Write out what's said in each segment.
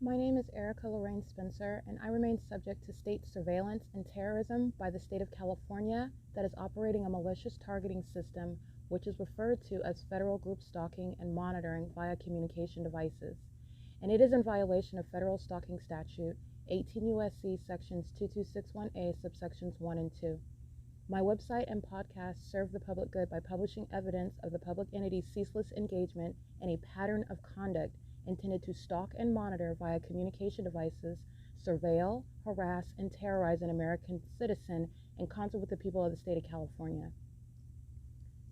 My name is Erica Lorraine Spencer, and I remain subject to state surveillance and terrorism by the state of California that is operating a malicious targeting system which is referred to as federal group stalking and monitoring via communication devices. And it is in violation of federal stalking statute 18 U.S.C. sections 2261A subsections 1 and 2. My website and podcast serve the public good by publishing evidence of the public entity's ceaseless engagement in a pattern of conduct intended to stalk and monitor via communication devices, surveil, harass, and terrorize an American citizen in concert with the people of the state of California.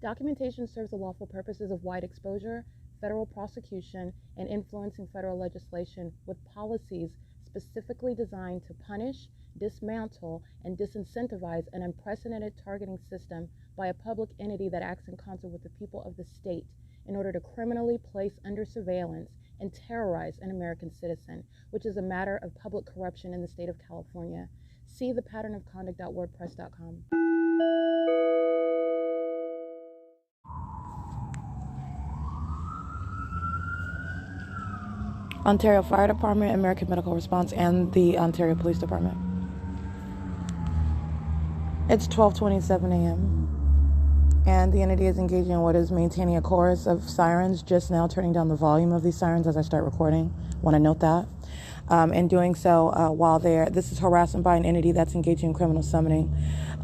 Documentation serves the lawful purposes of wide exposure, federal prosecution, and influencing federal legislation with policies specifically designed to punish, dismantle, and disincentivize an unprecedented targeting system by a public entity that acts in concert with the people of the state in order to criminally place under surveillance and terrorize an American citizen, which is a matter of public corruption in the state of California. See thepatternofconduct.wordpress.com. Ontario Fire Department, American Medical Response, and the Ontario Police Department. It's 12:27 a.m. and the entity is engaging in what is maintaining a chorus of sirens, just now turning down the volume of these sirens as I start recording. Want to note that. And doing so while this is harassment by an entity that's engaging in criminal summoning.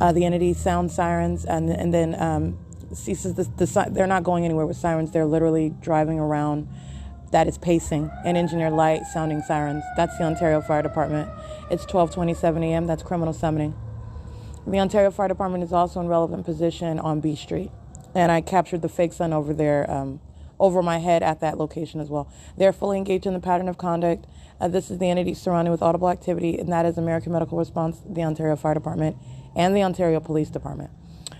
The entity sounds sirens and then ceases they're not going anywhere with sirens. They're literally driving around. That is pacing and engineered light sounding sirens. That's the Ontario Fire Department. It's 12:27 a.m. That's criminal summoning. The Ontario Fire Department is also in relevant position on B Street. And I captured the fake sun over there, over my head at that location as well. They're fully engaged in the pattern of conduct. This is the entity surrounded with audible activity, and that is American Medical Response, the Ontario Fire Department, and the Ontario Police Department.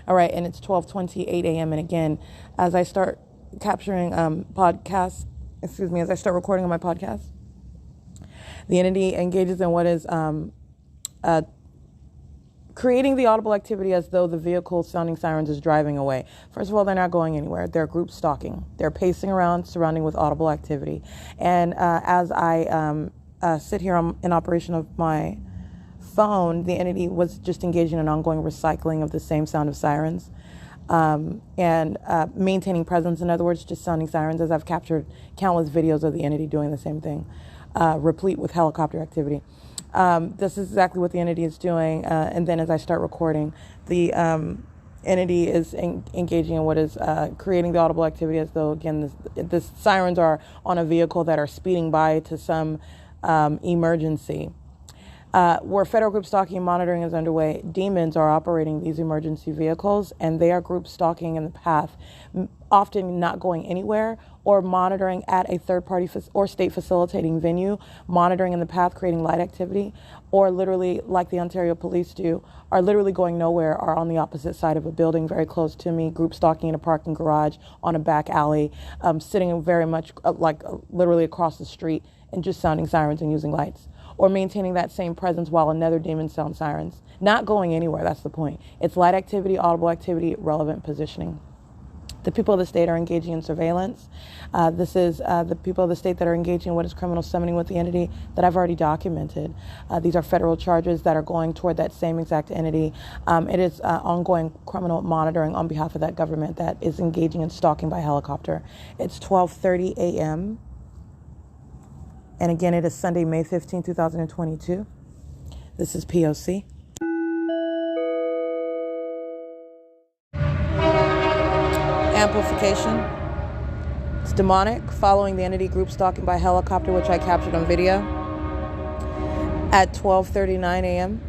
All right, and it's 12:28 a.m. And again, as I start capturing as I start recording on my podcast, the entity engages in what is creating the audible activity as though the vehicle sounding sirens is driving away. First of all, they're not going anywhere. They're group stalking. They're pacing around, surrounding with audible activity. And as I sit here in operation of my phone, the entity was just engaging in an ongoing recycling of the same sound of sirens. And maintaining presence, in other words, just sounding sirens, as I've captured countless videos of the entity doing the same thing, replete with helicopter activity. This is exactly what the entity is doing, and then as I start recording, the entity is engaging in what is creating the audible activity as though, again, the sirens are on a vehicle that are speeding by to some emergency. Where federal group stalking and monitoring is underway, demons are operating these emergency vehicles, and they are group stalking in the path, often not going anywhere, or monitoring at a third-party or state facilitating venue, monitoring in the path, creating light activity, or literally, like the Ontario Police do, are literally going nowhere, are on the opposite side of a building very close to me, group stalking in a parking garage, on a back alley, sitting very much literally across the street, and just sounding sirens and using lights. Or maintaining that same presence while another demon sounds sirens. Not going anywhere, that's the point. It's light activity, audible activity, relevant positioning. The people of the state are engaging in surveillance. This is the people of the state that are engaging in what is criminal summoning with the entity that I've already documented. These are federal charges that are going toward that same exact entity. It is ongoing criminal monitoring on behalf of that government that is engaging in stalking by helicopter. It's 12:30 a.m. And again, it is Sunday, May 15, 2022. This is P.O.C. Amplification. It's demonic, following the entity group stalking by helicopter, which I captured on video at 12:39 a.m.,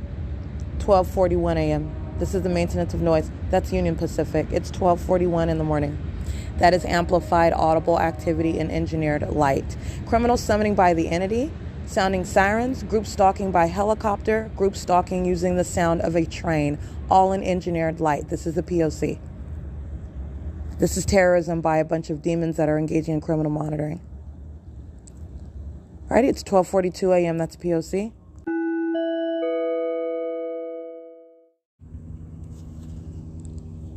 12:41 a.m. This is the maintenance of noise. That's Union Pacific. It's 12:41 in the morning. That is amplified audible activity and engineered light. Criminal summoning by the entity, sounding sirens, group stalking by helicopter, group stalking using the sound of a train, all in engineered light. This is the P.O.C. This is terrorism by a bunch of demons that are engaging in criminal monitoring. All right, it's 12:42 a.m. That's P.O.C.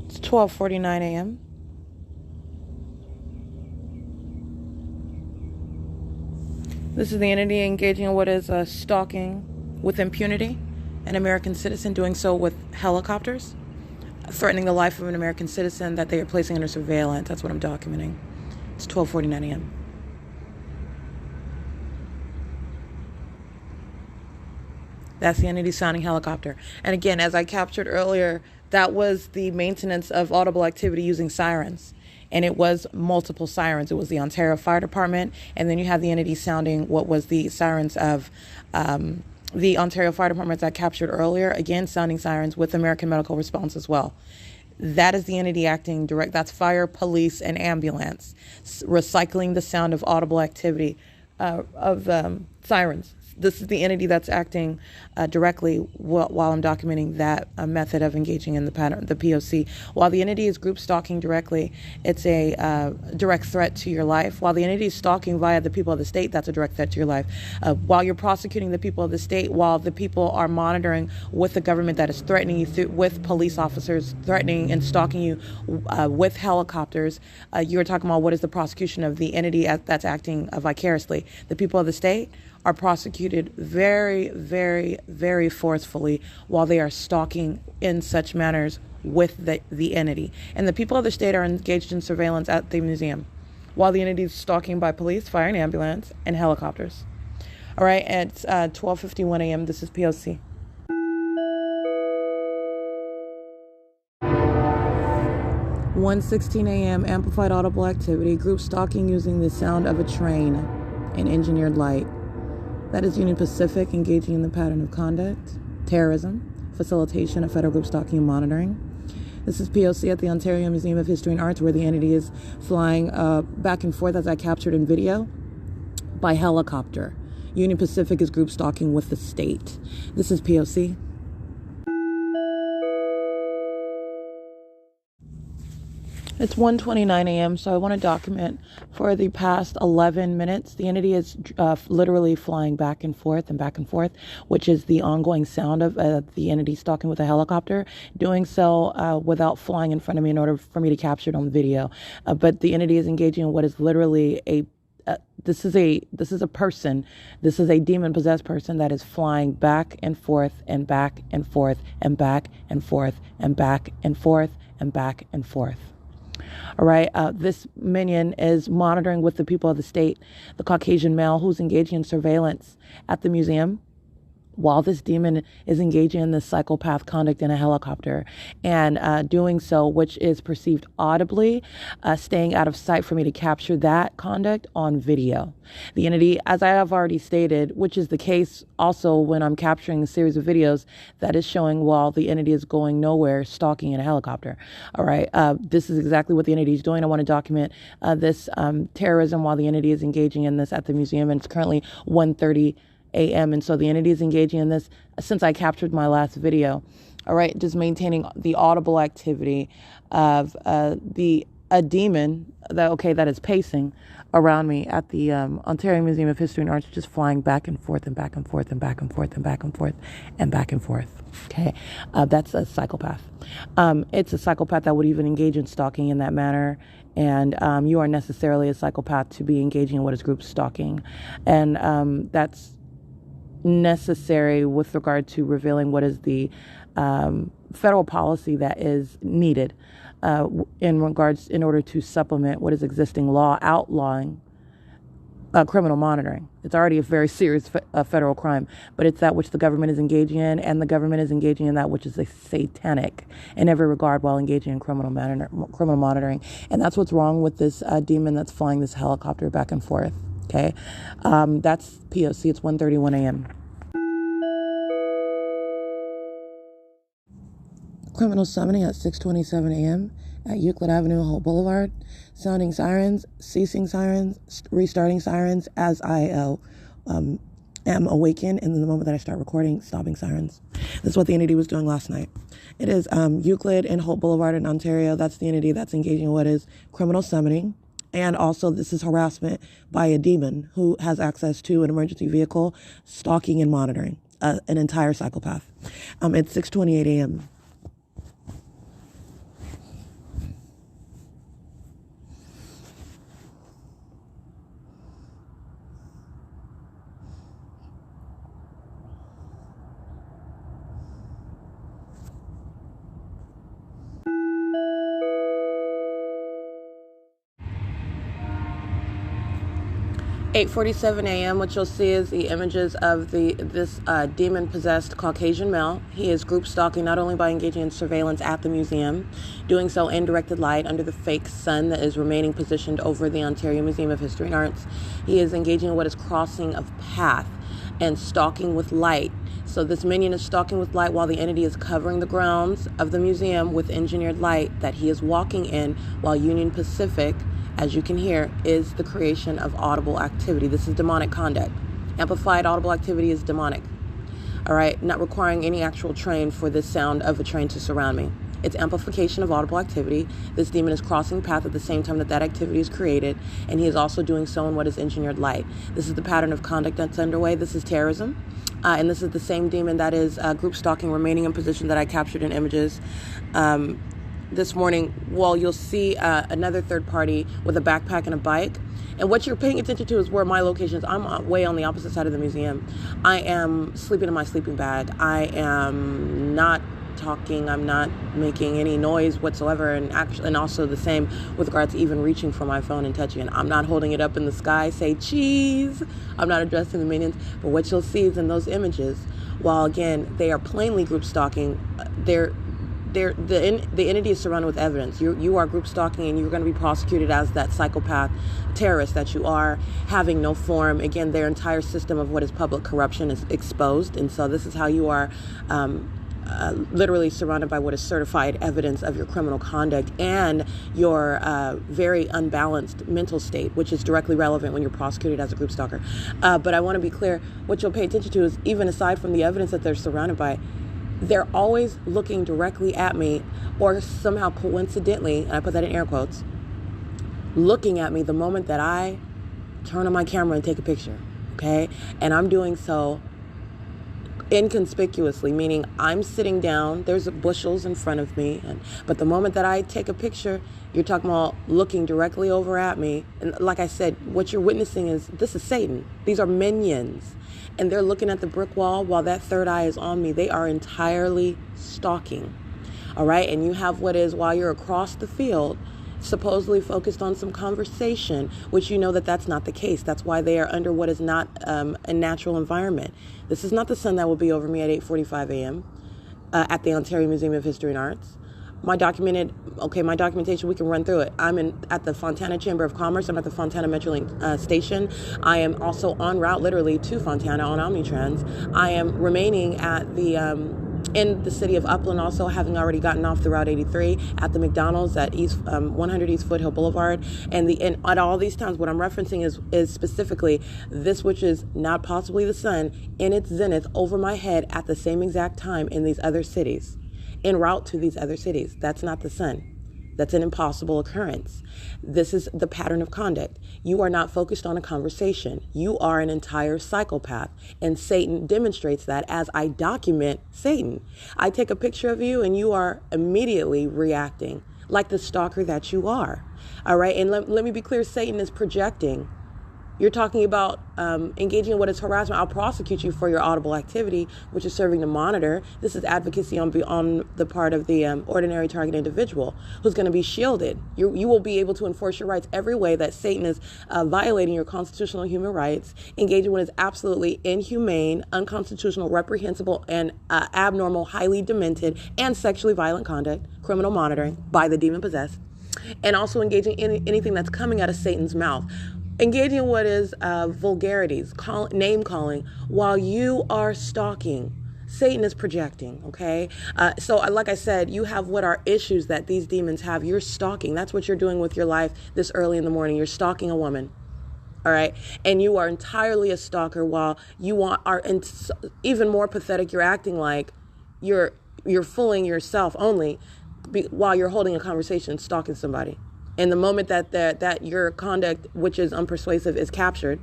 It's 12:49 a.m. This is the entity engaging in what is stalking with impunity, an American citizen doing so with helicopters, threatening the life of an American citizen that they are placing under surveillance. That's what I'm documenting. It's 12:49 a.m. That's the entity sounding helicopter. And again, as I captured earlier, that was the maintenance of audible activity using sirens. And it was multiple sirens. It was the Ontario Fire Department. And then you have the entity sounding what was the sirens of the Ontario Fire Department that I captured earlier. Again, sounding sirens with American Medical Response as well. That is the entity acting direct. That's fire, police, and ambulance. Recycling the sound of audible activity of sirens. This is the entity that's acting directly while I'm documenting that method of engaging in the pattern, the P.O.C. While the entity is group stalking directly, it's a direct threat to your life. While the entity is stalking via the people of the state, that's a direct threat to your life. While you're prosecuting the people of the state, while the people are monitoring with the government that is threatening you with police officers threatening and stalking you with helicopters, you're talking about what is the prosecution of the entity that's acting vicariously. The people of the state are prosecuted very, very, very forcefully while they are stalking in such manners with the entity. And the people of the state are engaged in surveillance at the museum while the entity is stalking by police, fire, and ambulance, and helicopters. All right, it's 12:51 a.m. This is P.O.C. (1:16 a.m. Amplified audible activity. Group stalking using the sound of a train and engineered light. That is Union Pacific engaging in the pattern of conduct, terrorism, facilitation of federal group stalking and monitoring. This is P.O.C. at the Ontario Museum of History and Arts, where the entity is flying back and forth, as I captured in video, by helicopter. Union Pacific is group stalking with the state. This is P.O.C. It's 1:29 a.m., so I want to document for the past 11 minutes. The entity is literally flying back and forth, which is the ongoing sound of the entity stalking with a helicopter, doing so without flying in front of me in order for me to capture it on video. But the entity is engaging in what is literally this is a person. This is a demon-possessed person that is flying back and forth and back and forth and back and forth and back and forth and back and forth. All right. This minion is monitoring with the people of the state, the Caucasian male who's engaging in surveillance at the museum, while this demon is engaging in this psychopath conduct in a helicopter, and doing so, which is perceived audibly, staying out of sight for me to capture that conduct on video. The entity, as I have already stated, which is the case also when I'm capturing a series of videos that is showing while the entity is going nowhere, stalking in a helicopter. All right. This is exactly what the entity is doing. I want to document this terrorism while the entity is engaging in this at the museum, and it's currently 1:30 a.m. And so the entity is engaging in this since I captured my last video. All right, just maintaining the audible activity of a demon that is pacing around me at the Ontario Museum of History and Arts, just flying back and forth and back and forth and back and forth and back and forth and back and forth. Okay, that's a psychopath. It's a psychopath that would even engage in stalking in that manner. And you are necessarily a psychopath to be engaging in what is group stalking, and that's necessary with regard to revealing what is the federal policy that is needed in order to supplement what is existing law outlawing criminal monitoring. It's already a very serious federal crime, but it's that which the government is engaging in, and the government is engaging in that which is satanic in every regard while engaging in criminal monitoring. And that's what's wrong with this demon that's flying this helicopter back and forth. Okay, that's P.O.C. It's 1:31 a.m. Criminal summoning at 6:27 a.m. at Euclid Avenue and Holt Boulevard. Sounding sirens, ceasing sirens, restarting sirens as I am awakened, and in the moment that I start recording, stopping sirens. This is what the entity was doing last night. It is Euclid and Holt Boulevard in Ontario. That's the entity that's engaging in what is criminal summoning. And also this is harassment by a demon who has access to an emergency vehicle, stalking and monitoring an entire psychopath. It's 6:28 a.m. 8:47 a.m. What you'll see is the images of this demon-possessed Caucasian male. He is group stalking not only by engaging in surveillance at the museum, doing so in directed light under the fake sun that is remaining positioned over the Ontario Museum of History and Arts. He is engaging in what is crossing of path and stalking with light. So this minion is stalking with light while the entity is covering the grounds of the museum with engineered light that he is walking in, while Union Pacific, as you can hear, is the creation of audible activity. This is demonic conduct. Amplified audible activity is demonic. All right, not requiring any actual train for this sound of a train to surround me. It's amplification of audible activity. This demon is crossing path at the same time that activity is created, and he is also doing so in what is engineered light. This is the pattern of conduct that's underway. This is terrorism. And this is the same demon that is group stalking, remaining in position that I captured in images this morning. Well, you'll see another third party with a backpack and a bike. And what you're paying attention to is where my location is. I'm way on the opposite side of the museum. I am sleeping in my sleeping bag. I am not talking. I'm not making any noise whatsoever. And also the same with regards to even reaching for my phone and touching it. I'm not holding it up in the sky, say cheese. I'm not addressing the minions. But what you'll see is in those images, while again, they are plainly group stalking, the entity is surrounded with evidence. You are group stalking, and you're going to be prosecuted as that psychopath terrorist that you are, having no form. Again, their entire system of what is public corruption is exposed, and so this is how you are literally surrounded by what is certified evidence of your criminal conduct and your very unbalanced mental state, which is directly relevant when you're prosecuted as a group stalker. But I want to be clear, what you'll pay attention to is, even aside from the evidence that they're surrounded by, they're always looking directly at me, or somehow coincidentally, and I put that in air quotes, looking at me the moment that I turn on my camera and take a picture, okay? And I'm doing so inconspicuously, meaning I'm sitting down, there's bushels in front of me, but the moment that I take a picture, you're talking about looking directly over at me. And like I said, what you're witnessing is, this is Satan. These are minions. And they're looking at the brick wall while that third eye is on me. They are entirely stalking. All right. And you have what is, while you're across the field, supposedly focused on some conversation, which you know that that's not the case. That's why they are under what is not a natural environment. This is not the sun that will be over me at 8:45 a.m. At the Ontario Museum of History and Arts. My documentation, we can run through it. I'm at the Fontana Chamber of Commerce. I'm at the Fontana Metrolink station. I am also en route, literally, to Fontana on Omnitrans. I am remaining at the in the city of Upland, also having already gotten off the Route 83 at the McDonald's at 100 East Foothill Boulevard. And at all these times, what I'm referencing is specifically this, which is not possibly the sun, in its zenith over my head at the same exact time in these other cities. En route to these other cities. That's not the sun. That's an impossible occurrence. This is the pattern of conduct. You are not focused on a conversation. You are an entire psychopath. And Satan demonstrates that as I document Satan. I take a picture of you and you are immediately reacting like the stalker that you are. All right. And let me be clear. Satan is projecting. You're talking about engaging in what is harassment. I'll prosecute you for your audible activity, which is serving to monitor. This is advocacy on the part of the ordinary target individual who's going to be shielded. You will be able to enforce your rights every way that Satan is violating your constitutional human rights, engaging in what is absolutely inhumane, unconstitutional, reprehensible, and abnormal, highly demented, and sexually violent conduct, criminal monitoring by the demon possessed, and also engaging in anything that's coming out of Satan's mouth. Engaging in what is vulgarities, name calling, while you are stalking. Satan is projecting, okay? So like I said, you have what are issues that these demons have. You're stalking. That's what you're doing with your life this early in the morning. You're stalking a woman, all right? And you are entirely a stalker, while you are even more pathetic. You're acting like you're fooling yourself only while you're holding a conversation, stalking somebody. And the moment that your conduct, which is unpersuasive, is captured,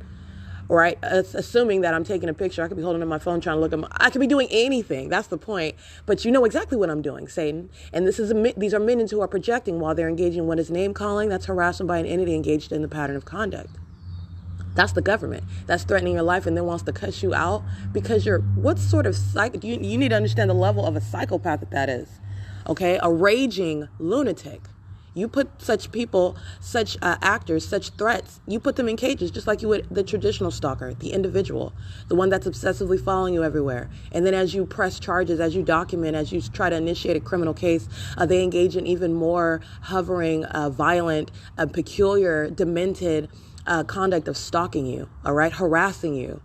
right? Assuming that I'm taking a picture, I could be holding up my phone trying to look at I could be doing anything. That's the point. But you know exactly what I'm doing, Satan. And these are minions who are projecting while they're engaging in what is name calling. That's harassment by an entity engaged in the pattern of conduct. That's the government. That's threatening your life and then wants to cuss you out because what sort of you need to understand the level of a psychopath that is. Okay? A raging lunatic. You put such people, such actors, such threats, you put them in cages just like you would the traditional stalker, the individual, the one that's obsessively following you everywhere. And then as you press charges, as you document, as you try to initiate a criminal case, they engage in even more hovering, violent, peculiar, demented conduct of stalking you, all right, harassing you.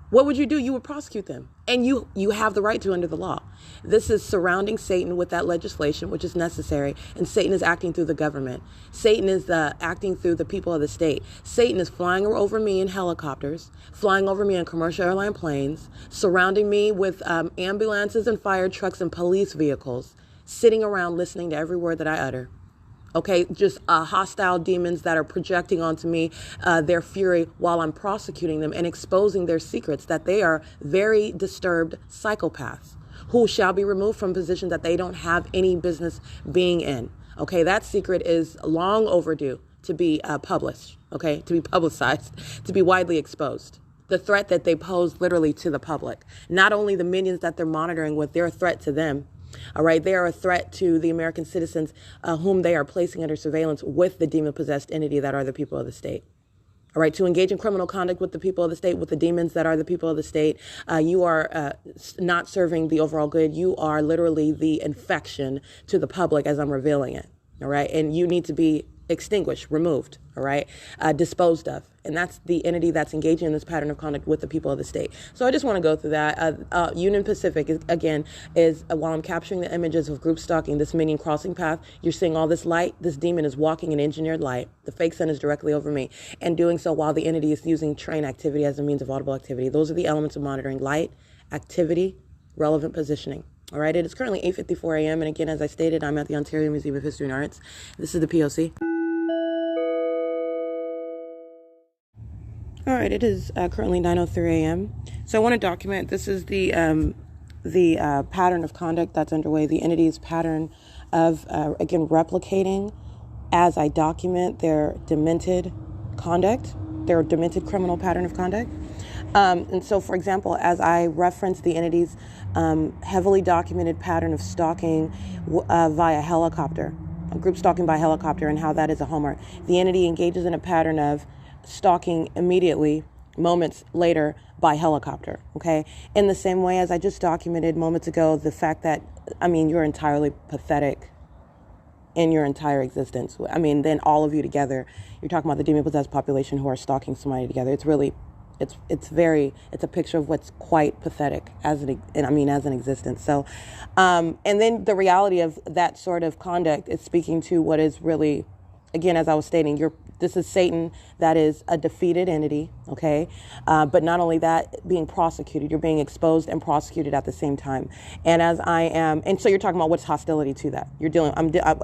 What would you do? You would prosecute them. And you have the right to under the law. This is surrounding Satan with that legislation, which is necessary. And Satan is acting through the government. Satan is acting through the people of the state. Satan is flying over me in helicopters, flying over me in commercial airline planes, surrounding me with ambulances and fire trucks and police vehicles, sitting around listening to every word that I utter. Okay, just hostile demons that are projecting onto me their fury while I'm prosecuting them and exposing their secrets, that they are very disturbed psychopaths who shall be removed from positions that they don't have any business being in. Okay, that secret is long overdue to be published, okay, to be publicized, to be widely exposed. The threat that they pose literally to the public, not only the minions that they're monitoring with, they're a threat to them. All right, they are a threat to the American citizens whom they are placing under surveillance with the demon-possessed entity that are the people of the state. All right, to engage in criminal conduct with the people of the state, with the demons that are the people of the state, you are not serving the overall good. You are literally the infection to the public as I'm revealing it. All right, and you need to be extinguished, removed, all right, disposed of. And that's the entity that's engaging in this pattern of conduct with the people of the state. So I just want to go through that. Union Pacific, is while I'm capturing the images of group stalking, this minion crossing path, you're seeing all this light. This demon is walking in engineered light. The fake sun is directly over me, and doing so while the entity is using train activity as a means of audible activity. Those are the elements of monitoring: light, activity, relevant positioning. All right, it is currently 8:54 a.m. And again, as I stated, I'm at the Ontario Museum of History and Arts. This is the P.O.C. All right, it is currently 9:03 a.m. So I want to document, this is the pattern of conduct that's underway, the entity's pattern of, again, replicating as I document their demented conduct, their demented criminal pattern of conduct. And so, for example, as I reference the entity's heavily documented pattern of stalking via helicopter, group stalking by helicopter, and how that is a hallmark, the entity engages in a pattern of stalking immediately, moments later, by helicopter, okay? In the same way as I just documented moments ago, the fact that, you're entirely pathetic in your entire existence. Then all of you together, you're talking about the demon-possessed population who are stalking somebody together. It's really, it's a picture of what's quite pathetic as an existence. So, and then the reality of that sort of conduct is speaking to what is really, again, as I was stating, this is Satan that is a defeated entity, okay? But not only that, being prosecuted, you're being exposed and prosecuted at the same time. And as I am, and so you're talking about what's hostility to that.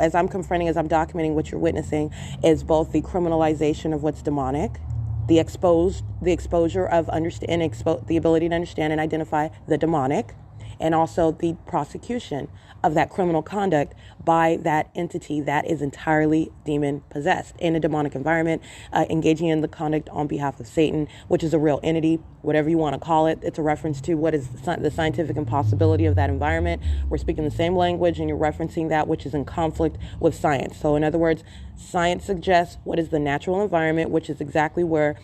As I'm confronting, as I'm documenting, what you're witnessing is both the criminalization of what's demonic, the exposure of the ability to understand and identify the demonic, and also the prosecution of that criminal conduct by that entity that is entirely demon-possessed in a demonic environment, engaging in the conduct on behalf of Satan, which is a real entity, whatever you want to call it. It's a reference to what is the scientific impossibility of that environment. We're speaking the same language, and you're referencing that which is in conflict with science. So in other words, science suggests what is the natural environment, which is exactly where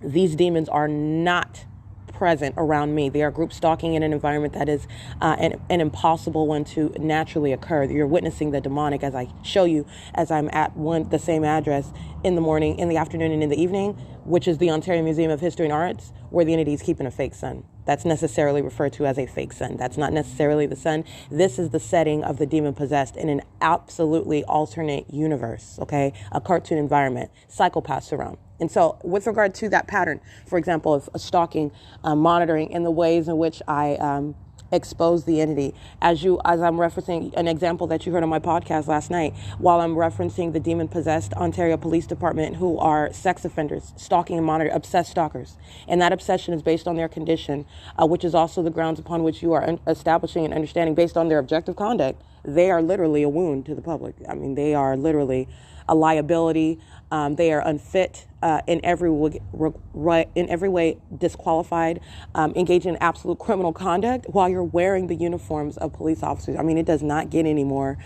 these demons are not present around me. They are group stalking in an environment that is an impossible one to naturally occur. You're witnessing the demonic as I show you, as I'm at the same address in the morning, in the afternoon, and in the evening, which is the Ontario Museum of History and Arts, where the entity is keeping a fake sun. That's necessarily referred to as a fake sun. That's not necessarily the sun. This is the setting of the demon-possessed in an absolutely alternate universe, okay? A cartoon environment. Psychopaths around. And so with regard to that pattern, for example, of stalking, monitoring, and the ways in which I expose the entity, as I'm referencing an example that you heard on my podcast last night, while I'm referencing the demon-possessed Ontario Police Department, who are sex offenders, stalking and monitoring, obsessed stalkers. And that obsession is based on their condition, which is also the grounds upon which you are establishing and understanding based on their objective conduct. They are literally a wound to the public. They are literally a liability. They are unfit, in every way disqualified, engaging in absolute criminal conduct while you're wearing the uniforms of police officers. It does not get any more,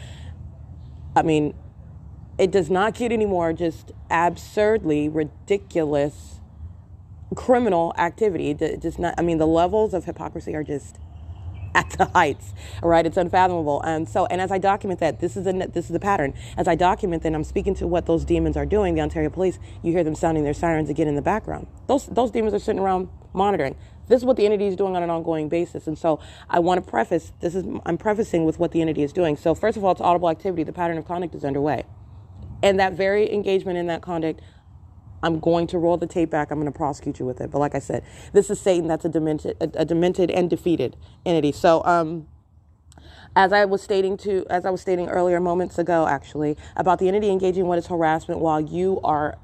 It does not get any more just absurdly ridiculous criminal activity. It does not, I mean, the levels of hypocrisy are just at the heights, all right? It's unfathomable. And as I document that, this is the pattern. As I document that, I'm speaking to what those demons are doing. The Ontario Police, you hear them sounding their sirens again in the background. Those demons are sitting around monitoring. This is what the entity is doing on an ongoing basis. And so I want to preface, I'm prefacing with what the entity is doing. So first of all, it's audible activity. The pattern of conduct is underway. And that very engagement in that conduct, I'm going to roll the tape back. I'm going to prosecute you with it. But like I said, this is Satan. That's a demented and defeated entity. So, as I was stating earlier moments ago, actually, about the entity engaging what is harassment while you're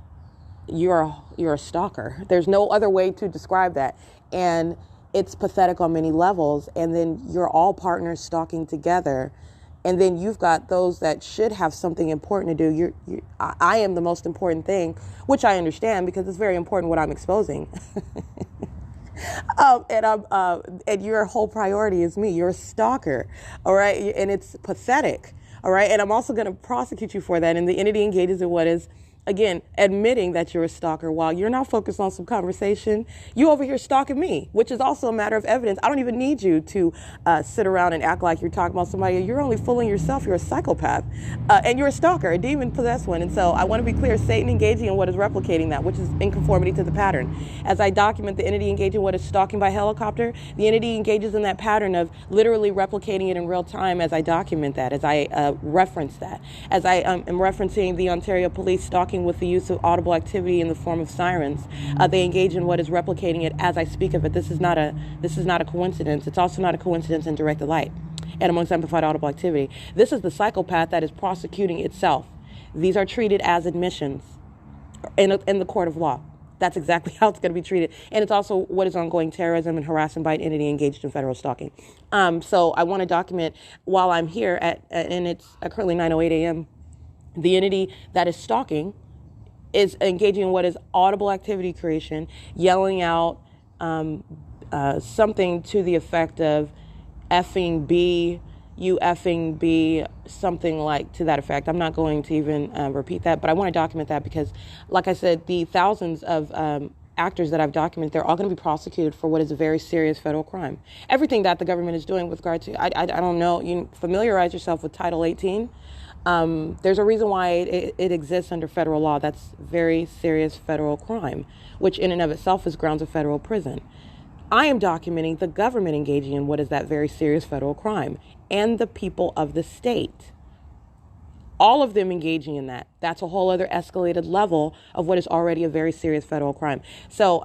a stalker. There's no other way to describe that. And it's pathetic on many levels. And then you're all partners stalking together. And then you've got those that should have something important to do. I am the most important thing, which I understand because it's very important what I'm exposing. And your whole priority is me. You're a stalker, all right? And it's pathetic, all right? And I'm also going to prosecute you for that. And the entity engages in what is, again, admitting that you're a stalker while you're not focused on some conversation. You over here stalking me, which is also a matter of evidence. I don't even need you to sit around and act like you're talking about somebody. You're only fooling yourself. You're a psychopath. And you're a stalker, a demon-possessed one. And so I want to be clear, Satan engaging in what is replicating that, which is in conformity to the pattern. As I document the entity engaging what is stalking by helicopter, the entity engages in that pattern of literally replicating it in real time as I document that, as I reference that. As I am referencing the Ontario Police stalking with the use of audible activity in the form of sirens. They engage in what is replicating it as I speak of it. This is not a coincidence. It's also not a coincidence in directed light and amongst amplified audible activity. This is the psychopath that is prosecuting itself. These are treated as admissions in the court of law. That's exactly how it's going to be treated. And it's also what is ongoing terrorism and harassment by an entity engaged in federal stalking. So I want to document while I'm here and it's currently 9:08 a.m., the entity that is stalking is engaging in what is audible activity creation, yelling out something to the effect of effing B, you effing B, something like to that effect. I'm not going to even repeat that, but I want to document that because, like I said, the thousands of actors that I've documented, they're all going to be prosecuted for what is a very serious federal crime. Everything that the government is doing with regard to, I don't know, you familiarize yourself with Title 18. There's a reason why it exists under federal law. That's very serious federal crime, which in and of itself is grounds of federal prison. I am documenting the government engaging in what is that very serious federal crime and the people of the state. All of them engaging in that. That's a whole other escalated level of what is already a very serious federal crime. So,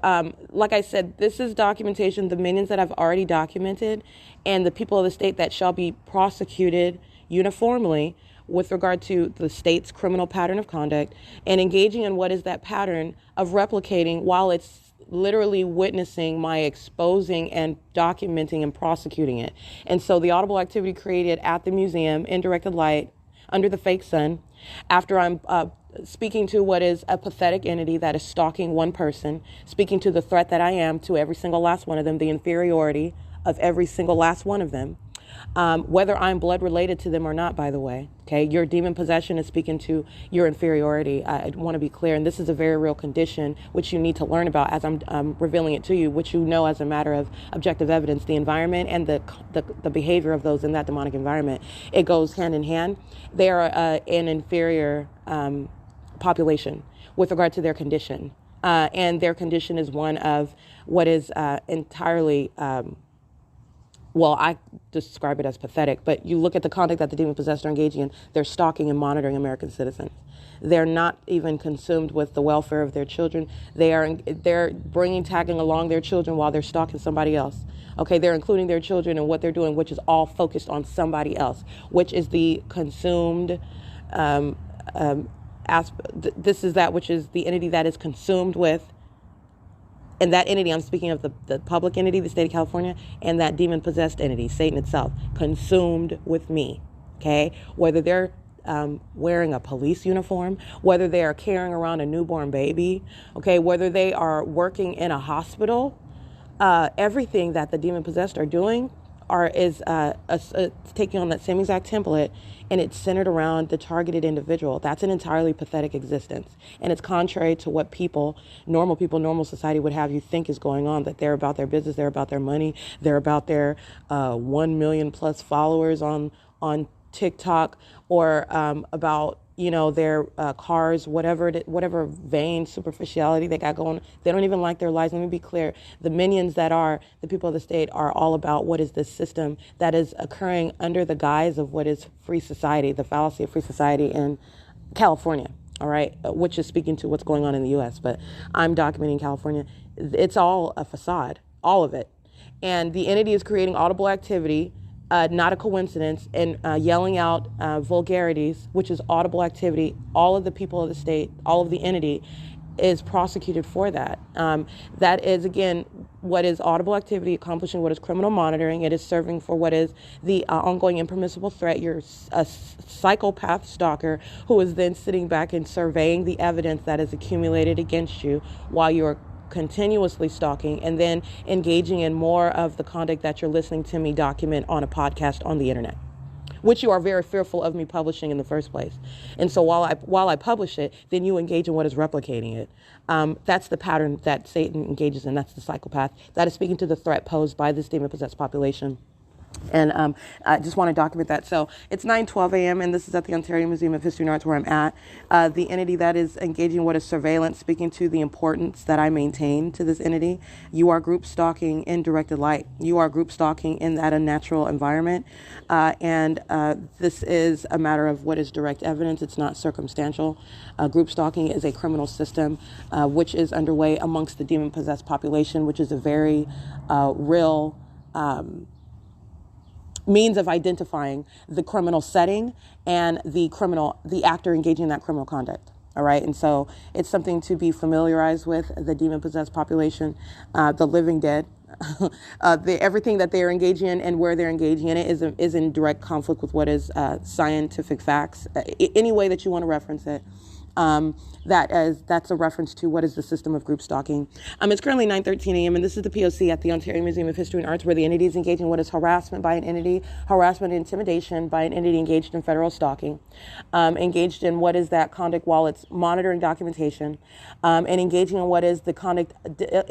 like I said, this is documentation, the minions that I've already documented and the people of the state that shall be prosecuted uniformly with regard to the state's criminal pattern of conduct and engaging in what is that pattern of replicating while it's literally witnessing my exposing and documenting and prosecuting it. And so the audible activity created at the museum in directed light under the fake sun, after I'm speaking to what is a pathetic entity that is stalking one person, speaking to the threat that I am to every single last one of them, the inferiority of every single last one of them. Whether I'm blood related to them or not, by the way, okay, your demon possession is speaking to your inferiority. I want to be clear, and this is a very real condition which you need to learn about as I'm revealing it to you, which you know as a matter of objective evidence, the environment and the behavior of those in that demonic environment. It goes hand in hand. They are an inferior population with regard to their condition, and their condition is one of what is entirely well, I describe it as pathetic, but you look at the conduct that the demon-possessed are engaging in, they're stalking and monitoring American citizens. They're not even consumed with the welfare of their children. They're tagging along their children while they're stalking somebody else. Okay, they're including their children in what they're doing, which is all focused on somebody else, which is the consumed this is that which is the entity that is consumed with. And that entity, I'm speaking of the public entity, the state of California, and that demon-possessed entity, Satan itself, consumed with me, okay? Whether they're wearing a police uniform, whether they are carrying around a newborn baby, okay? Whether they are working in a hospital, everything that the demon-possessed are doing taking on that same exact template, and it's centered around the targeted individual. That's an entirely pathetic existence, and it's contrary to what normal society would have you think is going on. That they're about their business, they're about their money, they're about their 1 million plus followers on TikTok, or about their cars, whatever vain superficiality they got going. They don't even like their lives. Let me be clear. The minions that are the people of the state are all about what is this system that is occurring under the guise of what is free society, the fallacy of free society in California, all right, which is speaking to what's going on in the U.S., but I'm documenting California. It's all a facade, all of it. And the entity is creating audible activity, not a coincidence, and yelling out vulgarities, which is audible activity. All of the people of the state, all of the entity is prosecuted for that. That is, again, what is audible activity, accomplishing what is criminal monitoring. It is serving for what is the ongoing impermissible threat. You're a psychopath stalker who is then sitting back and surveying the evidence that is accumulated against you while you're continuously stalking, and then engaging in more of the conduct that you're listening to me document on a podcast on the internet, which you are very fearful of me publishing in the first place. And so while I publish it, then you engage in what is replicating it. That's the pattern that Satan engages in. That's the psychopath. That is speaking to the threat posed by this demon-possessed population. And I just want to document that. So it's 9:12 a.m. and this is at the Ontario Museum of History and Arts where I'm at. The entity that is engaging what is surveillance, speaking to the importance that I maintain to this entity. You are group stalking in directed light. You are group stalking in that unnatural environment. And this is a matter of what is direct evidence. It's not circumstantial. Group stalking is a criminal system which is underway amongst the demon-possessed population, which is a very real means of identifying the criminal setting and the actor engaging in that criminal conduct. All right. And so it's something to be familiarized with, the demon-possessed population, the living dead. Everything that they're engaging in and where they're engaging in it is in direct conflict with what is scientific facts. Any way that you want to reference it. That's a reference to what is the system of group stalking. It's currently 9:13 a.m. and this is the P.O.C. at the Ontario Museum of History and Arts, where the entity is engaging what is harassment by an entity, harassment and intimidation by an entity engaged in federal stalking, engaged in what is that conduct while it's monitoring documentation, and engaging in what is the conduct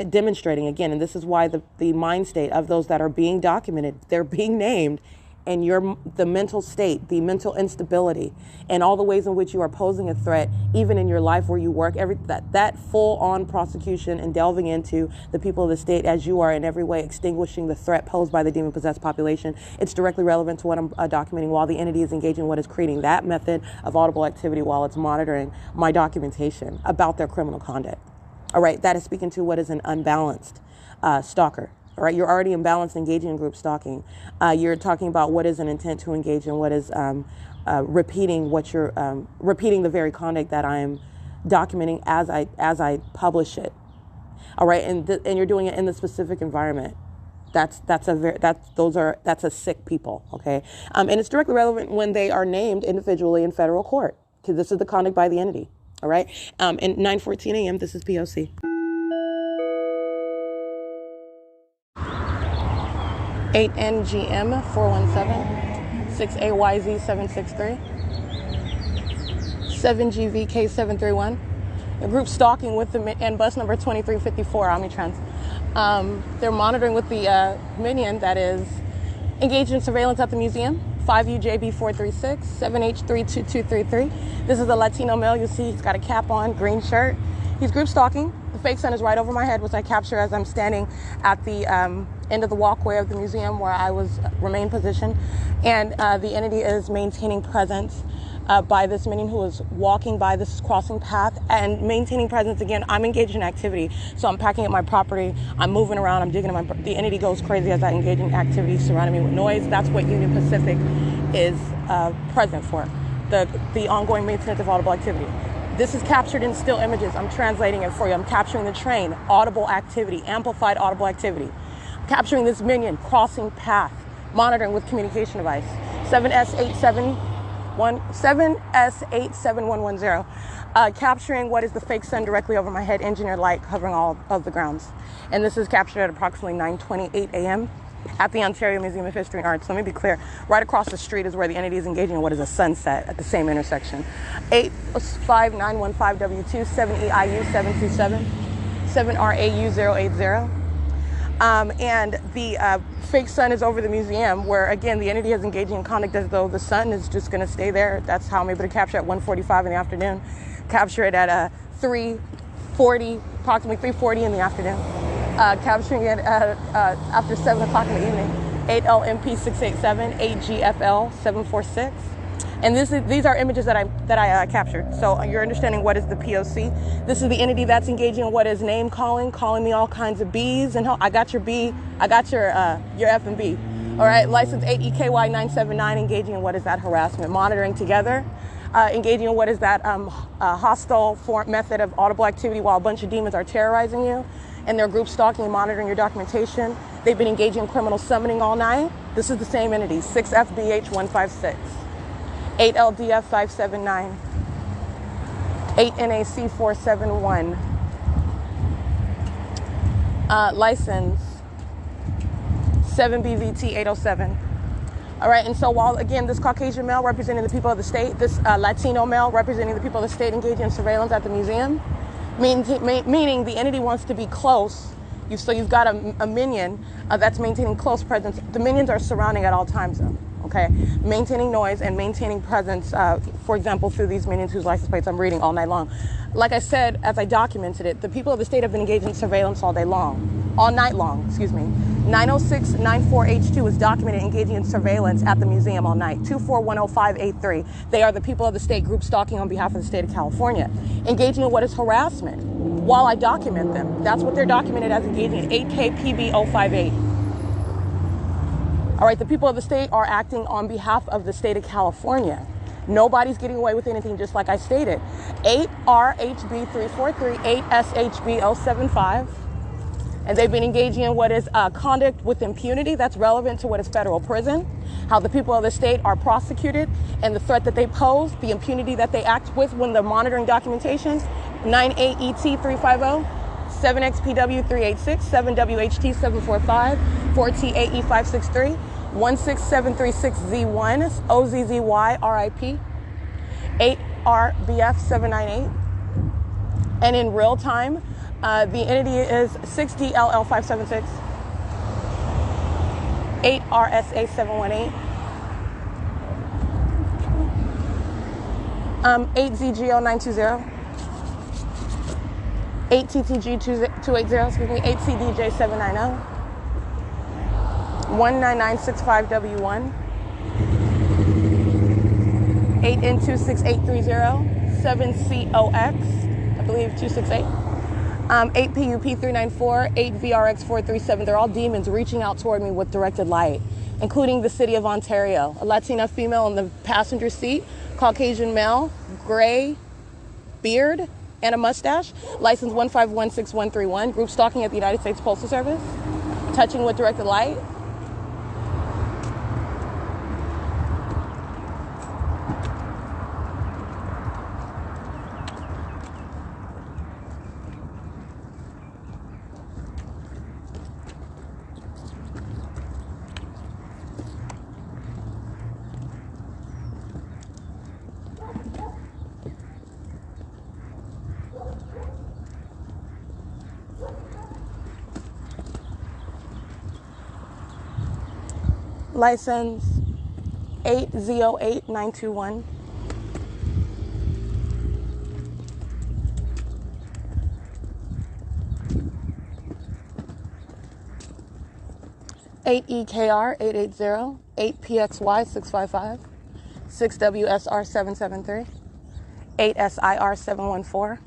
demonstrating, again, and this is why the mind state of those that are being documented, they're being named, and the mental state, the mental instability, and all the ways in which you are posing a threat, even in your life where you work, that full-on prosecution and delving into the people of the state as you are in every way extinguishing the threat posed by the demon-possessed population. It's directly relevant to what I'm documenting while the entity is engaging what is creating that method of audible activity while it's monitoring my documentation about their criminal conduct. All right, that is speaking to what is an unbalanced stalker. All right, you're already imbalanced engaging in group stalking. You're talking about what is an intent to engage in, what is repeating the very conduct that I am documenting as I publish it. All right, and you're doing it in the specific environment. That's a sick people. Okay, and it's directly relevant when they are named individually in federal court, because this is the conduct by the entity. All right, and 9:14 a.m. This is P.O.C. 8NGM 417, 6AYZ 763, 7GVK 731. The group stalking with and bus number 2354 Omnitrans. They're monitoring with the minion that is engaged in surveillance at the museum. 5UJB 436, 7H32233. This is a Latino male. You see he's got a cap on, green shirt. He's group stalking. The fake sun is right over my head, which I capture as I'm standing at the end of the walkway of the museum where I remain positioned. And the entity is maintaining presence by this minion who is walking by this crossing path and maintaining presence. Again, I'm engaged in activity. So I'm packing up my property. I'm moving around. I'm digging in the entity goes crazy as I engage in activity surrounding me with noise. That's what Union Pacific is present for, the ongoing maintenance of audible activity. This is captured in still images. I'm translating it for you. I'm capturing the train, audible activity, amplified audible activity. I'm capturing this minion, crossing path, monitoring with communication device. 7S87110, capturing what is the fake sun directly over my head, engineered light covering all of the grounds. And this is captured at approximately 9:28 a.m. at the Ontario Museum of History and Arts. Let me be clear. Right across the street is where the entity is engaging in what is a sunset at the same intersection. 85915W2, 7EIU 727, 7RAU 080. And the fake sun is over the museum, where, again, the entity is engaging in conduct as though the sun is just going to stay there. That's how I'm able to capture at 1:45 in the afternoon, capture it at 3:40, approximately 3:40 in the afternoon, capturing it at, after 7 o'clock in the evening, 8LMP 687, 8GFL 746. And these are images that I captured. So you're understanding what is the P.O.C. This is the entity that's engaging in what is name calling me all kinds of B's. And I got your B, I got your F and B. All right, license 8EKY 979, engaging in what is that harassment. Monitoring together, engaging in what is that hostile method of audible activity while a bunch of demons are terrorizing you. And they're group stalking and monitoring your documentation. They've been engaging in criminal summoning all night. This is the same entity, 6FBH 156. 8LDF 579, 8NAC 471, license 7BVT 807. All right, and so while, again, this Caucasian male representing the people of the state, this Latino male representing the people of the state engaging in surveillance at the museum, meaning the entity wants to be close. So you've got a minion that's maintaining close presence. The minions are surrounding at all times, though. Okay, maintaining noise and maintaining presence, for example, through these minions whose license plates I'm reading all night long. Like I said, as I documented it, the people of the state have been engaged in surveillance all night long, excuse me. 90694H2 is documented engaging in surveillance at the museum all night. 2410583. They are the people of the state group stalking on behalf of the state of California, engaging in what is harassment while I document them. That's what they're documented as engaging in 8KPB058. All right, the people of the state are acting on behalf of the state of California. Nobody's getting away with anything, just like I stated. 8RHB343, 8SHB075. And they've been engaging in what is conduct with impunity that's relevant to what is federal prison, how the people of the state are prosecuted, and the threat that they pose, the impunity that they act with when they're monitoring documentation. 98ET350, 7XPW386, 7WHT745, 4TAE563, 16736Z1, OZZY RIP, 8RBF798. And in real time, the entity is 6DLL576, 8RSA718, 8ZGO920, 8TTG280, excuse me, 8CDJ790, 19965W1, 8N26830, 7COX, I believe 268, 8PUP394, 8VRX437. They're all demons reaching out toward me with directed light, including the city of Ontario. A Latina female in the passenger seat, Caucasian male, gray beard, and a mustache, license 1516131, group stalking at the United States Postal Service, touching with directed light. License 808921. Eight EKR 880, 8 PXY 655, 6 WSR 773, 8 SIR 714.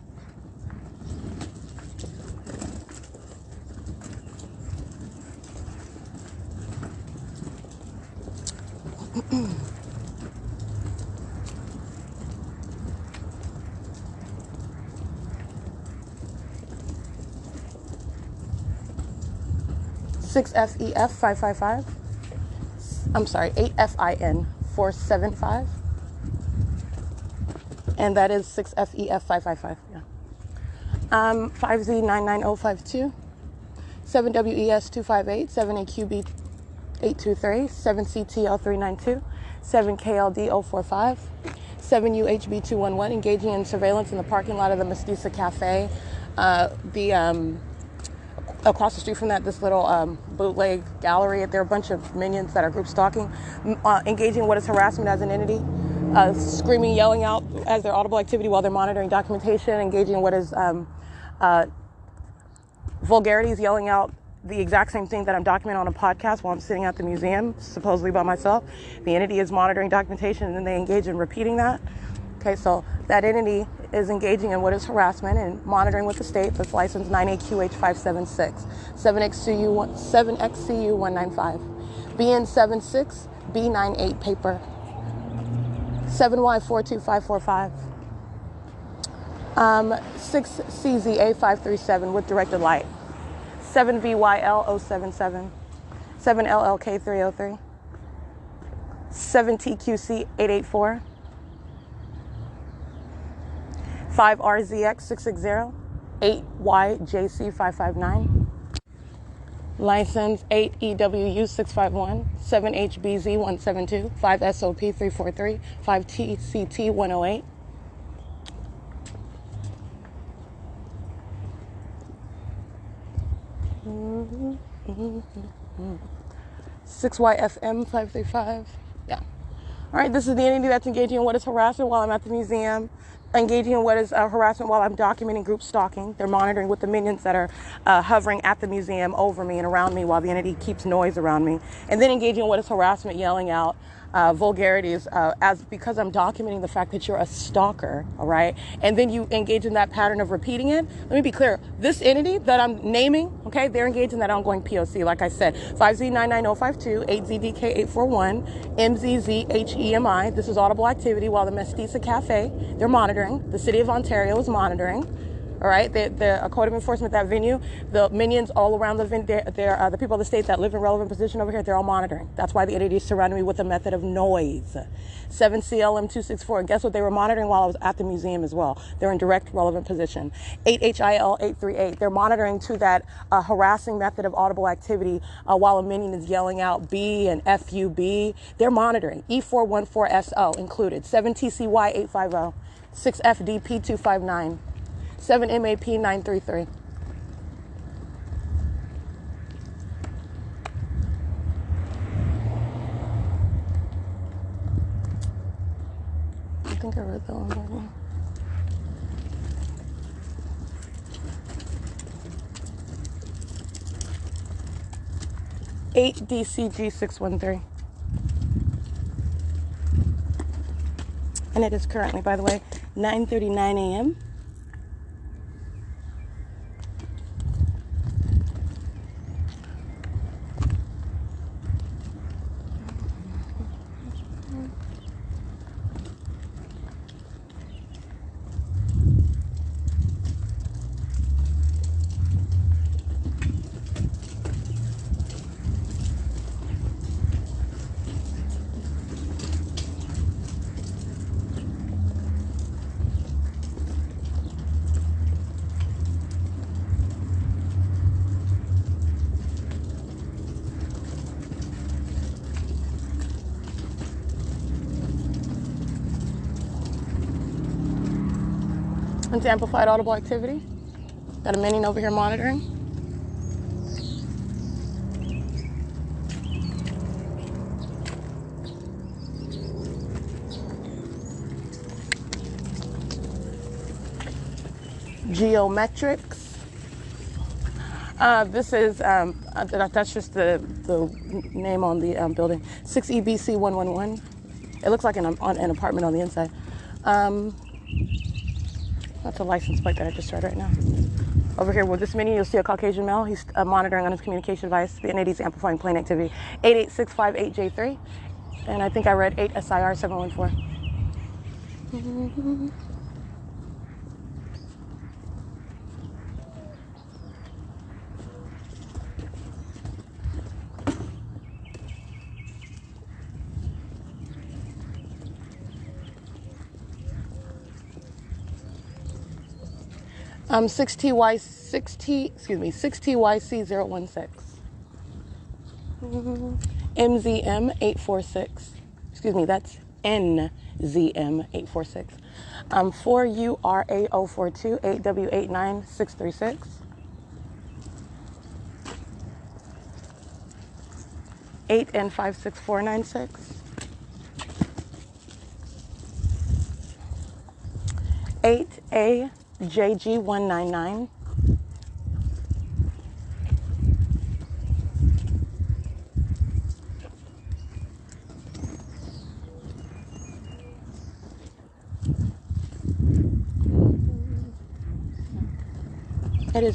Six FEF 555. I'm sorry, 8 FIN 475. And that is 6 FEF 555. Yeah. 5Z99052. 7 WES 258. 7 AQB 823, 7CTL392, 7KLD045, 7UHB211, engaging in surveillance in the parking lot of the Mestiza Cafe. Across the street from that, this little bootleg gallery. There are a bunch of minions that are group stalking, engaging in what is harassment as an entity, screaming, yelling out as their audible activity while they're monitoring documentation, engaging in what is vulgarities, yelling out the exact same thing that I'm documenting on a podcast while I'm sitting at the museum, supposedly by myself. The entity is monitoring documentation, and then they engage in repeating that. Okay, so that entity is engaging in what is harassment and monitoring with the state. That's license 9AQH576, 7XCU195, BN76, B98 paper, 7Y42545, 6CZA537 with directed light, 7VYL077, 7LLK303, 7TQC884, 5RZX660, 8YJC559, license 8EWU651, 7HBZ172, 5SOP343, 5TCT108, 6YFM535. Yeah. All right, this is the entity that's engaging in what is harassment while I'm at the museum, engaging in what is harassment while I'm documenting group stalking. They're monitoring with the minions that are hovering at the museum over me and around me while the entity keeps noise around me. And then engaging in what is harassment, yelling out vulgarities because I'm documenting the fact that you're a stalker, all right? And then you engage in that pattern of repeating it. Let me be clear. This entity that I'm naming, okay, they're engaged in that ongoing P.O.C. Like I said, 5Z99052, 8ZDK841, MZZHEMI. This is audible activity while the Mestiza Cafe, they're monitoring. The city of Ontario is monitoring. All right, the code of enforcement at that venue, the minions all around the the people of the state that live in relevant position over here, they're all monitoring. That's why the entity is surrounding me with a method of noise. 7CLM264, and guess what? They were monitoring while I was at the museum as well. They're in direct relevant position. 8HIL838, they're monitoring to that harassing method of audible activity while a minion is yelling out B and FUB. They're monitoring. E414SO included. 7TCY850, 6FDP259. 7MAP933. I think I read that one already. Eight DCG613. And it is currently, by the way, 9:39 a.m. Into amplified audible activity. Got a minion over here monitoring. Geometrics. This is, that's just the name on the building. 6EBC111. It looks like an apartment on the inside. That's a license plate that I just read right now. Over here with this mini, you'll see a Caucasian male. He's monitoring on his communication device. The NAD's amplifying plane activity. 88658J3. And I think I read 8 S.I.I.S 714. 6TYC016. MZM846. Excuse me, that's NZM846. 4URA042 8W89636. 8N56496. 8AJG199.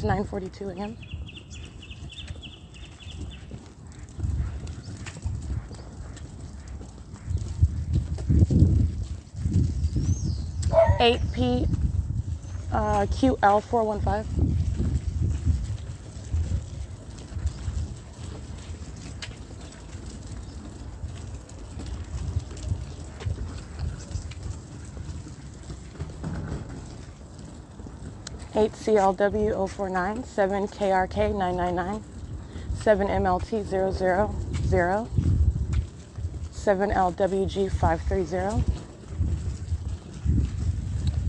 9:42 a.m. 8P QL415. 8CLW049, 7KRK999, 7MLT000, 7LWG530,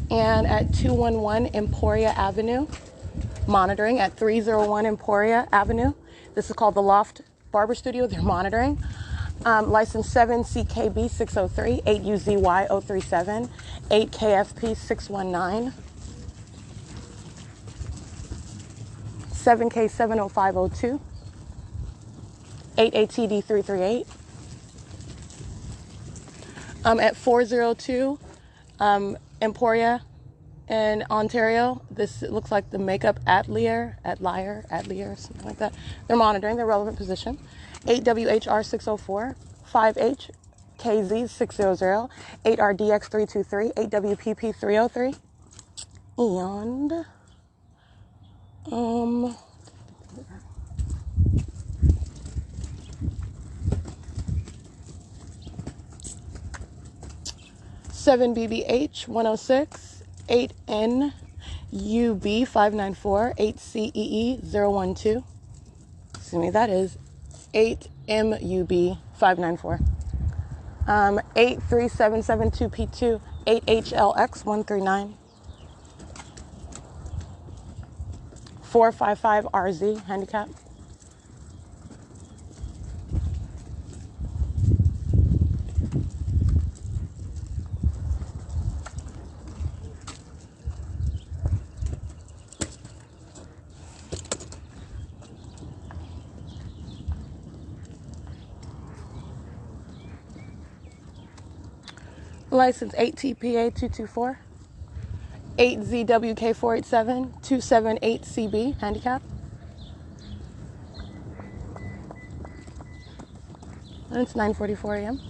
and at 211 Emporia Avenue, monitoring at 301 Emporia Avenue. This is called the Loft Barber Studio. They're monitoring. License 7CKB603, 8UZY037, 8KFP619, 7K70502, 8ATD338. At 402 Emporia in Ontario. This looks like the makeup Atelier, something like that. They're monitoring their relevant position. 8WHR604, 5HKZ600, 8RDX323, 8WPP303, and 7BBH106, 8NUB594, 8CEE012. Excuse me, that is 8MUB594. 83772P2, 8HLX139, 455RZ handicap. License 8TPA224, 8ZWK487, 278CB handicap. And it's 9:44 a.m.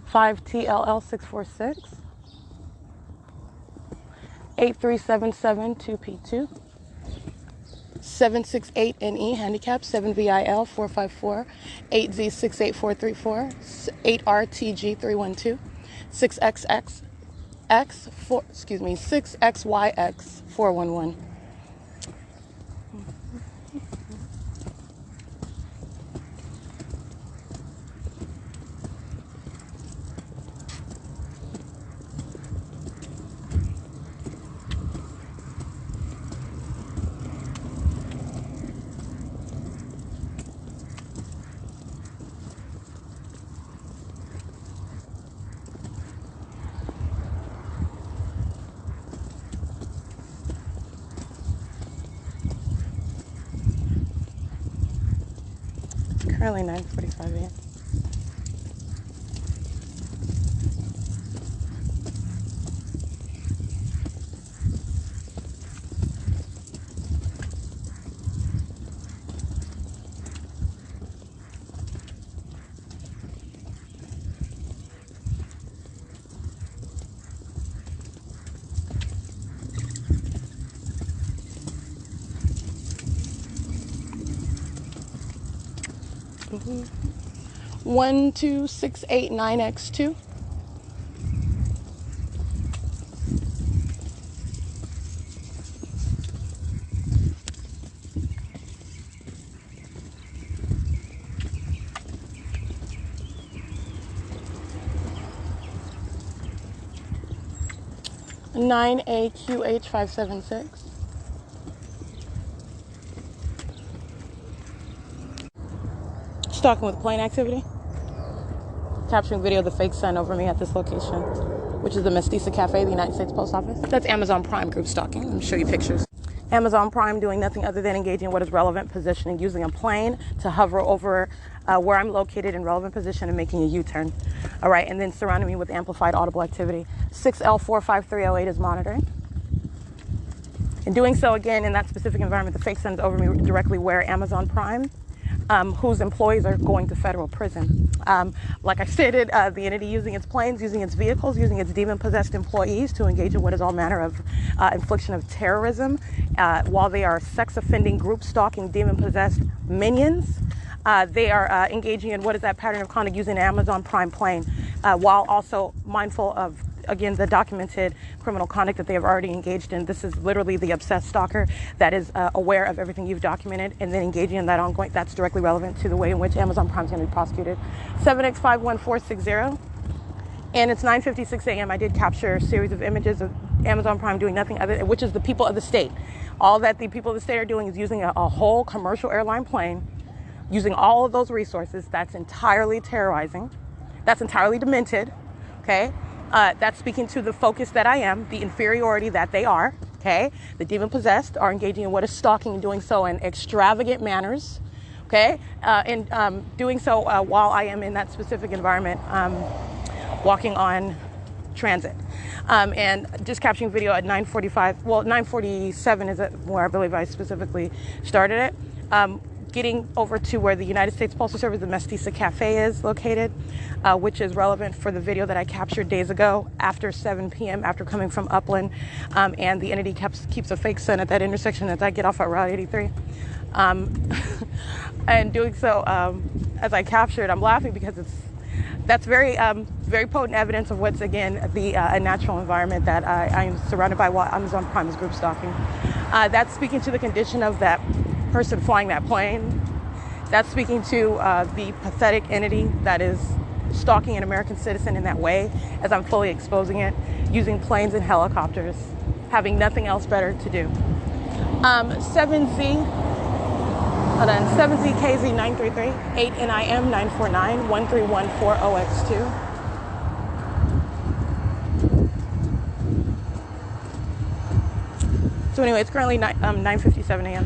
Five TLL646. 83772P2, 768NE handicap, 7VIL454, 8Z68434, 8RTG312, 6XYX411. Currently 9:45 a.m. 12689X2. $9AQH576. Stalking with plane activity. Capturing video of the fake sun over me at this location, which is the Mestiza Cafe, the United States Post Office. That's Amazon Prime group stalking. Let me show you pictures. Amazon Prime doing nothing other than engaging in what is relevant positioning, using a plane to hover over where I'm located in relevant position and making a U-turn. All right, and then surrounding me with amplified audible activity. 6L45308 is monitoring. In doing so, again, in that specific environment, the fake sun is over me directly where Amazon Prime, whose employees are going to federal prison. Like I stated, the entity using its planes, using its vehicles, using its demon-possessed employees to engage in what is all manner of infliction of terrorism, while they are sex-offending, group-stalking, demon-possessed minions. They are engaging in what is that pattern of conduct using an Amazon Prime plane, while also mindful of, again, the documented criminal conduct that they have already engaged in. This is literally the obsessed stalker that is aware of everything you've documented and then engaging in that ongoing. That's directly relevant to the way in which Amazon Prime is going to be prosecuted. 7X51460. And it's 9:56 a.m. I did capture a series of images of Amazon Prime doing nothing other, which is the people of the state. All that the people of the state are doing is using a whole commercial airline plane, using all of those resources. That's entirely terrorizing. That's entirely demented. Okay. That's speaking to the focus that I am, the inferiority that they are, okay? The demon-possessed are engaging in what is stalking and doing so in extravagant manners, okay? And doing so while I am in that specific environment, walking on transit. And just capturing video at 9:45, well, 9:47 is where I believe I specifically started it. Getting over to where the United States Postal Service, the Mestiza Cafe is located, which is relevant for the video that I captured days ago after 7 p.m. after coming from Upland, and the entity keeps a fake sun at that intersection as I get off at Route 83. And doing so, as I captured, I'm laughing because that's very potent evidence of what's, again, the unnatural environment that I am surrounded by while Amazon Prime is group stalking. That's speaking to the condition of that person flying that plane. That's speaking to the pathetic entity that is stalking an American citizen in that way, as I'm fully exposing it, using planes and helicopters, having nothing else better to do. 7ZKZ933, 8NIM949, 13140X2. So anyway, it's currently 9:57 a.m.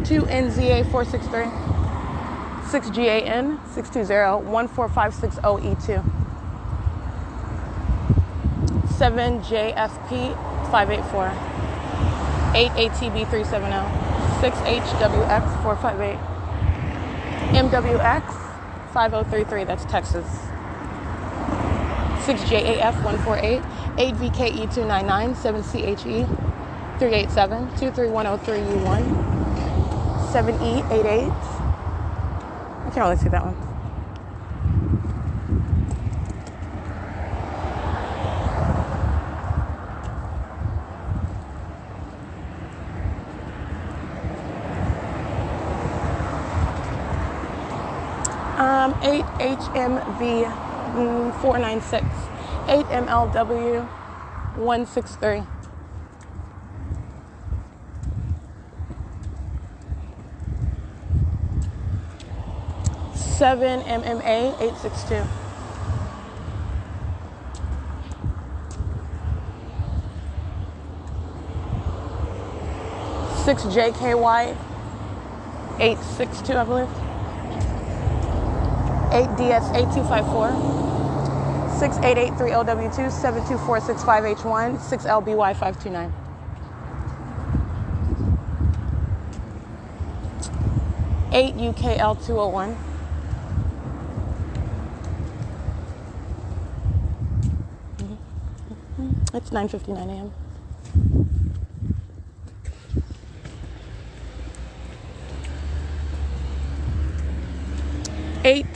2NZA463, 6GAN 620 14560E2, 7JFP 584, 8ATB370, 6HWX 458, MWX 5033, that's Texas, 6JAF 148, 8VKE299, 7CHE 387, 23103U1, 7E88. I can't really see that one. Um, 8HMV 496, 8MLW 163. 7MMA 862. 6JKY 862, I believe. 8DS 8254. 6883LW2 724665H1 6LBY 529. 8UKL 201. 8 It's 9:59 a.m.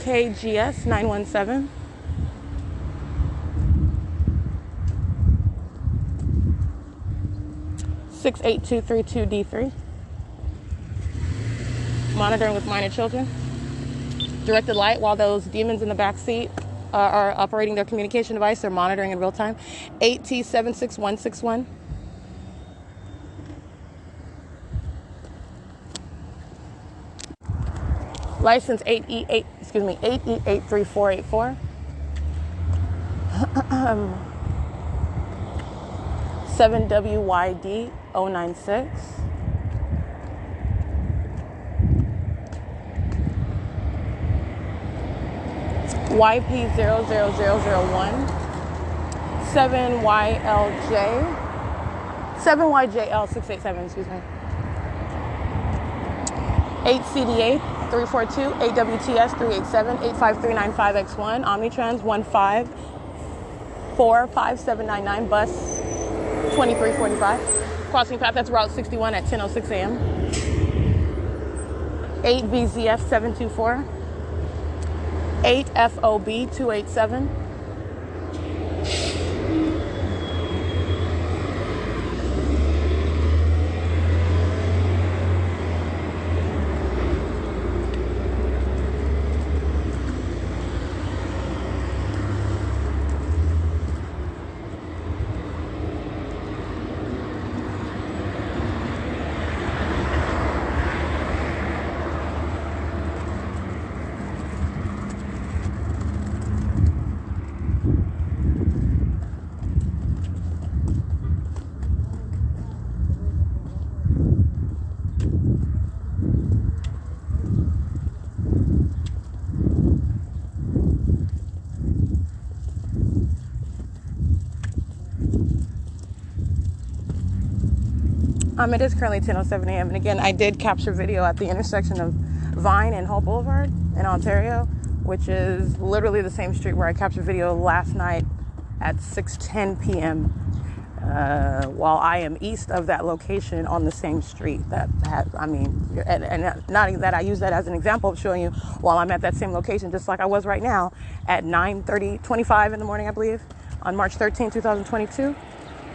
KGS 917. D3. Monitoring with minor children. Directed light while those demons in the back seat are operating their communication device. They're monitoring in real time. 8T76161. License 8E83484. 7WYD 096. YP00001. 7YJL687, excuse me. 8CD8 342, 8WTS 387, 85395X1, Omnitrans 1545799, bus 2345. Crossing path, that's Route 61 at 10:06 a.m. 8VZF 724, 8FOB 287. It is currently 10:07 a.m. And again, I did capture video at the intersection of Vine and Hope Boulevard in Ontario, which is literally the same street where I captured video last night at 6:10 p.m. While I am east of that location on the same street. And not even that, I use that as an example of showing you while I'm at that same location, just like I was right now at 9:25 in the morning, I believe, on March 13, 2022,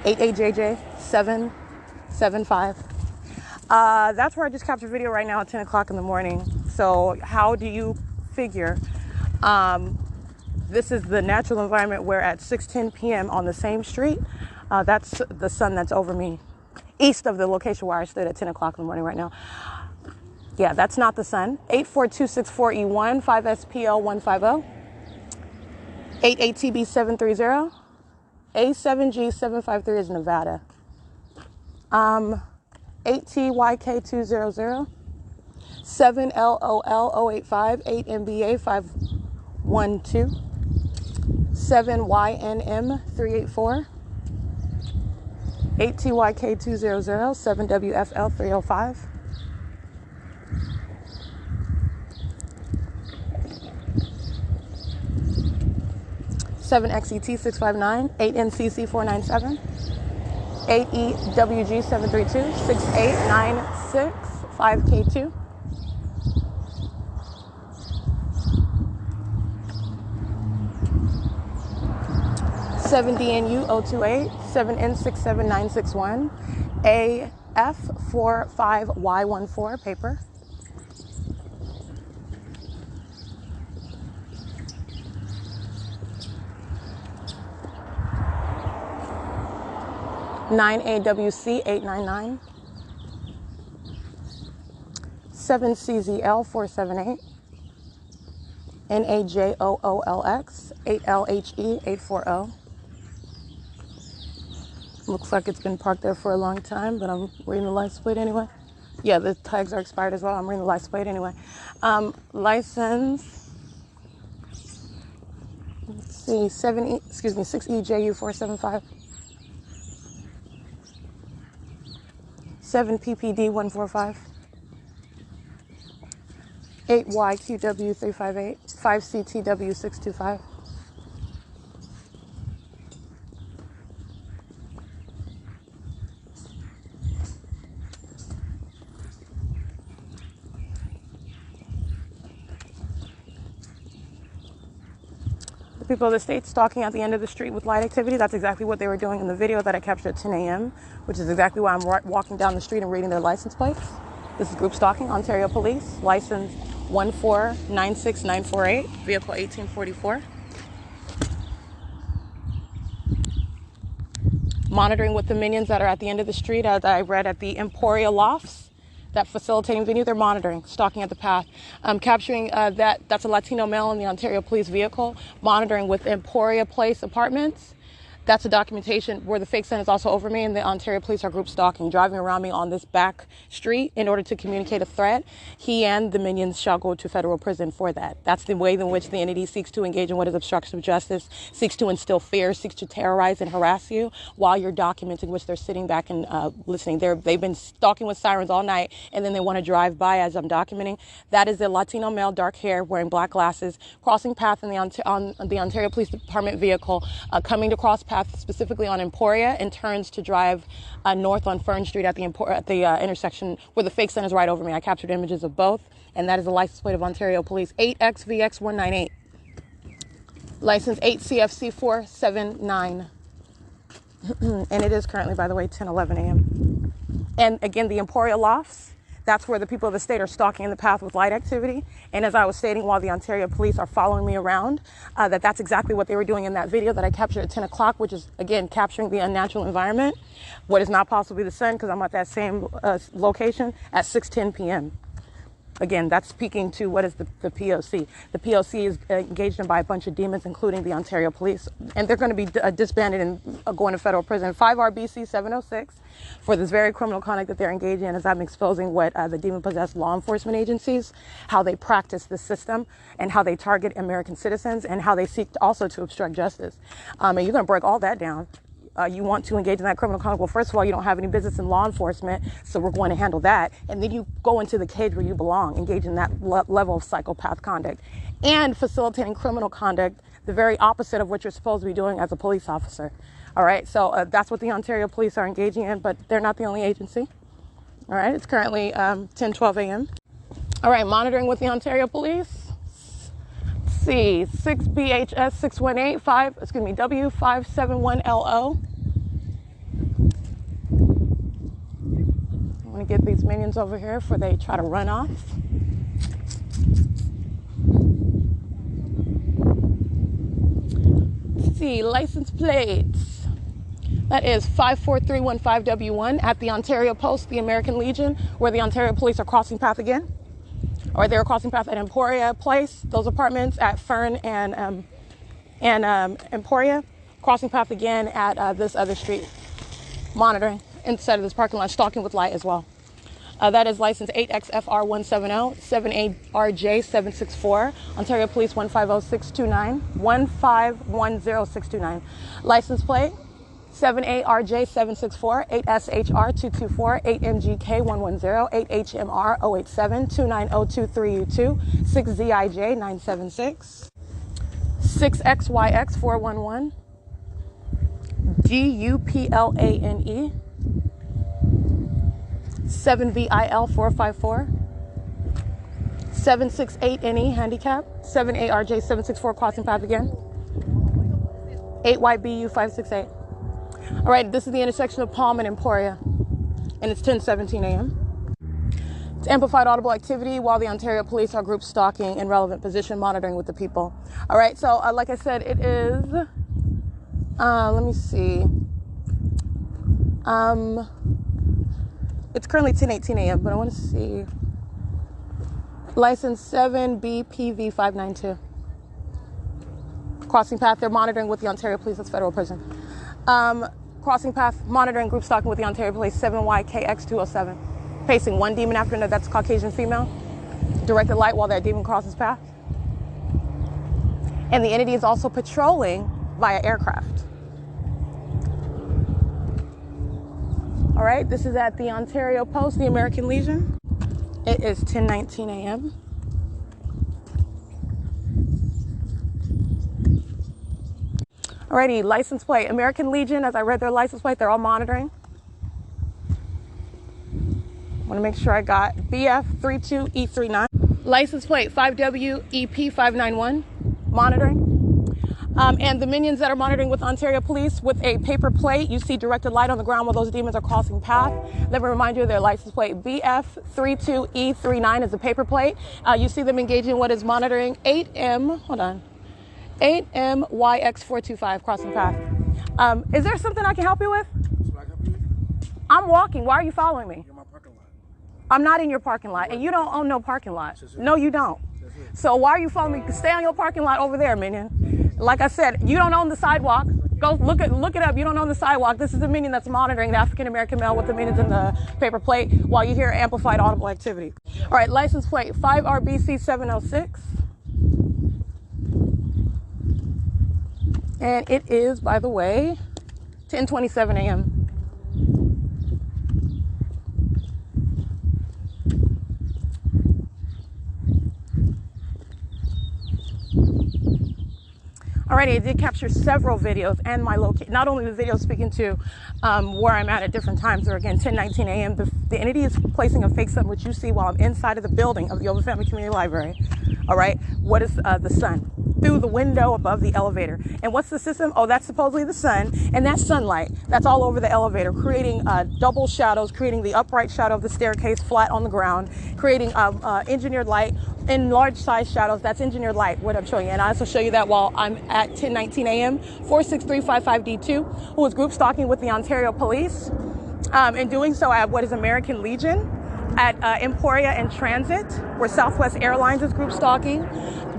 88JJ 775. That's where I just captured video right now at 10 o'clock in the morning. So how do you figure this is the natural environment where at 6:10 p.m. on the same street, that's the sun that's over me, east of the location where I stood at 10 o'clock in the morning right now. Yeah, that's not the sun. 84264E1, 5SPL150, 88TB730, A7G753 is Nevada. 8TYK200, 7LOL085, 8MBA512, 7YNM384, 8TYK200, 7WFL305, 7XET659, 8NCC497, 8EWG732, 6896, 5K2, 7DNU028, 7N67961, AF45Y14, paper. (9AWC 899), 7CZL 478, NAJOOLX 8LHE 840. Looks like it's been parked there for a long time, but I'm reading the license plate anyway. Yeah, the tags are expired as well. I'm reading the license plate anyway. License. Let's see, 6EJU475. 7PPD145, 8YQW358, 5CTW625, People of the state stalking at the end of the street with light activity. That's exactly what they were doing in the video that I captured at 10 a.m., which is exactly why I'm walking down the street and reading their license plates. This is group stalking, Ontario Police, license 1496948, vehicle 1844. Monitoring with the minions that are at the end of the street, as I read at the Emporia Lofts, that facilitating venue, they're monitoring, stalking at the path. Capturing that's a Latino male in the Ontario Police vehicle, monitoring with Emporia Place Apartments. That's a documentation where the fake sun is also over me, and the Ontario Police are group stalking, driving around me on this back street in order to communicate a threat. He and the minions shall go to federal prison for that. That's the way in which the entity seeks to engage in what is obstruction of justice, seeks to instill fear, seeks to terrorize and harass you while you're documenting, which they're sitting back and listening. They've been stalking with sirens all night, and then they want to drive by as I'm documenting. That is a Latino male, dark hair, wearing black glasses, crossing path in the Ontario Police Department vehicle, coming to cross path specifically on Emporia, and turns to drive north on Fern Street at the intersection where the fake sun is right over me. I captured images of both, and that is the license plate of Ontario Police 8XVX198, license 8CFC479, and it is currently, by the way, 10:11 a.m. And again, the Emporia Lofts, that's where the people of the state are stalking in the path with light activity. And as I was stating, while the Ontario Police are following me around, that's exactly what they were doing in that video that I captured at 10 o'clock, which is, again, capturing the unnatural environment, what is not possibly the sun, because I'm at that same location at 6:10 p.m. Again, that's speaking to what is the P.O.C. The P.O.C. is engaged in by a bunch of demons, including the Ontario Police, and they're going to be disbanded and going to federal prison. 5 RBC 706 for this very criminal conduct that they're engaging in, as I'm exposing what the demon-possessed law enforcement agencies, how they practice the system, and how they target American citizens, and how they seek also to obstruct justice. And you're going to break all that down. You want to engage in that criminal conduct. Well, first of all, you don't have any business in law enforcement, so we're going to handle that. And then you go into the cage where you belong, engage in that level of psychopath conduct and facilitating criminal conduct, the very opposite of what you're supposed to be doing as a police officer. All right, so that's what the Ontario Police are engaging in, but they're not the only agency. All right, it's currently 10:12 a.m. All right, monitoring with the Ontario Police. C 6BHS 618 W571LO. I want to get these minions over here before they try to run off. C license plates. That is 54315W1 at the Ontario Post, the American Legion, where the Ontario Police are crossing path again. Or they're crossing path at Emporia Place, those apartments at Fern and Emporia, crossing path again at this other street, monitoring instead of this parking lot, stalking with light as well. That is license 8XFR170, 78RJ764, Ontario Police 150629, license plate 78RJ764, 8SHR224, 8MGK110, 8HMR087, 290232, 6ZIJ976, 6XYX411, DUPLANE, 7VIL454, 768NE handicap, 78RJ764 crossing path again, 8YBU568. All right, this is the intersection of Palm and Emporia, and it's 10:17 a.m. It's amplified audible activity while the Ontario Police are group stalking in relevant position, monitoring with the people. All right, so like I said, it is, let me see. It's currently 10:18 a.m., but I want to see. License 7BPV592. Crossing path, they're monitoring with the Ontario Police, that's federal prison. Crossing path, monitoring group stalking with the Ontario Police, 7YKX207. Pacing one demon after another, that's Caucasian female. Directed light while that demon crosses path. And the entity is also patrolling via aircraft. All right, this is at the Ontario Post, the American Legion. It is 10:19 a.m. Alrighty, license plate, American Legion, as I read their license plate, they're all monitoring. I want to make sure I got BF32E39. License plate 5WEP591, monitoring. And the minions that are monitoring with Ontario Police with a paper plate, you see directed light on the ground while those demons are crossing path. Let me remind you, their license plate BF32E39 is the paper plate. You see them engaging what is monitoring 8MYX425 crossing path. Is there something I can help you with? I'm walking. Why are you following me? You're in my parking lot. I'm not in your parking lot, and you don't own no parking lot. No, you don't. So why are you following me? Stay on your parking lot over there, minion. Like I said, you don't own the sidewalk. Go look it up. You don't own the sidewalk. This is the minion that's monitoring the African-American male with the minions in the paper plate while you hear amplified audible activity. All right, license plate 5RBC706. And it is, by the way, 10:27 a.m. Alrighty, I did capture several videos and my location. Not only the video speaking to where I'm at different times, or again 10:19 a.m. The entity is placing a fake sun, which you see while I'm inside of the building of the Oval Family Community Library. All right, what is the sun? Through the window above the elevator. And what's the system? Oh, that's supposedly the sun, and that's sunlight. That's all over the elevator, creating double shadows, creating the upright shadow of the staircase flat on the ground, creating engineered light in large size shadows. That's engineered light, what I'm showing you. And I also show you that while I'm at 10:19 a.m. 46355D2, who is group stalking with the Ontario Police. In doing so, I have what is American Legion at Emporia and Transit, where Southwest Airlines is group stalking.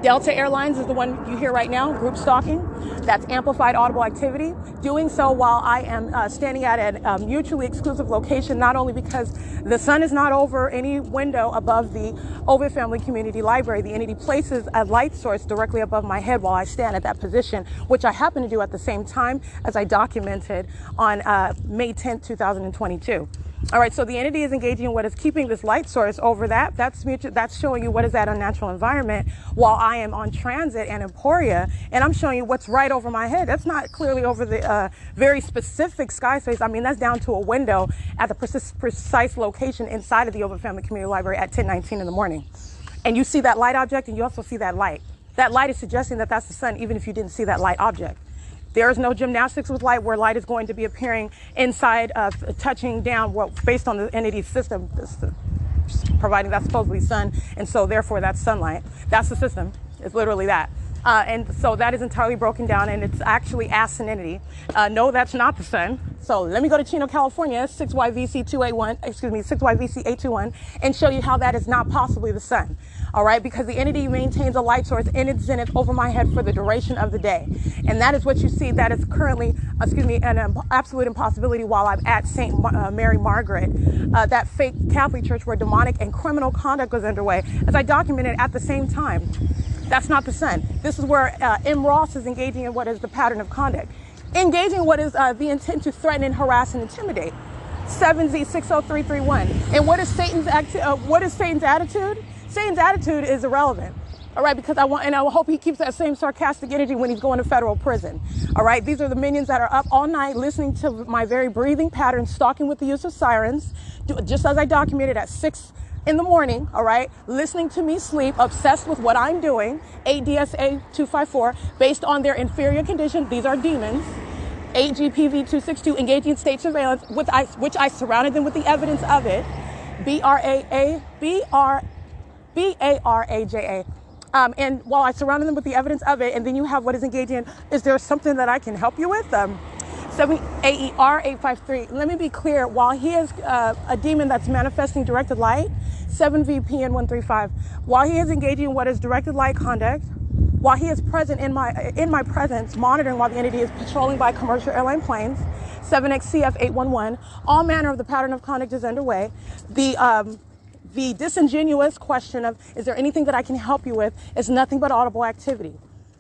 Delta Airlines is the one you hear right now, group stalking. That's amplified audible activity. Doing so while I am standing at a mutually exclusive location, not only because the sun is not over any window above the Ovid Family Community Library, the entity places a light source directly above my head while I stand at that position, which I happen to do at the same time as I documented on May 10th, 2022. All right, so the entity is engaging in what is keeping this light source over that. That's showing you what is that unnatural environment while I am on Transit and Emporia, and I'm showing you what's right over my head. That's not clearly over the very specific sky space. I mean, that's down to a window at the precise location inside of the Ovid Family Community Library at 10:19 in the morning. And you see that light object, and you also see that light. That light is suggesting that that's the sun, even if you didn't see that light object. There is no gymnastics with light where light is going to be appearing inside, touching down, based on the entity's system, providing that's supposedly sun, and so therefore that's sunlight. That's the system. It's literally that. And so that is entirely broken down, and it's actually asinity. No, that's not the sun. So let me go to Chino, California, 6YVC821, and show you how that is not possibly the sun. All right, because the entity maintains a light source in its zenith over my head for the duration of the day. And that is what you see. That is currently, an absolute impossibility while I'm at St. Mary Margaret, that fake Catholic church where demonic and criminal conduct was underway, as I documented at the same time. That's not the sun. This is where M. Ross is engaging in what is the pattern of conduct. Engaging in what is the intent to threaten and harass and intimidate. 7Z60331. And what is Satan's attitude? Satan's attitude is irrelevant. All right, because I hope he keeps that same sarcastic energy when he's going to federal prison. All right, these are the minions that are up all night listening to my very breathing pattern, stalking with the use of sirens, just as I documented at 6 in the morning, all right, listening to me sleep, obsessed with what I'm doing, ADSA 254, based on their inferior condition. These are demons. 8GPV 262, engaging in state surveillance, which I surrounded them with the evidence of it. BARAJA. And while I surrounded them with the evidence of it, and then you have what is engaging in, is there something that I can help you with? 7AER853. Let me be clear. While he is a demon that's manifesting directed light, 7VPN135. While he is engaging in what is directed light conduct, while he is present in my presence, monitoring while the entity is patrolling by commercial airline planes, 7XCF811. All manner of the pattern of conduct is underway. The disingenuous question of, is there anything that I can help you with, is nothing but audible activity.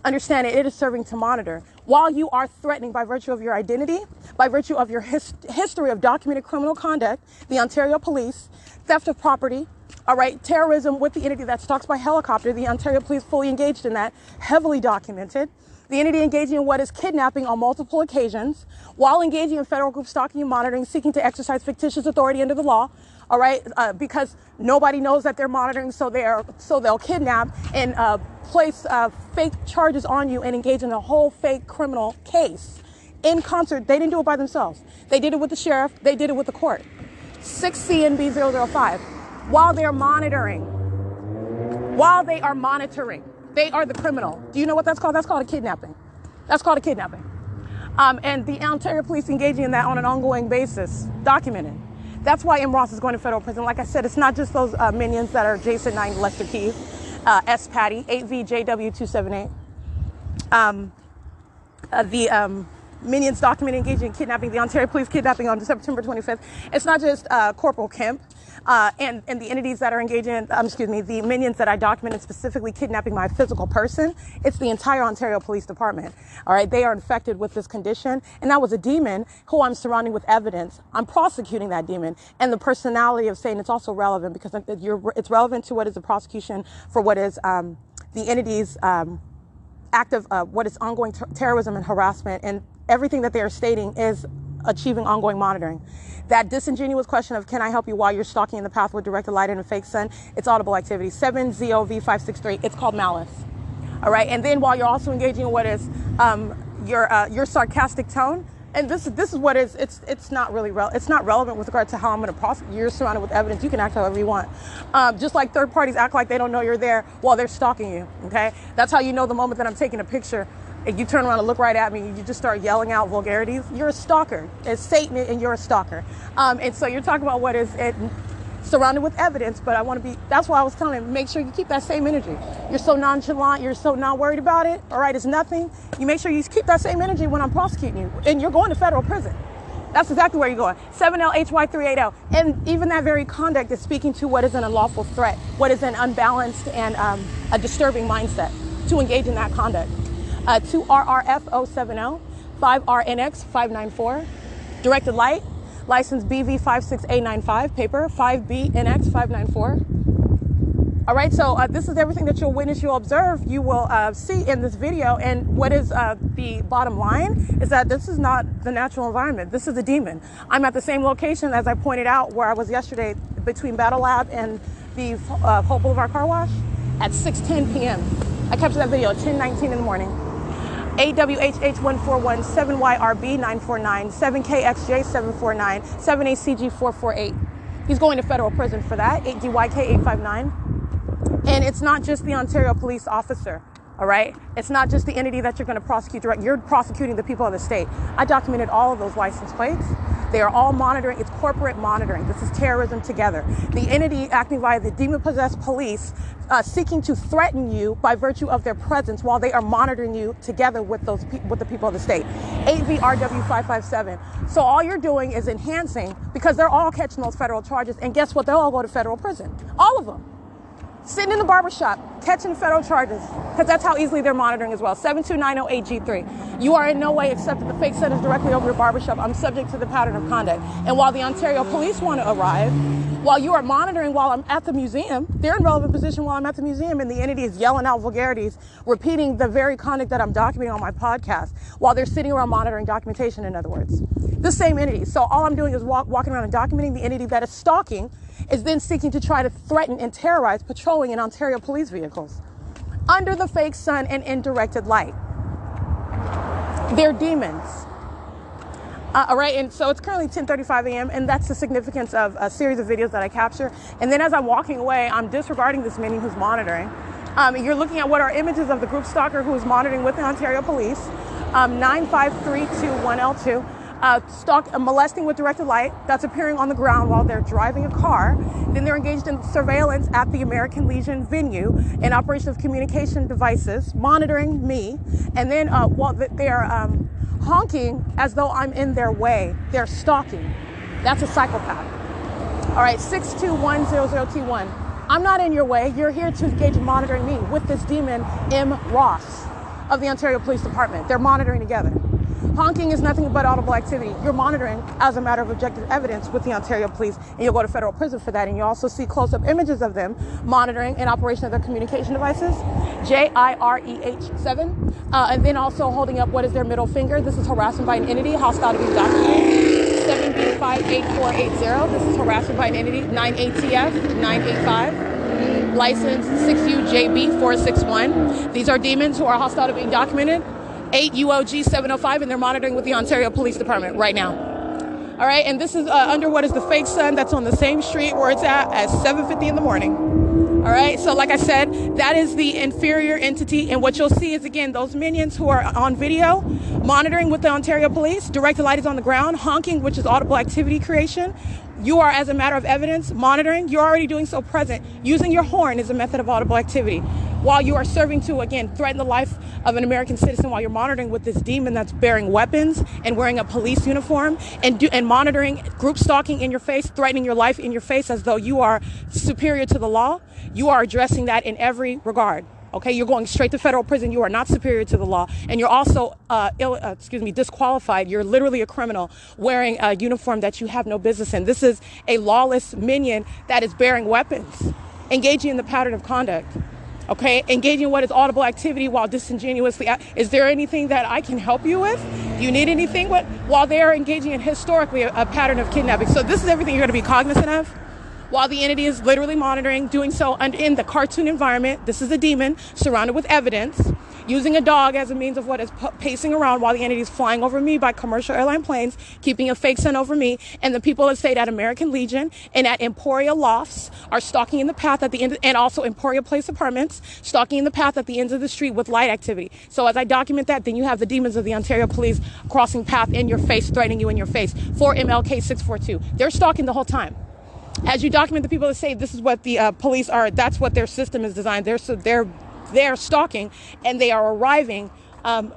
Understand it is serving to monitor. While you are threatening by virtue of your identity, by virtue of your history of documented criminal conduct, the Ontario Police, theft of property, all right, terrorism with the entity that stalks by helicopter, the Ontario Police fully engaged in that, heavily documented. The entity engaging in what is kidnapping on multiple occasions while engaging in federal group stalking and monitoring, seeking to exercise fictitious authority under the law. All right, because nobody knows that they're monitoring, so they'll kidnap and place fake charges on you and engage in a whole fake criminal case in concert. They didn't do it by themselves. They did it with the sheriff. They did it with the court. 6 CNB 005. While they are monitoring, they are the criminal. Do you know what that's called? That's called a kidnapping. And the Ontario police engaging in that on an ongoing basis, documented. That's why M. Ross is going to federal prison. Like I said, it's not just those minions that are Jason 9 Lester Keith, S. Patty, 8VJW278. The minions documented engaging in kidnapping, the Ontario police kidnapping on September 25th. It's not just Corporal Kemp and the entities that are engaging in, the minions that I documented specifically kidnapping my physical person. It's the entire Ontario Police Department. All right, they are infected with this condition. And that was a demon who I'm surrounding with evidence. I'm prosecuting that demon. And the personality of Satan, it's also relevant because it's relevant to what is the prosecution for what is the entity's act of what is ongoing terrorism and harassment, and everything that they are stating is achieving ongoing monitoring. That disingenuous question of, can I help you while you're stalking in the path with directed light and a fake sun? It's audible activity. 7ZOV563. It's called malice. All right. And then while you're also engaging in what is your sarcastic tone, and this is what is, it's not really it's not relevant with regard to how I'm going to prosecute. You're surrounded with evidence. You can act however you want. Just like third parties act like they don't know you're there while they're stalking you. Okay. That's how you know the moment that I'm taking a picture. If you turn around and look right at me, you just start yelling out vulgarities. You're a stalker. It's Satan, and you're a stalker. And so you're talking about what is surrounded with evidence. But I want to be. That's why I was telling him, make sure you keep that same energy. You're so nonchalant. You're so not worried about it. All right, it's nothing. You make sure you keep that same energy when I'm prosecuting you, and you're going to federal prison. That's exactly where you're going. 7LHY380. And even that very conduct is speaking to what is an unlawful threat, what is an unbalanced and a disturbing mindset to engage in that conduct. 2RRF070, 5RNX594, directed light, license BV56A95, paper 5BNX594. All right, so this is everything that you'll witness, you'll observe, you will see in this video. And what is the bottom line is that this is not the natural environment. This is a demon. I'm at the same location as I pointed out where I was yesterday between Battle Lab and the Hope Boulevard Car Wash at 6:10 p.m. I captured that video at 10:19 in the morning. AWHH141, 7YRB949, 7KXJ749, 7ACG448. He's going to federal prison for that, 8DYK859. And it's not just the Ontario police officer, all right? It's not just the entity that you're going to prosecute direct. You're prosecuting the people of the state. I documented all of those license plates. They are all monitoring. It's corporate monitoring. This is terrorism together. The entity acting via the demon-possessed police seeking to threaten you by virtue of their presence while they are monitoring you together with with the people of the state. 8VRW557. So all you're doing is enhancing, because they're all catching those federal charges. And guess what? They'll all go to federal prison. All of them. Sitting in the barbershop, catching federal charges, because that's how easily they're monitoring as well. 72908G3. You are in no way accepted. The fake sun is directly over your barbershop. I'm subject to the pattern of conduct. And while the Ontario police want to arrive, while you are monitoring while I'm at the museum, they're in relevant position while I'm at the museum, and the entity is yelling out vulgarities, repeating the very conduct that I'm documenting on my podcast, while they're sitting around monitoring documentation, in other words. The same entity. So all I'm doing is walking around and documenting. The entity that is stalking is then seeking to try to threaten and terrorize patrolling in Ontario police vehicles under the fake sun and in directed light. They're demons. All right, and so it's currently 10:35 a.m., and that's the significance of a series of videos that I capture. And then as I'm walking away, I'm disregarding this minion who's monitoring. You're looking at what are images of the group stalker who is monitoring with the Ontario police, 95321L2. Molesting with directed light, that's appearing on the ground while they're driving a car. Then they're engaged in surveillance at the American Legion venue, an operation of communication devices, monitoring me. And then while they are honking as though I'm in their way, they're stalking. That's a psychopath. All right, 62100T1. I'm not in your way. You're here to engage in monitoring me with this demon, M. Ross, of the Ontario Police Department. They're monitoring together. Honking is nothing but audible activity. You're monitoring as a matter of objective evidence with the Ontario police, and you'll go to federal prison for that. And you also see close-up images of them monitoring and operation of their communication devices, JIREH7, and then also holding up what is their middle finger. This is harassment by an entity, hostile to be documented. 7B58480. This is harassment by an entity. 9ATF 985. License 6UJB461. These are demons who are hostile to being documented. 8UOG 705, and they're monitoring with the Ontario Police Department right now. All right, and this is under what is the fake sun that's on the same street where it's at 7:50 in the morning. All right, so like I said, that is the inferior entity, and what you'll see is, again, those minions who are on video monitoring with the Ontario Police. Directed light is on the ground. Honking, which is audible activity creation. You are, as a matter of evidence, monitoring. You're already doing so present. Using your horn is a method of audible activity. While you are serving to, again, threaten the life of an American citizen, while you're monitoring with this demon that's bearing weapons and wearing a police uniform and monitoring, group stalking in your face, threatening your life in your face as though you are superior to the law, you are addressing that in every regard. Okay, you're going straight to federal prison. You are not superior to the law, and you're also disqualified. You're literally a criminal wearing a uniform that you have no business in. This is a lawless minion that is bearing weapons, engaging in the pattern of conduct. Okay, engaging in what is audible activity while disingenuously. Is there anything that I can help you with? Do you need anything? While they are engaging in historically a pattern of kidnapping. So this is everything you're going to be cognizant of. While the entity is literally monitoring, doing so in the cartoon environment. This is a demon surrounded with evidence, using a dog as a means of what is pacing around while the entity is flying over me by commercial airline planes, keeping a fake sun over me, and the people that stayed at American Legion and at Emporia Lofts are stalking in the path at the end, and also Emporia Place Apartments, stalking in the path at the ends of the street with light activity. So as I document that, then you have the demons of the Ontario Police crossing path in your face, threatening you in your face. 4 MLK 642. They're stalking the whole time. As you document the people that say this is what the police are, that's what their system is designed. They're stalking, and they are arriving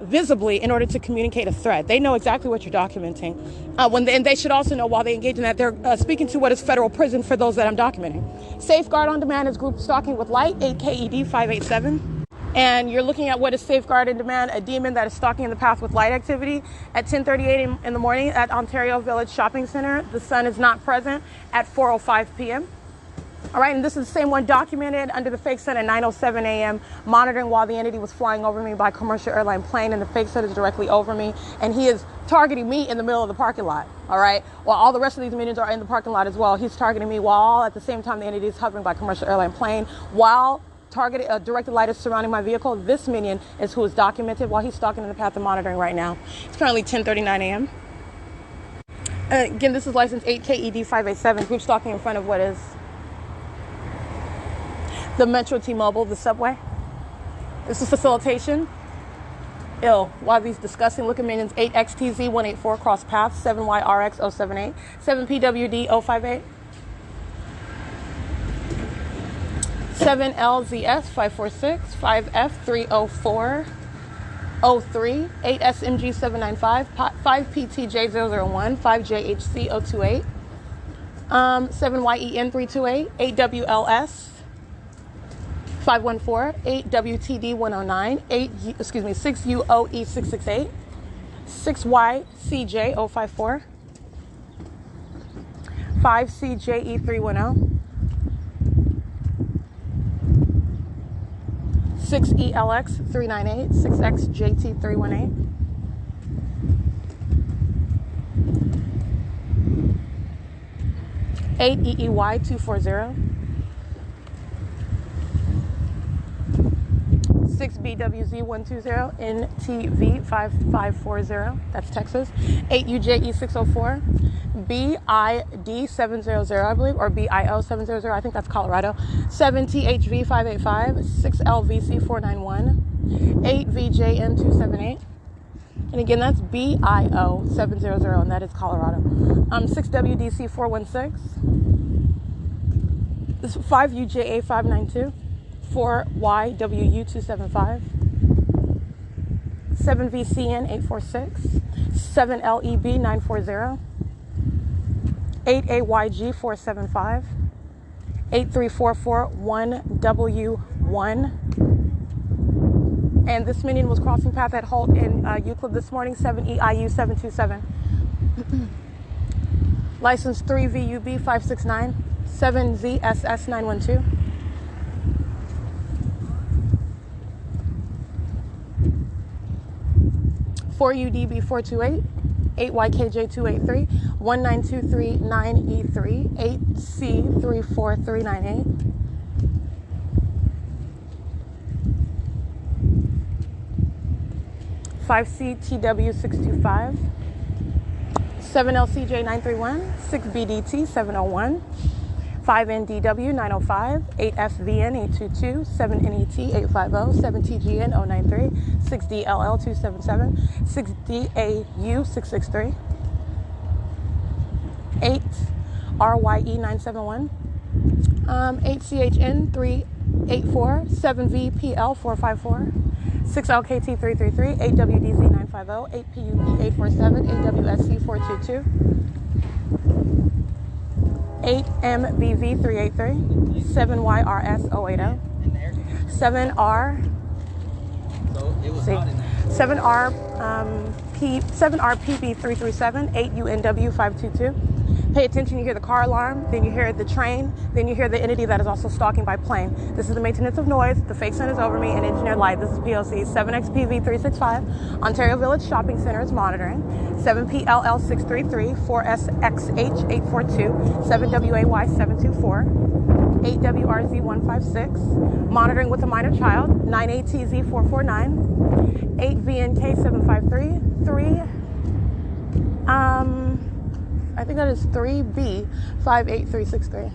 visibly in order to communicate a threat. They know exactly what you're documenting. And they should also know, while they engage in that, they're speaking to what is federal prison for those that I'm documenting. Safeguard on demand is group stalking with light, 8KED 587. And you're looking at what is safeguard in demand, a demon that is stalking in the path with light activity at 10:38 in the morning at Ontario Village Shopping Center. The sun is not present at 4:05 p.m. All right, and this is the same one documented under the fake sun at 9:07 a.m., monitoring while the entity was flying over me by commercial airline plane, and the fake sun is directly over me, and he is targeting me in the middle of the parking lot, all right? While all the rest of these minions are in the parking lot as well, he's targeting me while at the same time the entity is hovering by commercial airline plane, while directed light is surrounding my vehicle. This minion is who is documented while he's stalking in the path of monitoring right now. It's currently 10:39 a.m. Again, this is license 8KED 587, group stalking in front of what is the Metro T-Mobile, the subway. This is facilitation. While these discussing looking minions, 8XTZ 184 cross paths, 7YRX 078, 7PWD 058. 7LZS 546, 5F304, 03, 8SMG 795, 5PTJ 001, 5JHC 028, 7YEN 328, 8WLS 514, 8WTD 109, 6UOE 668, 6YCJ 054, 5CJE 310. 6ELX 398, 6XJT 318, 8EEY 240, 6BWZ 120, NTV 5540, that's Texas, 8UJE 604, BID 700, I believe, or BIO 700, I think that's Colorado, 7THV 585, 6LVC 491, 8VJM 278, and again, that's BIO 700, and that is Colorado, 6WDC 416, this is 5UJA 592, 4YWU 275, 7VCN 846, 7LEB 940, 8AYG 475, 83441W1, And this minion was crossing path at Holt in Euclid this morning, 7EIU 727. License 3VUB 569, 7ZSS 912. For UDB 428, 8YKJ 283, 19239E3, 8C34398. 5CTW 625, 7LCJ 931, 6BDT 701, 5NDW 905, 8FVN 822, 7NET 850, 7TGN 093, 6DLL 277, 6DAU 663, 8RYE 971, 8CHN 384, 7VPL 454, 6LKT 333, 8WDZ 950, 8PUP 847, 8WSC 422, 8MBV 383, 7YRS 080, 7RPB 337, 8UNW 522. Pay attention, you hear the car alarm, then you hear the train, then you hear the entity that is also stalking by plane. This is the maintenance of noise, the fake sun is over me, and engineered light. This is P.O.C. 7XPV 365, Ontario Village Shopping Center is monitoring. 7PLL 633, 4SXH 842, 7WAY 724, 8WRZ 156, monitoring with a minor child, 9ATZ 449, 8VNK 753, I think that is 3B 58363.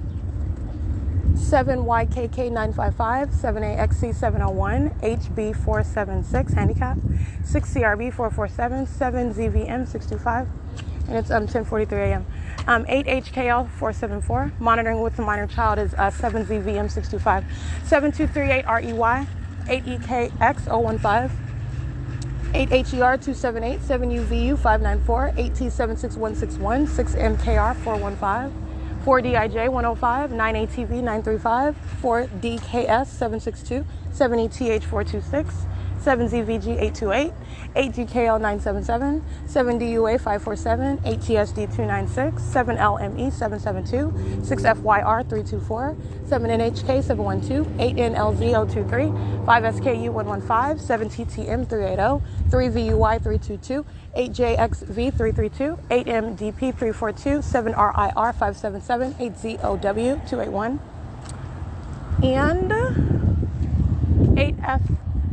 7YKK 955, 7AXC 701, HB 476, handicap, 6CRB 447, 7ZVM 625, and it's 10:43 a.m. 8HKL 474, monitoring with the minor child is 7ZVM 625, 7238 REY, 8EKX 015, 8HER 278, 7UVU 594, 8T76161, 6MKR 415, 4DIJ 105, 9ATV 935, 4DKS 762, 7ETH 426, 7ZVG 828, 8GKL 977, 7DUA 547, 8TSD 296, 7LME 772, 6FYR 324, 7NHK 712, 8NLZ 023, 5SKU 115, 7TTM 380, 3VUY 322, 8JXV 332, 8MDP 342, 7RIR 577, 8ZOW 281, and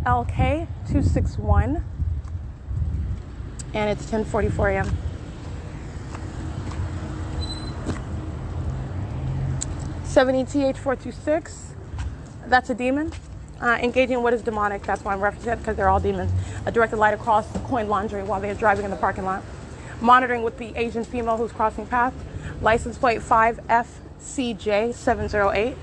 8FLK 261, and it's 10:44 a.m. ETH 426, that's a demon. Engaging what is demonic, that's why I'm referencing it, because they're all demons. A directed light across the coin laundry while they are driving in the parking lot. Monitoring with the Asian female who's crossing path. License plate 5FCJ 708.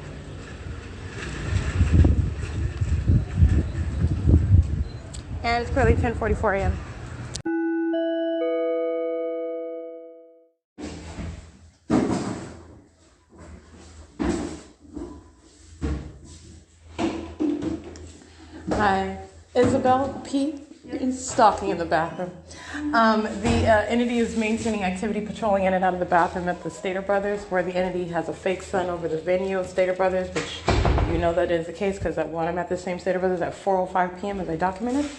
And it's currently 10:44 a.m. Hi, Isabel P. is stalking in the bathroom. The entity is maintaining activity patrolling in and out of the bathroom at the Stater Brothers, where the entity has a fake sun over the venue of Stater Brothers, which you know that is the case because when I'm at the same Stater Brothers at 4:05 p.m. as I documented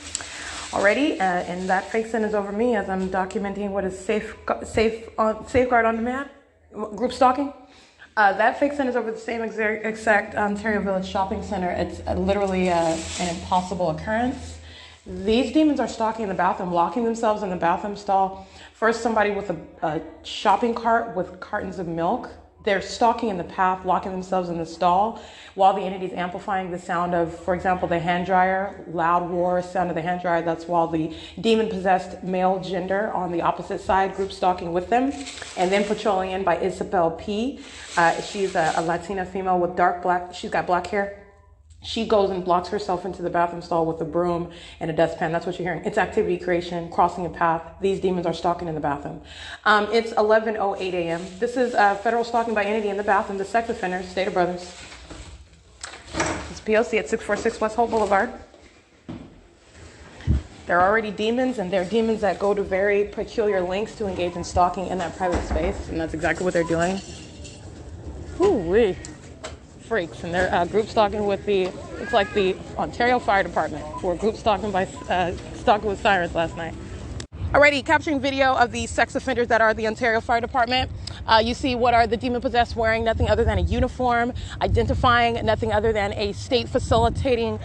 already, and that fake sun is over me as I'm documenting what is safeguard on demand, group stalking. That fake sun is over the same exact Ontario Village Shopping Center. It's literally an impossible occurrence. These demons are stalking in the bathroom, locking themselves in the bathroom stall. First, somebody with a shopping cart with cartons of milk. They're stalking in the path, locking themselves in the stall while the entity is amplifying the sound of, for example, the hand dryer, loud roar sound of the hand dryer. That's while the demon-possessed male gender on the opposite side, group stalking with them. And then patrolling in by Isabel P. She's a Latina female with dark black, she's got black hair. She goes and blocks herself into the bathroom stall with a broom and a dustpan. That's what you're hearing. It's activity creation, crossing a path. These demons are stalking in the bathroom. It's 11:08 a.m. This is federal stalking by entity in the bathroom. The sex offenders, Stater Brothers. It's P.O.C. at 646 West Holt Boulevard. They're already demons, and they're demons that go to very peculiar lengths to engage in stalking in that private space, and that's exactly what they're doing. Whoo-wee. Freaks, and they're group stalking with looks like the Ontario Fire Department, who were group stalking stalking with sirens last night. Alrighty, capturing video of the sex offenders that are the Ontario Fire Department. You see what are the demon-possessed wearing nothing other than a uniform, identifying nothing other than a state facilitating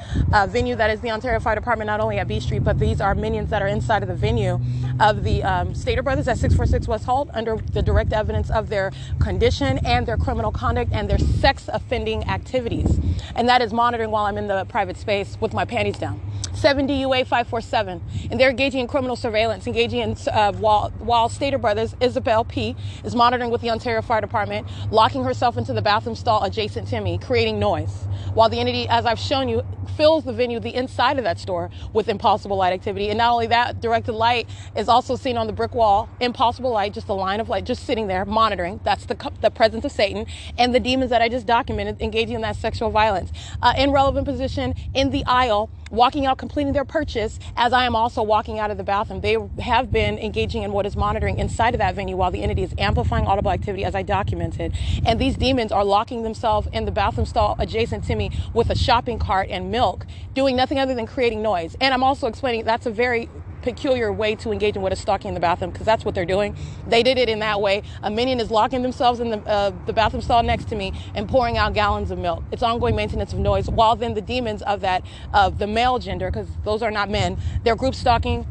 venue that is the Ontario Fire Department, not only at B Street, but these are minions that are inside of the venue of the Stater Brothers at 646 West Holt under the direct evidence of their condition and their criminal conduct and their sex offending activities. And that is monitoring while I'm in the private space with my panties down. 7 DUA 547, and they're engaging in criminal surveillance, engaging in while Stater Brothers Isabel P is monitoring with the Ontario Fire Department, locking herself into the bathroom stall adjacent to me, creating noise, while the entity, as I've shown you, fills the venue, the inside of that store, with impossible light activity. And not only that, directed light is also seen on the brick wall. Impossible light, just a line of light, just sitting there monitoring. That's the presence of Satan and the demons that I just documented engaging in that sexual violence. In relevant position in the aisle, walking out, completing their purchase, as I am also walking out of the bathroom. They have been engaging in what is monitoring inside of that venue while the entity is amplifying audible activity, as I documented. And these demons are locking themselves in the bathroom stall adjacent to me with a shopping cart and milk, doing nothing other than creating noise. And I'm also explaining that's a very peculiar way to engage in what is stalking in the bathroom, because that's what they're doing. They did it in that way. A minion is locking themselves in the bathroom stall next to me and pouring out gallons of milk. It's ongoing maintenance of noise, while then the demons of the male gender, because those are not men, they're group stalking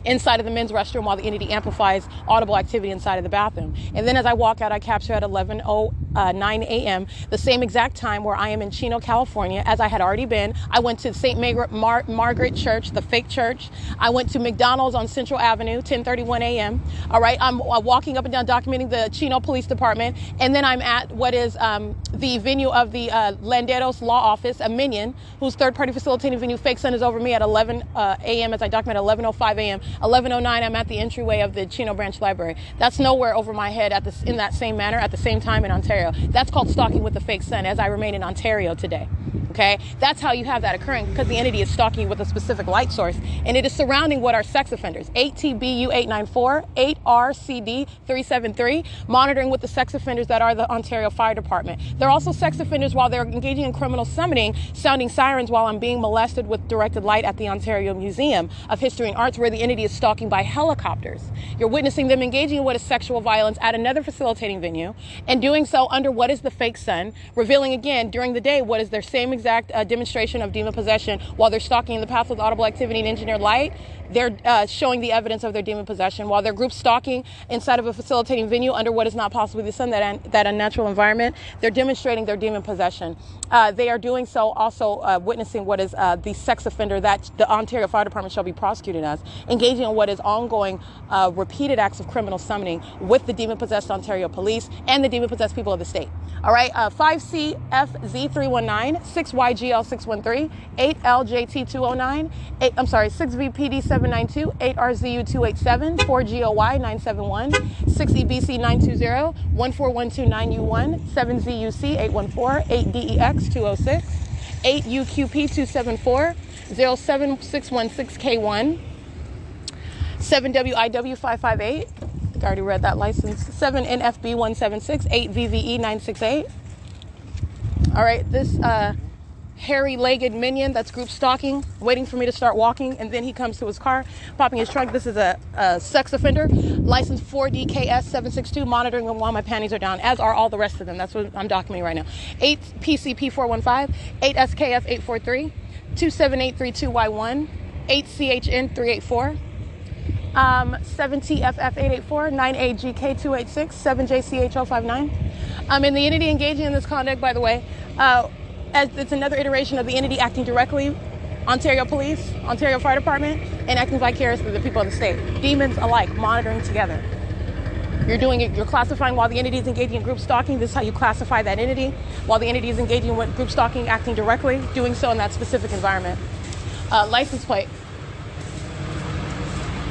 inside of the men's restroom while the entity amplifies audible activity inside of the bathroom. And then as I walk out, I capture at 11:09 a.m. the same exact time where I am in Chino, California, as I had already been. I went to St. Margaret Church, the fake church. I went to McDonald's on Central Avenue, 10:31 a.m. All right, I'm walking up and down documenting the Chino Police Department, and then I'm at what is the venue of the Landeros Law Office, a minion whose third-party facilitating venue, Fake Sun, is over me at 11 a.m. as I document 11:05 a.m. 11:09, I'm at the entryway of the Chino Branch Library. That's nowhere over my head in that same manner at the same time in Ontario. That's called stalking with the fake sun, as I remain in Ontario today. Okay, that's how you have that occurring, because the entity is stalking with a specific light source, and it is surrounding what are sex offenders. 8TBU 894, 8RCD 373, monitoring with the sex offenders that are the Ontario Fire Department. They're also sex offenders while they're engaging in criminal summoning, sounding sirens while I'm being molested with directed light at the Ontario Museum of History and Arts, where the entity is stalking by helicopters. You're witnessing them engaging in what is sexual violence at another facilitating venue, and doing so under what is the fake sun, revealing again during the day what is their same exact demonstration of demon possession while they're stalking in the path with audible activity and engineered light. They're showing the evidence of their demon possession while they're group stalking inside of a facilitating venue under what is not possibly the sun, that unnatural environment. They're demonstrating their demon possession. They are doing so also witnessing what is the sex offender that the Ontario Fire Department shall be prosecuted as, engaging in what is ongoing repeated acts of criminal summoning with the demon-possessed Ontario Police and the demon-possessed people of the state. All right, 5CFZ319, 6YGL613, 8LJT209, 6VPD792, 8RZU287, 4GOY971, 6EBC920, 14129U1, 7ZUC814, 8DEX206, 8UQP274, 07616K1, 7WIW558, I already read that license, 7NFB176, 8VVE968. All right, this hairy-legged minion that's group stalking, waiting for me to start walking, and then he comes to his car, popping his trunk. This is a sex offender, license 4DKS762, monitoring him while my panties are down, as are all the rest of them. That's what I'm documenting right now. 8PCP415, 8SKF843, 27832Y1, 8CHN384, 7TFF884, 9AGK286, 7JCH059. And the entity engaging in this conduct, by the way, as it's another iteration of the entity acting directly, Ontario Police, Ontario Fire Department, and acting vicariously to the people of the state. Demons alike, monitoring together. You're doing it, you're classifying while the entity is engaging in group stalking. This is how you classify that entity. While the entity is engaging with group stalking, acting directly, doing so in that specific environment. License plate.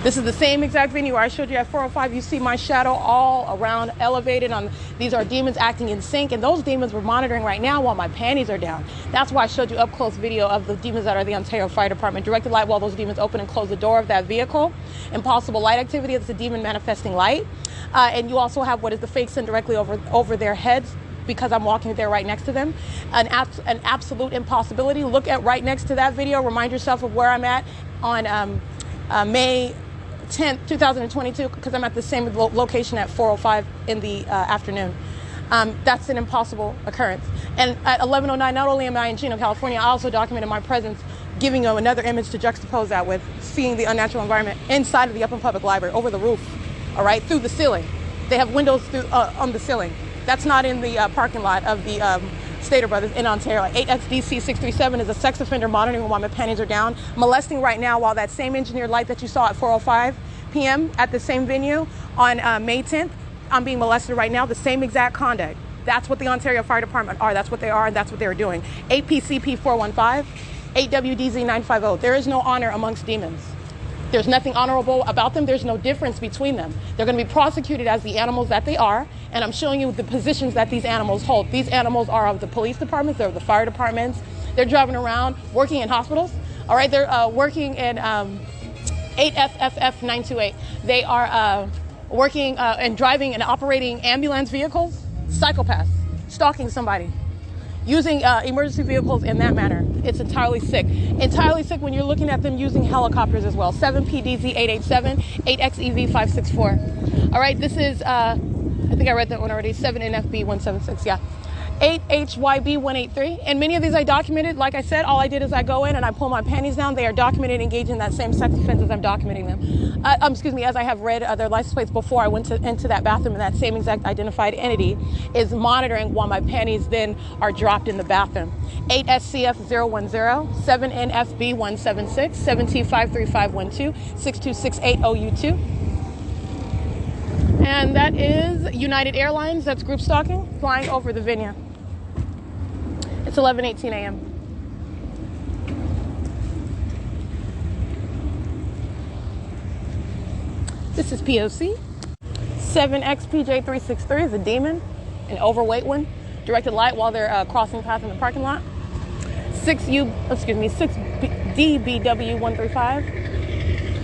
This is the same exact venue where I showed you at 405. You see my shadow all around elevated on. These are demons acting in sync, and those demons we're monitoring right now while my panties are down. That's why I showed you up close video of the demons that are the Ontario Fire Department. Directed light while those demons open and close the door of that vehicle. Impossible light activity. It's a demon manifesting light. And you also have what is the fake sun directly over their heads, because I'm walking there right next to them. An absolute impossibility. Look at right next to that video. Remind yourself of where I'm at on May 10th, 2022, because I'm at the same location at 4:05 in the afternoon. That's an impossible occurrence. And at 11:09, not only am I in Chino, California, I also documented my presence, giving you another image to juxtapose that with, seeing the unnatural environment inside of the Upland Public Library, over the roof, all right, through the ceiling. They have windows through on the ceiling. That's not in the parking lot of the Stater Brothers in Ontario. 8XDC637 is a sex offender monitoring while my panties are down, molesting right now while that same engineered light that you saw at 4:05 p.m. at the same venue on May 10th, I'm being molested right now, the same exact conduct. That's what the Ontario Fire Department are. That's what they are, and that's what they're doing. 8PCP415, 8WDZ950. There is no honor amongst demons. There's nothing honorable about them. There's no difference between them. They're going to be prosecuted as the animals that they are, and I'm showing you the positions that these animals hold. These animals are of the police departments, they're of the fire departments. They're driving around, working in hospitals. All right, they're working in 8FFF928. They are working and driving and operating ambulance vehicles. Psychopaths, stalking somebody, using emergency vehicles in that manner. It's entirely sick. Entirely sick when you're looking at them using helicopters as well. 7PDZ887, 8XEV564. All right, this is, I think I read that one already, 7NFB176, yeah. 8HYB183. And many of these I documented. Like I said, all I did is I go in and I pull my panties down. They are documented, engaged in that same sex offense as I'm documenting them. As I have read their license plates before I went into that bathroom, and that same exact identified entity is monitoring while my panties then are dropped in the bathroom. 8SCF010, 7NFB176, 7T53512, 6268OU2. And that is United Airlines. That's group stalking, flying over the venue. It's 11:18 a.m. This is P.O.C. 7XPJ363 is a demon, an overweight one. Directed light while they're crossing paths in the parking lot. 6DBW135.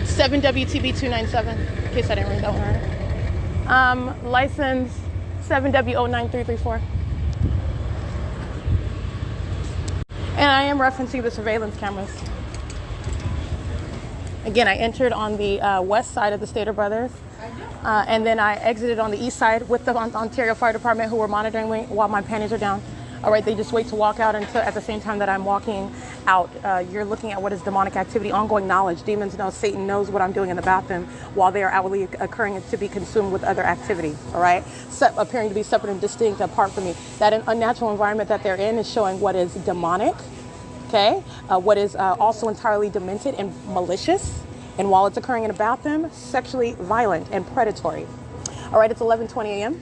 7WTB297, in case I didn't read that one right. License 7W09334. And I am referencing the surveillance cameras. Again, I entered on the west side of the Stater Brothers, and then I exited on the east side with the Ontario Fire Department, who were monitoring me while my panties are down. All right, they just wait to walk out until at the same time that I'm walking out. You're looking at what is demonic activity, ongoing knowledge. Demons know, Satan knows what I'm doing in the bathroom while they are outwardly occurring to be consumed with other activity, all right? Appearing to be separate and distinct apart from me. That unnatural environment that they're in is showing what is demonic, okay? What is also entirely demented and malicious. And while it's occurring in a bathroom, sexually violent and predatory. All right, it's 11:20 a.m.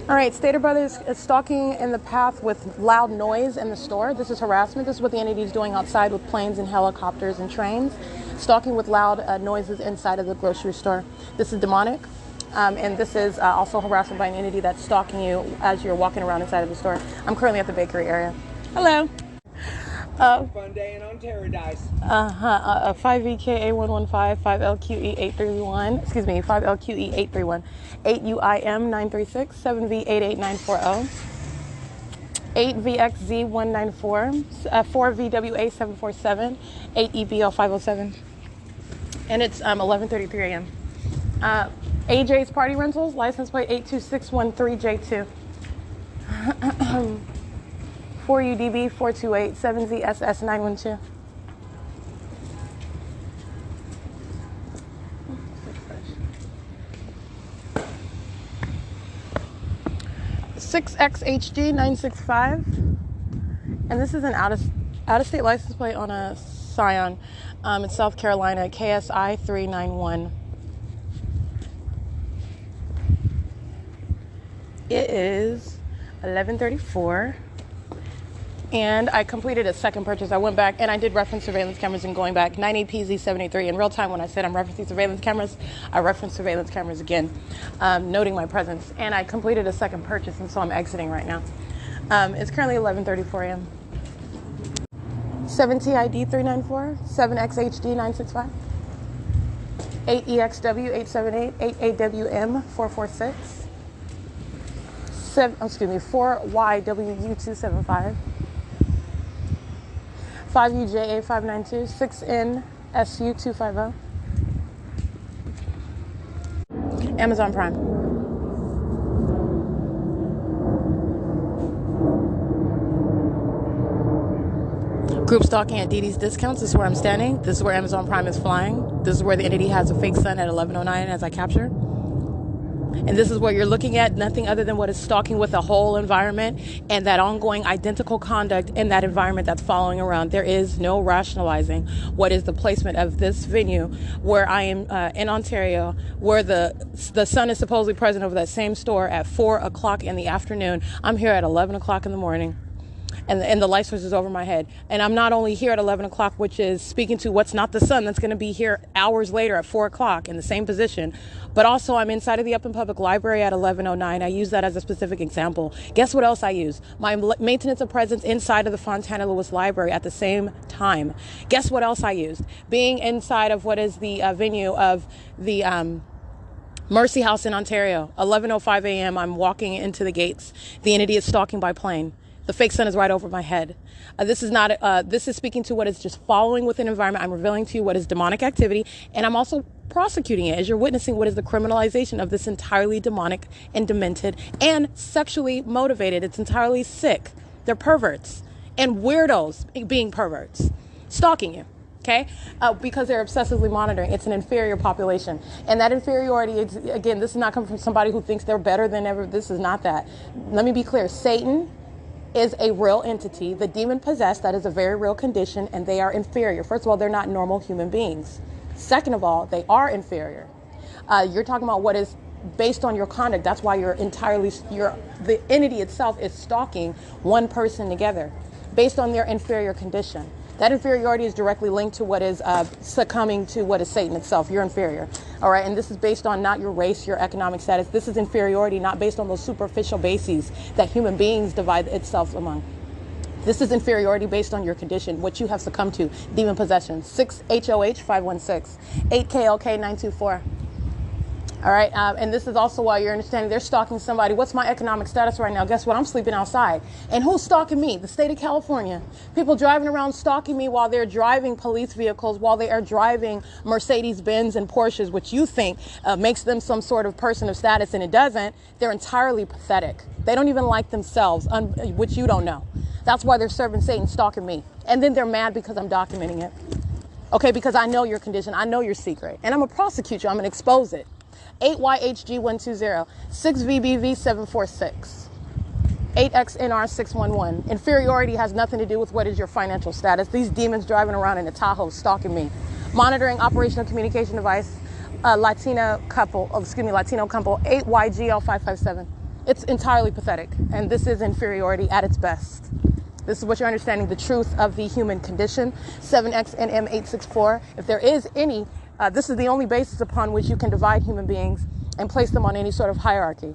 All right, Stater Brothers is stalking in the path with loud noise in the store. This is harassment. This is what the entity is doing outside with planes and helicopters and trains. Stalking with loud noises inside of the grocery store. This is demonic. And this is also harassment by an entity that's stalking you as you're walking around inside of the store. I'm currently at the bakery area. Hello. Fun day in Ontario dice. 5EKA115, 5LQE831, 5LQE831, 8UIM936, 7V88940, 8VXZ194, 4VWA747, 8EBL507. And it's 11:33 a.m. AJ's Party Rentals, license plate 82613J2. 4UDB 428 7ZSS 912. XHG 965, and this is an out of state license plate on a Scion. It's South Carolina, KSI 391. It is 11:34. And I completed a second purchase. I went back and I did reference surveillance cameras and going back 98PZ783 in real time. When I said I'm referencing surveillance cameras, I referenced surveillance cameras again, noting my presence. And I completed a second purchase, and so I'm exiting right now. It's currently 11:34 a.m. 7TID394, 7XHD965, 8EXW878, 8AWM446, 4YWU275, 5UJA592, 6NSU250. Amazon Prime. Group stalking at DD's Discounts. This is where I'm standing. This is where Amazon Prime is flying. This is where the entity has a fake sun at 11:09 as I capture. And this is what you're looking at, nothing other than what is stalking with the whole environment and that ongoing identical conduct in that environment that's following around. There is no rationalizing what is the placement of this venue where I am in Ontario, where the sun is supposedly present over that same store at 4 o'clock in the afternoon. I'm here at 11 o'clock in the morning. And the light source is over my head. And I'm not only here at 11 o'clock, which is speaking to what's not the sun that's going to be here hours later at 4 o'clock in the same position, but also I'm inside of the Upton Public Library at 11:09. I use that as a specific example. Guess what else I use? My maintenance of presence inside of the Fontana Lewis Library at the same time. Guess what else I used? Being inside of what is the venue of the Mercy House in Ontario. 11:05 a.m. I'm walking into the gates. The entity is stalking by plane. The fake sun is right over my head. This is speaking to what is just following with an environment. I'm revealing to you what is demonic activity, and I'm also prosecuting it as you're witnessing what is the criminalization of this entirely demonic and demented and sexually motivated. It's entirely sick. They're perverts and weirdos being perverts, stalking you. Okay, because they're obsessively monitoring. It's an inferior population. And that inferiority, is, again, this is not coming from somebody who thinks they're better than ever. This is not that. Let me be clear. Satan is a real entity. The demon possessed, that is a very real condition, and they are inferior. First of all, they're not normal human beings. Second of all, they are inferior. You're talking about what is based on your conduct. That's why the entity itself is stalking one person together based on their inferior condition. That inferiority is directly linked to what is succumbing to what is Satan itself. You're inferior. All right. And this is based on not your race, your economic status. This is inferiority, not based on those superficial bases that human beings divide itself among. This is inferiority based on your condition, what you have succumbed to. Demon possession. 6HOH516, 8KLK924. All right. And this is also why you're understanding they're stalking somebody. What's my economic status right now? Guess what? I'm sleeping outside. And who's stalking me? The state of California. People driving around stalking me while they're driving police vehicles, while they are driving Mercedes-Benz and Porsches, which you think makes them some sort of person of status, and it doesn't. They're entirely pathetic. They don't even like themselves, which you don't know. That's why they're serving Satan, stalking me. And then they're mad because I'm documenting it. Okay, because I know your condition. I know your secret. And I'm going to prosecute you. I'm going to expose it. 8YHG120, 6VBV746, 8XNR611. Inferiority has nothing to do with what is your financial status. These demons driving around in a Tahoe stalking me. Monitoring operational communication device, Latino couple, 8YGL557. It's entirely pathetic, and this is inferiority at its best. This is what you're understanding, the truth of the human condition. 7XNM864. If there is any this is the only basis upon which you can divide human beings and place them on any sort of hierarchy.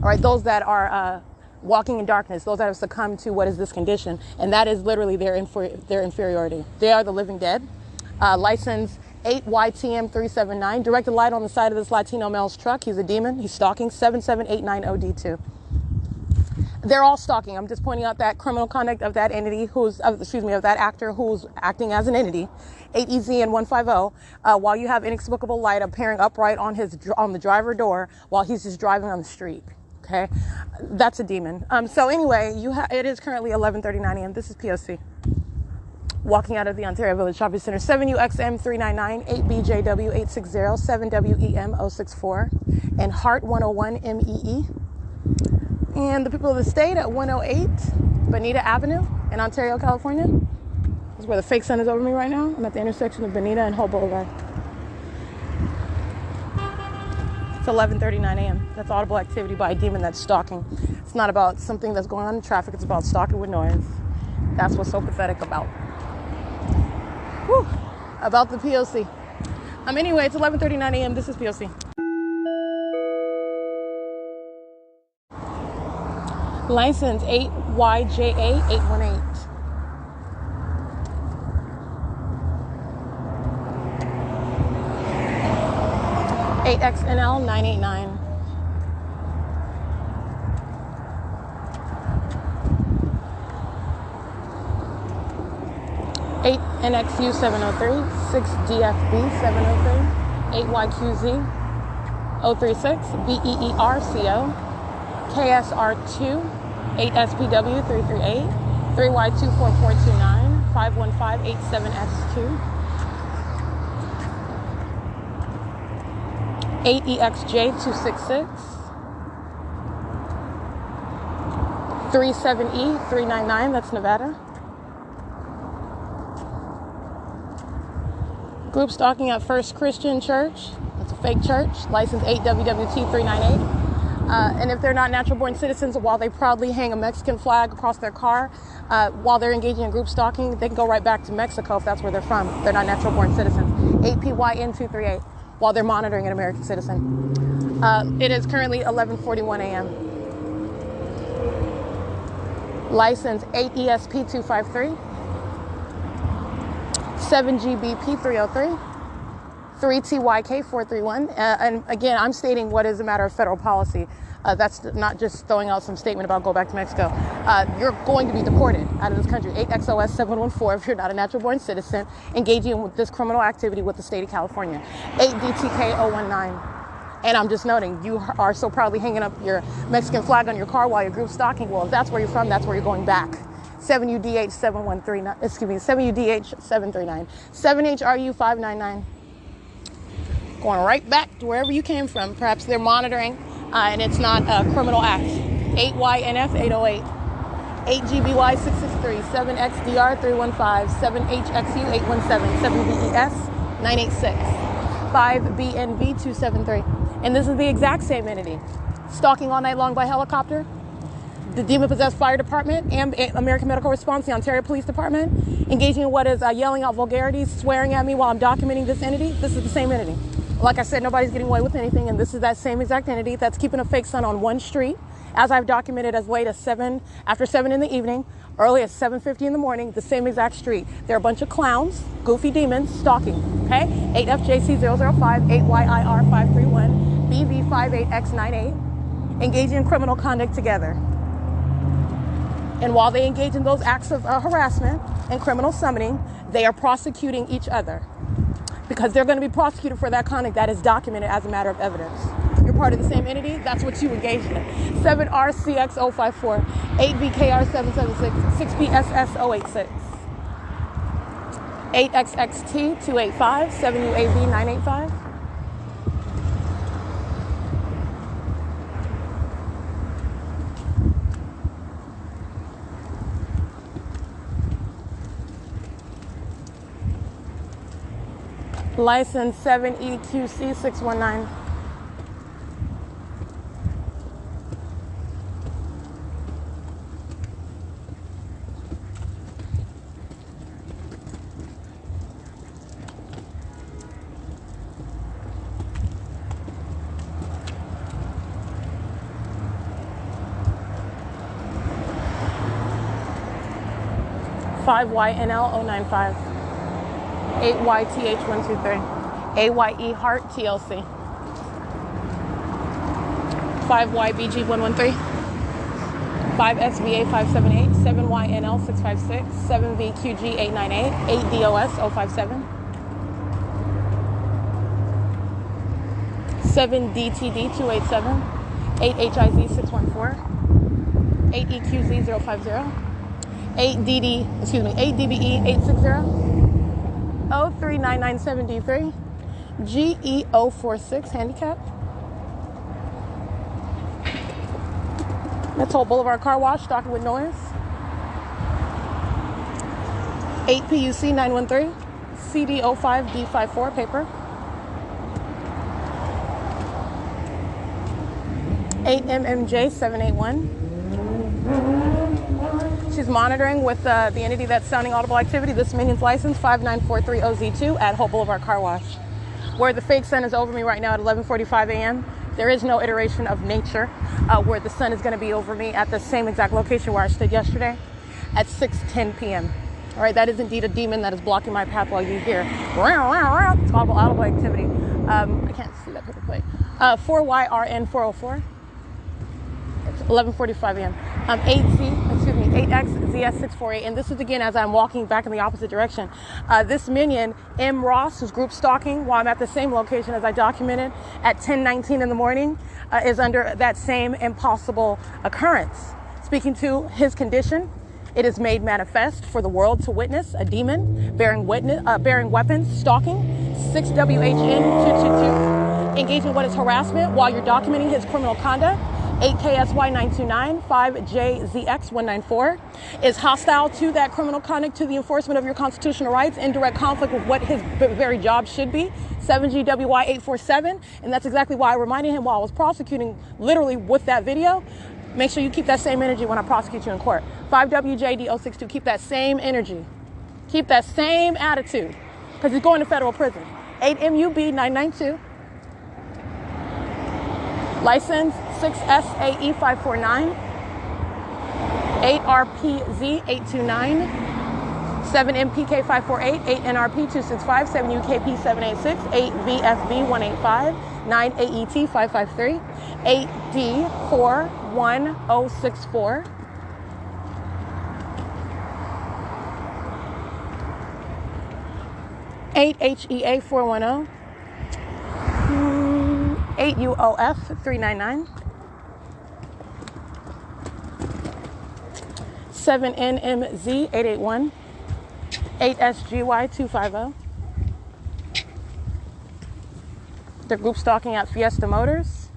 All right, those that are walking in darkness, those that have succumbed to what is this condition, and that is literally their inferiority. They are the living dead. License 8YTM379. Directed light on the side of this Latino male's truck. He's a demon. He's stalking. 77890D2. They're all stalking. I'm just pointing out that criminal conduct of that entity of that actor who's acting as an entity. 8EZ and 150, while you have inexplicable light appearing upright on the driver door while he's just driving on the street. Okay, that's a demon. So anyway, it is currently 11:39 a.m. This is P.O.C. walking out of the Ontario Village Shopping Center. 7UXM399, 8BJW860, 7WEM064, and Heart 101MEE. And the people of the state at 108 Bonita Avenue in Ontario, California. This is where the fake sun is over me right now. I'm at the intersection of Bonita and Hope Boulevard. It's 11:39 a.m. That's audible activity by a demon that's stalking. It's not about something that's going on in traffic. It's about stalking with noise. That's what's so pathetic about. Whew, about the P.O.C. Anyway, it's 11:39 a.m. This is P.O.C. License 8YJA818. 8XNL 989. 8NXU 703, 6DFB 703, 8YQZ 036, BEERCO, KSR2, 8SPW 338, 3Y24429, 51587S2, 8EXJ 266, 37E 399, that's Nevada. Group stalking at First Christian Church. That's a fake church. License 8WWT398. And if they're not natural-born citizens, while they proudly hang a Mexican flag across their car, while they're engaging in group stalking, they can go right back to Mexico if that's where they're from. They're not natural-born citizens. 8PYN238, while they're monitoring an American citizen. It is currently 11:41 a.m. License 8ESP253. 7GBP303, 3TYK431. And again, I'm stating what is a matter of federal policy. That's not just throwing out some statement about go back to Mexico. You're going to be deported out of this country. 8XOS 714 if you're not a natural-born citizen engaging with this criminal activity with the state of California. 8DTK 019. And I'm just noting, you are so proudly hanging up your Mexican flag on your car while you're group stalking. Well, if that's where you're from, that's where you're going back. 7UDH 739, 7UDH 739, 7HRU 599. Going right back to wherever you came from. Perhaps they're monitoring, and it's not a criminal act. 8YNF 808, 8GBY 663, 7XDR 315, 7HXU 817, 7BES 986, 5BNV 273. And this is the exact same entity. Stalking all night long by helicopter. The demon-possessed fire department and American Medical Response, the Ontario Police Department, engaging in what is yelling out vulgarities, swearing at me while I'm documenting this entity. This is the same entity. Like I said, nobody's getting away with anything, and this is that same exact entity that's keeping a fake sun on one street, as I've documented as late as after 7 in the evening, early as 7:50 in the morning, the same exact street. They're a bunch of clowns, goofy demons, stalking, okay? 8FJC005, 8YIR531, BV58X98, engaging in criminal conduct together. And while they engage in those acts of harassment and criminal summoning, they are prosecuting each other because they're going to be prosecuted for that conduct that is documented as a matter of evidence. You're part of the same entity, that's what you engaged in. 7RCX054, 8BKR776, 6PSS086, 8XXT285, 7UAV985. License 7EQC619. $5YNL095. 8YTH123, AYE Heart TLC, 5YBG113, 5SVA578, 7YNL656, 7VQG898, 8DOS057, 7DTD287, 8HIZ614, 8EQZ050, 8DBE860, 03997D3, GE046 handicap. Metro Boulevard Car Wash, stalking with noise. 8PUC 913, CD05D54 paper. 8MMJ 781. She's monitoring with the entity that's sounding audible activity. This minion's license 5943OZ2 at Hope Boulevard Car Wash. Where the fake sun is over me right now at 11:45 a.m. There is no iteration of nature where the sun is going to be over me at the same exact location where I stood yesterday at 6:10 p.m. All right, that is indeed a demon that is blocking my path while you hear it's called audible activity. I can't see that paper plate. 4YRN 404. It's 11:45 a.m. 8XZS648, and this is again as I'm walking back in the opposite direction. This minion, M. Ross, who's group stalking while I'm at the same location as I documented at 10:19 in the morning, is under that same impossible occurrence. Speaking to his condition, it is made manifest for the world to witness a demon bearing weapons, stalking 6WHN222, engaging what is harassment while you're documenting his criminal conduct. 8KSY929, 5JZX194, is hostile to that criminal conduct, to the enforcement of your constitutional rights, in direct conflict with what his very job should be. 7GWY847, and that's exactly why I reminded him while I was prosecuting, literally with that video, make sure you keep that same energy when I prosecute you in court. 5WJD062, keep that same energy. Keep that same attitude, because he's going to federal prison. 8MUB992. License 6SAE549, 8RPZ829, 7MPK548, 8NRP265, 7UKP786, 8VFB185, 9AET553, 8D41064, 8HEA410, 8UOF399, 7NMZ881, 8SGY250. They're group stalking at Fiesta Motors,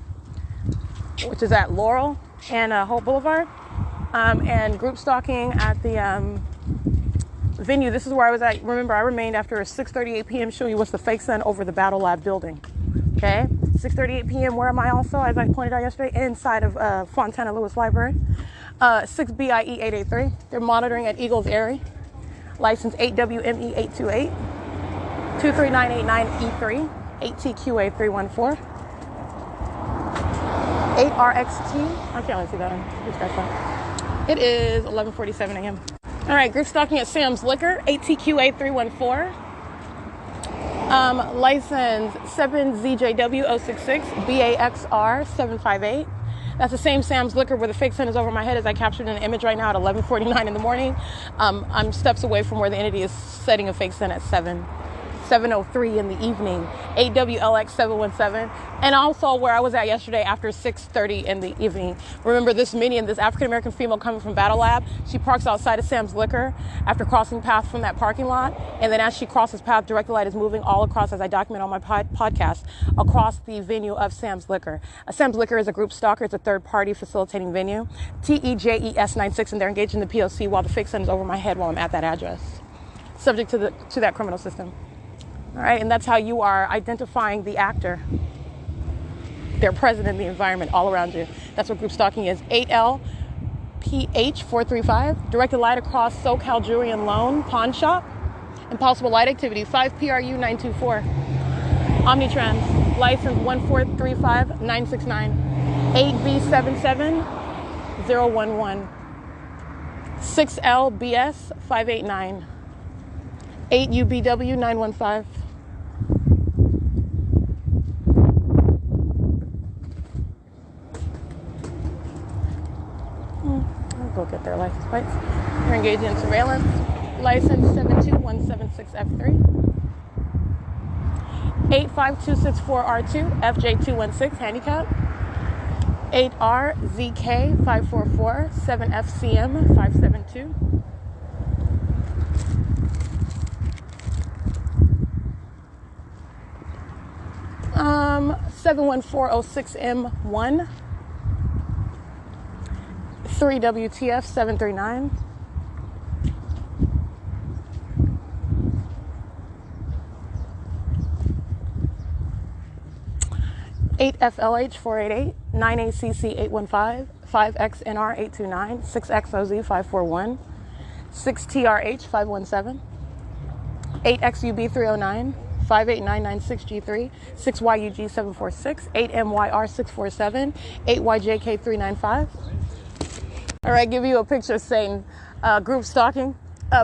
which is at Laurel and Hope Boulevard, and group stalking at the venue. This is where I was at. Remember, I remained after a 6:38 p.m. show you what's the fake sun over the Battle Lab building. Okay, 6:38 p.m. Where am I also, as I pointed out yesterday, inside of Fontana Lewis Library. 6BIE883. They're monitoring at Eagles Airy. License 8WME828. 23989E3. 8TQA314. 8RXT. I can't really see that one. It is 11:47 a.m. All right, group stalking at Sam's Liquor. 8TQA314. License 7ZJW066, BAXR758. That's the same Sam's Liquor where the fake sun is over my head as I captured in the image right now at 11:49 in the morning. I'm steps away from where the entity is setting a fake sun at 7:03 in the evening. 8WLX717, and also where I was at yesterday after 6:30 in the evening. Remember, this minion, this African-American female coming from Battle Lab, she parks outside of Sam's Liquor after crossing path from that parking lot, and then as she crosses path, directed light is moving all across, as I document on my podcast, across the venue of Sam's Liquor. Sam's Liquor is a group stalker. It's a third-party facilitating venue. TEJES96, and they're engaged in the P.O.C. while the fake sun is over my head while I'm at that address, subject to that criminal system. All right, and that's how you are identifying the actor. They're present in the environment all around you. That's what group stalking is. 8LPH435, directed light across SoCal Jewelry and Loan Pawn Shop. Impossible light activity, 5PRU924. Omnitrans, license 1435969. 8B77011. 6LBS589. 8UBW915. Go get their license plates. They're engaged in surveillance. License 72176F3. 85264R2, FJ216, handicap. 8RZK544, 7FCM572. Um, 71406M1. 3WTF739. 8FLH488, 9ACC815, 5XNR829, 6XOZ541, 6TRH 517, 8XUB 309, 58996G3, 6YUG 746, 8MYR 647, 8YJK 395. All right, give you a picture of Satan, group stalking,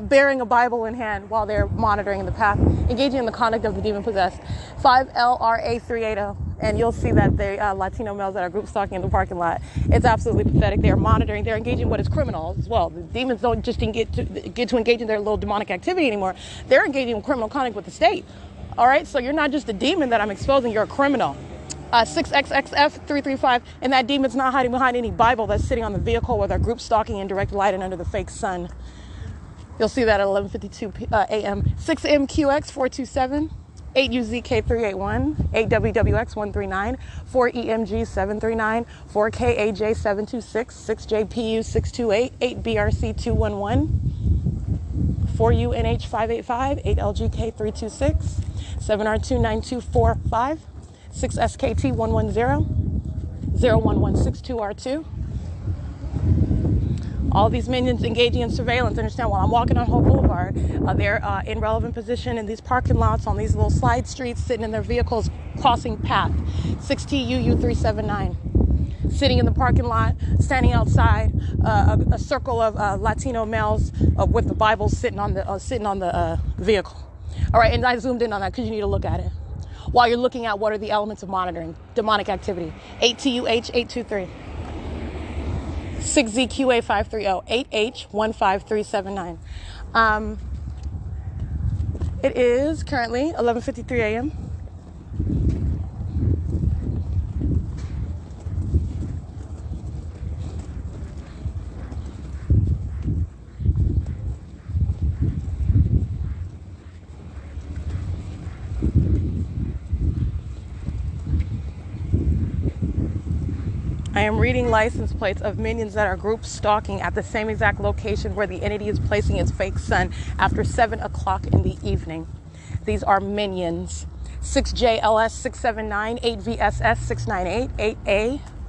bearing a Bible in hand while they're monitoring the path, engaging in the conduct of the demon-possessed. 5LRA 380, and you'll see that the Latino males that are group stalking in the parking lot. It's absolutely pathetic. They're monitoring, they're engaging what is criminal as well. The demons don't just get to engage in their little demonic activity anymore. They're engaging in criminal conduct with the state. All right, so you're not just a demon that I'm exposing, you're a criminal. 6XXF 335, and that demon's not hiding behind any Bible that's sitting on the vehicle where they're group stalking in direct light and under the fake sun. You'll see that at 11:52 a.m. 6MQX 427, 8UZK 381, 8WWX 139, 4EMG 739, 4KAJ 726, 6JPU 628, 8BRC 211, 4UNH 585, 8LGK 326, 7R2 9245, 6SKT 110, 0116 2R2. All these minions engaging in surveillance. Understand, while I'm walking on Hope Boulevard, they're in relevant position in these parking lots on these little side streets, sitting in their vehicles, crossing path. 6TUU 379. Sitting in the parking lot, standing outside, a circle of Latino males with the Bibles sitting on the vehicle. All right, and I zoomed in on that because you need to look at it. While you're looking at what are the elements of monitoring, demonic activity. 8TUH 823. 6ZQA 530, 8H15379. It is currently 11:53 a.m. I am reading license plates of minions that are group stalking at the same exact location where the entity is placing its fake sun after 7 o'clock in the evening. These are minions. 6JLS 679, 8VSS 698,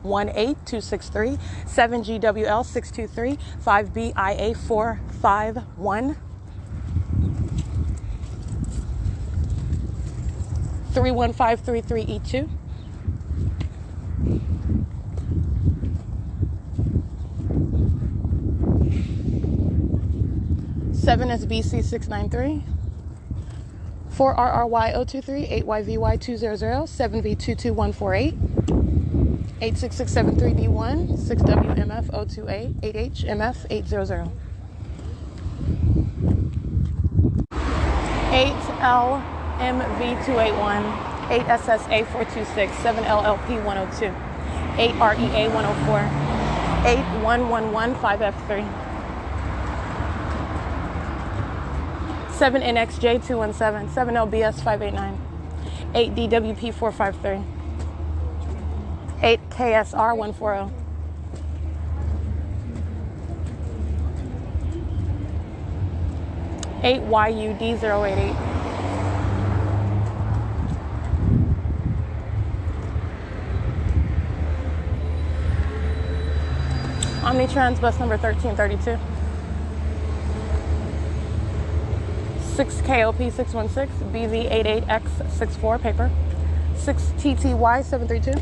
8A18263, 7GWL 623, 5BIA 451, 31533E2. 7SBC 693, 4RRY 023, 8YVY 200, 7V22148, 86673D1, 6WMF 028, 8HMF 800, 8LMV281, 8SSA 426, 7LLP 102, 8REA 104, 8111 5F3. 7NXJ 217, 7LBS 589, 8DWP 453, 8KSR 140, 8YUD 088, Omnitrans bus number 1332. 6KOP 616, BV88X64 paper, 6TTY 732.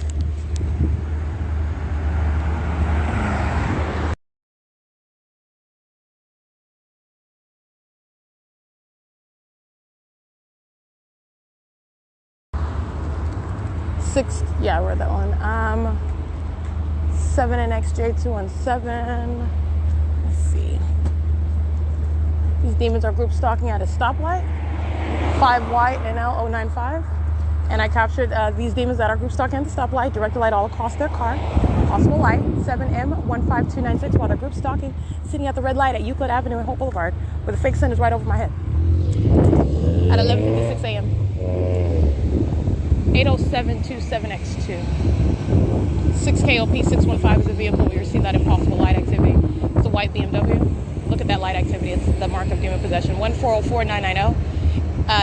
I read that one. 7NXJ217. Let's see. These demons are group stalking at a stoplight. 5YNL095. And I captured these demons that are group stalking at the stoplight, directed light all across their car. Possible light, 7M15296, while they're group stalking, sitting at the red light at Euclid Avenue and Hope Boulevard, where the fake sun is right over my head. At 11:56 a.m. 80727X2. 6KOP 615 is a vehicle where you see that impossible light activity. It's a white BMW. Look at that light activity. It's the mark of demon possession. 1404990.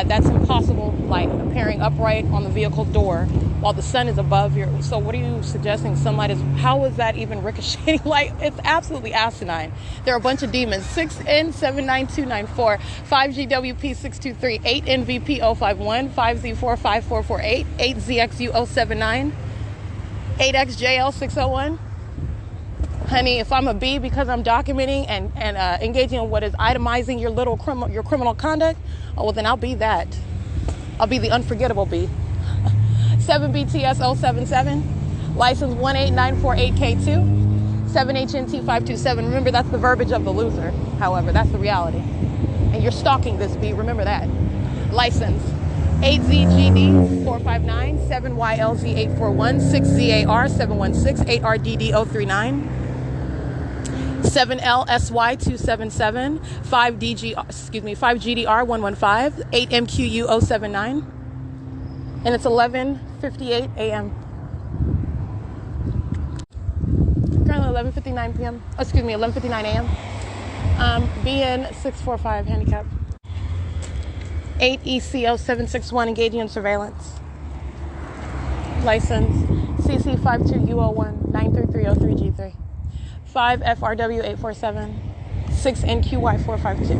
That's impossible light appearing upright on the vehicle door while the sun is above your. So what are you suggesting? Sunlight is, how is that even ricocheting light? It's absolutely asinine. There are a bunch of demons. 6N79294, 5GWP623, 8NVP051, 5Z45448, 8ZXU079, 8XJL601. Honey, if I'm a B because I'm documenting and engaging in what is itemizing your criminal conduct, oh, well, then I'll be that. I'll be the unforgettable B. 7BTS077, license 18948K2, 7HNT527. Remember, that's the verbiage of the loser. However, that's the reality. And you're stalking this B. Remember that. License 8ZGD459, 7YLZ841, 6ZAR716, 8RDD039. 7LSY277, 5GDR115, 8MQU079, and it's 11:58 a.m. Currently 11:59 p.m. Excuse me, 11:59 a.m. BN645 handicap. 8ECO761 engaging in surveillance. License CC52U01 93303G3. 5FRW847, 6NQY452.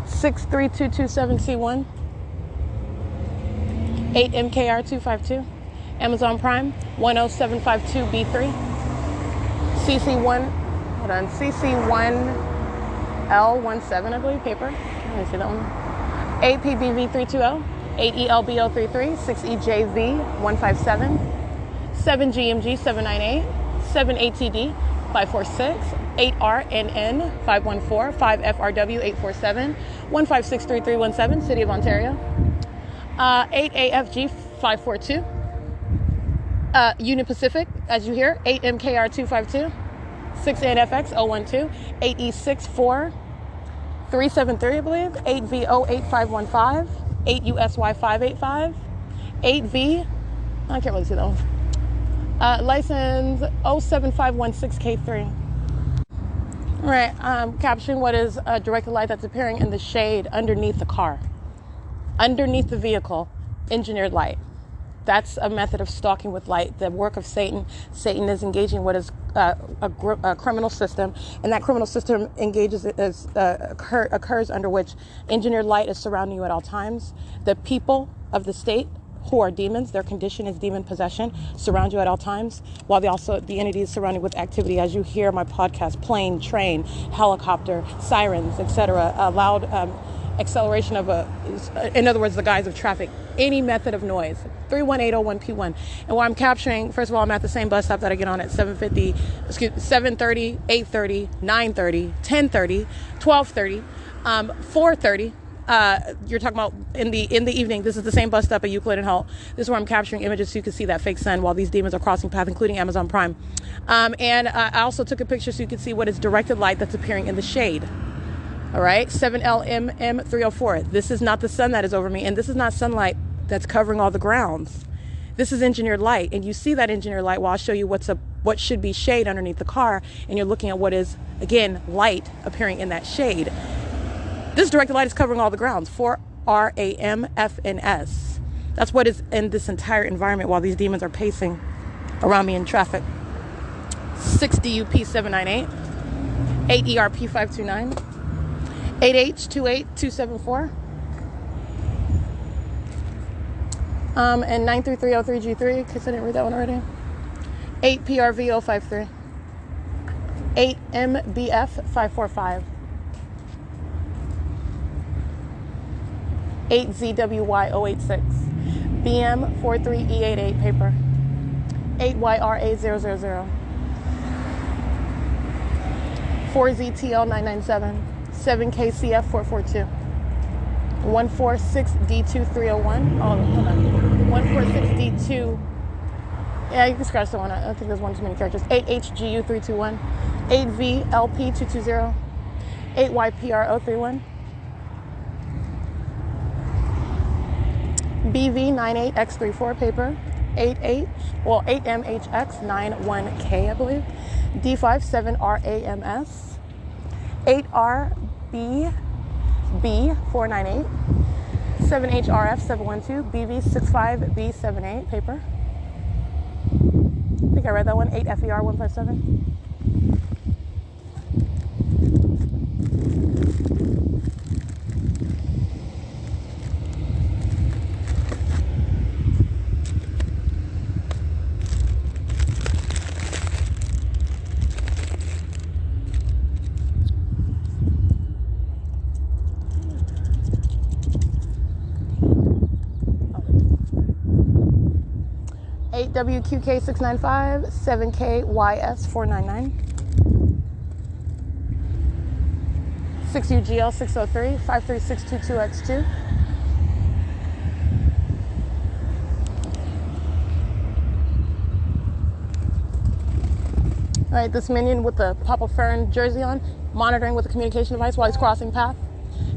63227C1, 8MKR252, Amazon Prime 10752B3, CC1L17, I believe, paper. Let me see that one. 8PBV320. 8ELB033, 6EJV157, 7GMG798, 7ATD546, 8RNN514, 5FRW847, 1563317, City of Ontario, 8AFG542, Union Pacific, as you hear, 8MKR252, 6NFX012, 8E64373, I believe, 8V08515, 8 U.S.Y 585, 8V, I can't really see that one. License 07516K3. All right, capturing what is a directed light that's appearing in the shade underneath the car, underneath the vehicle, engineered light. That's a method of stalking with light, the work of Satan. Satan is engaging what is a criminal system, and that criminal system occurs under which engineered light is surrounding you at all times. The people of the state, who are demons, their condition is demon possession, surround you at all times, while the entity is surrounded with activity. As you hear my podcast, plane, train, helicopter, sirens, etc., loud acceleration of in other words, the guise of traffic, any method of noise, 31801P1. And while I'm capturing, first of all, I'm at the same bus stop that I get on at 7:30, 8:30, 9:30, 10:30, 12:30, 4:30. You're talking about in the evening. This is the same bus stop at Euclid and Holt. This is where I'm capturing images so you can see that fake sun while these demons are crossing path, including Amazon Prime. And I also took a picture so you can see what is directed light that's appearing in the shade. All right, 7LMM304. This is not the sun that is over me, and this is not sunlight that's covering all the grounds. This is engineered light, and you see that engineered light while I'll show you what should be shade underneath the car, and you're looking at what is, again, light appearing in that shade. This directed light is covering all the grounds, 4RAMFNS. That's what is in this entire environment while these demons are pacing around me in traffic. 6DUP798, 8ERP529, 8H28274, and 93303G3, in case I didn't read that one already. 8PRV053, 8MBF545, 8ZWY086, BM43E88 paper, 8YRA000, 4ZTL997, 7KCF442, 146D2301. Oh, hold on. 146D2. Yeah, you can scratch the one. I think there's one too many characters. 8HGU321, 8VLP220, 8YPR031, BV98X34 paper, 8MHX91K, I believe, D57RAMS, 8RB B498, 7HRF 712, BV65B78, paper. I think I read that one, 8FER 157. 8WQK 695, 7KYS 499, 6UGL 603, 53622X2. All right, this minion with the Papa Fern jersey on, monitoring with a communication device while he's crossing path.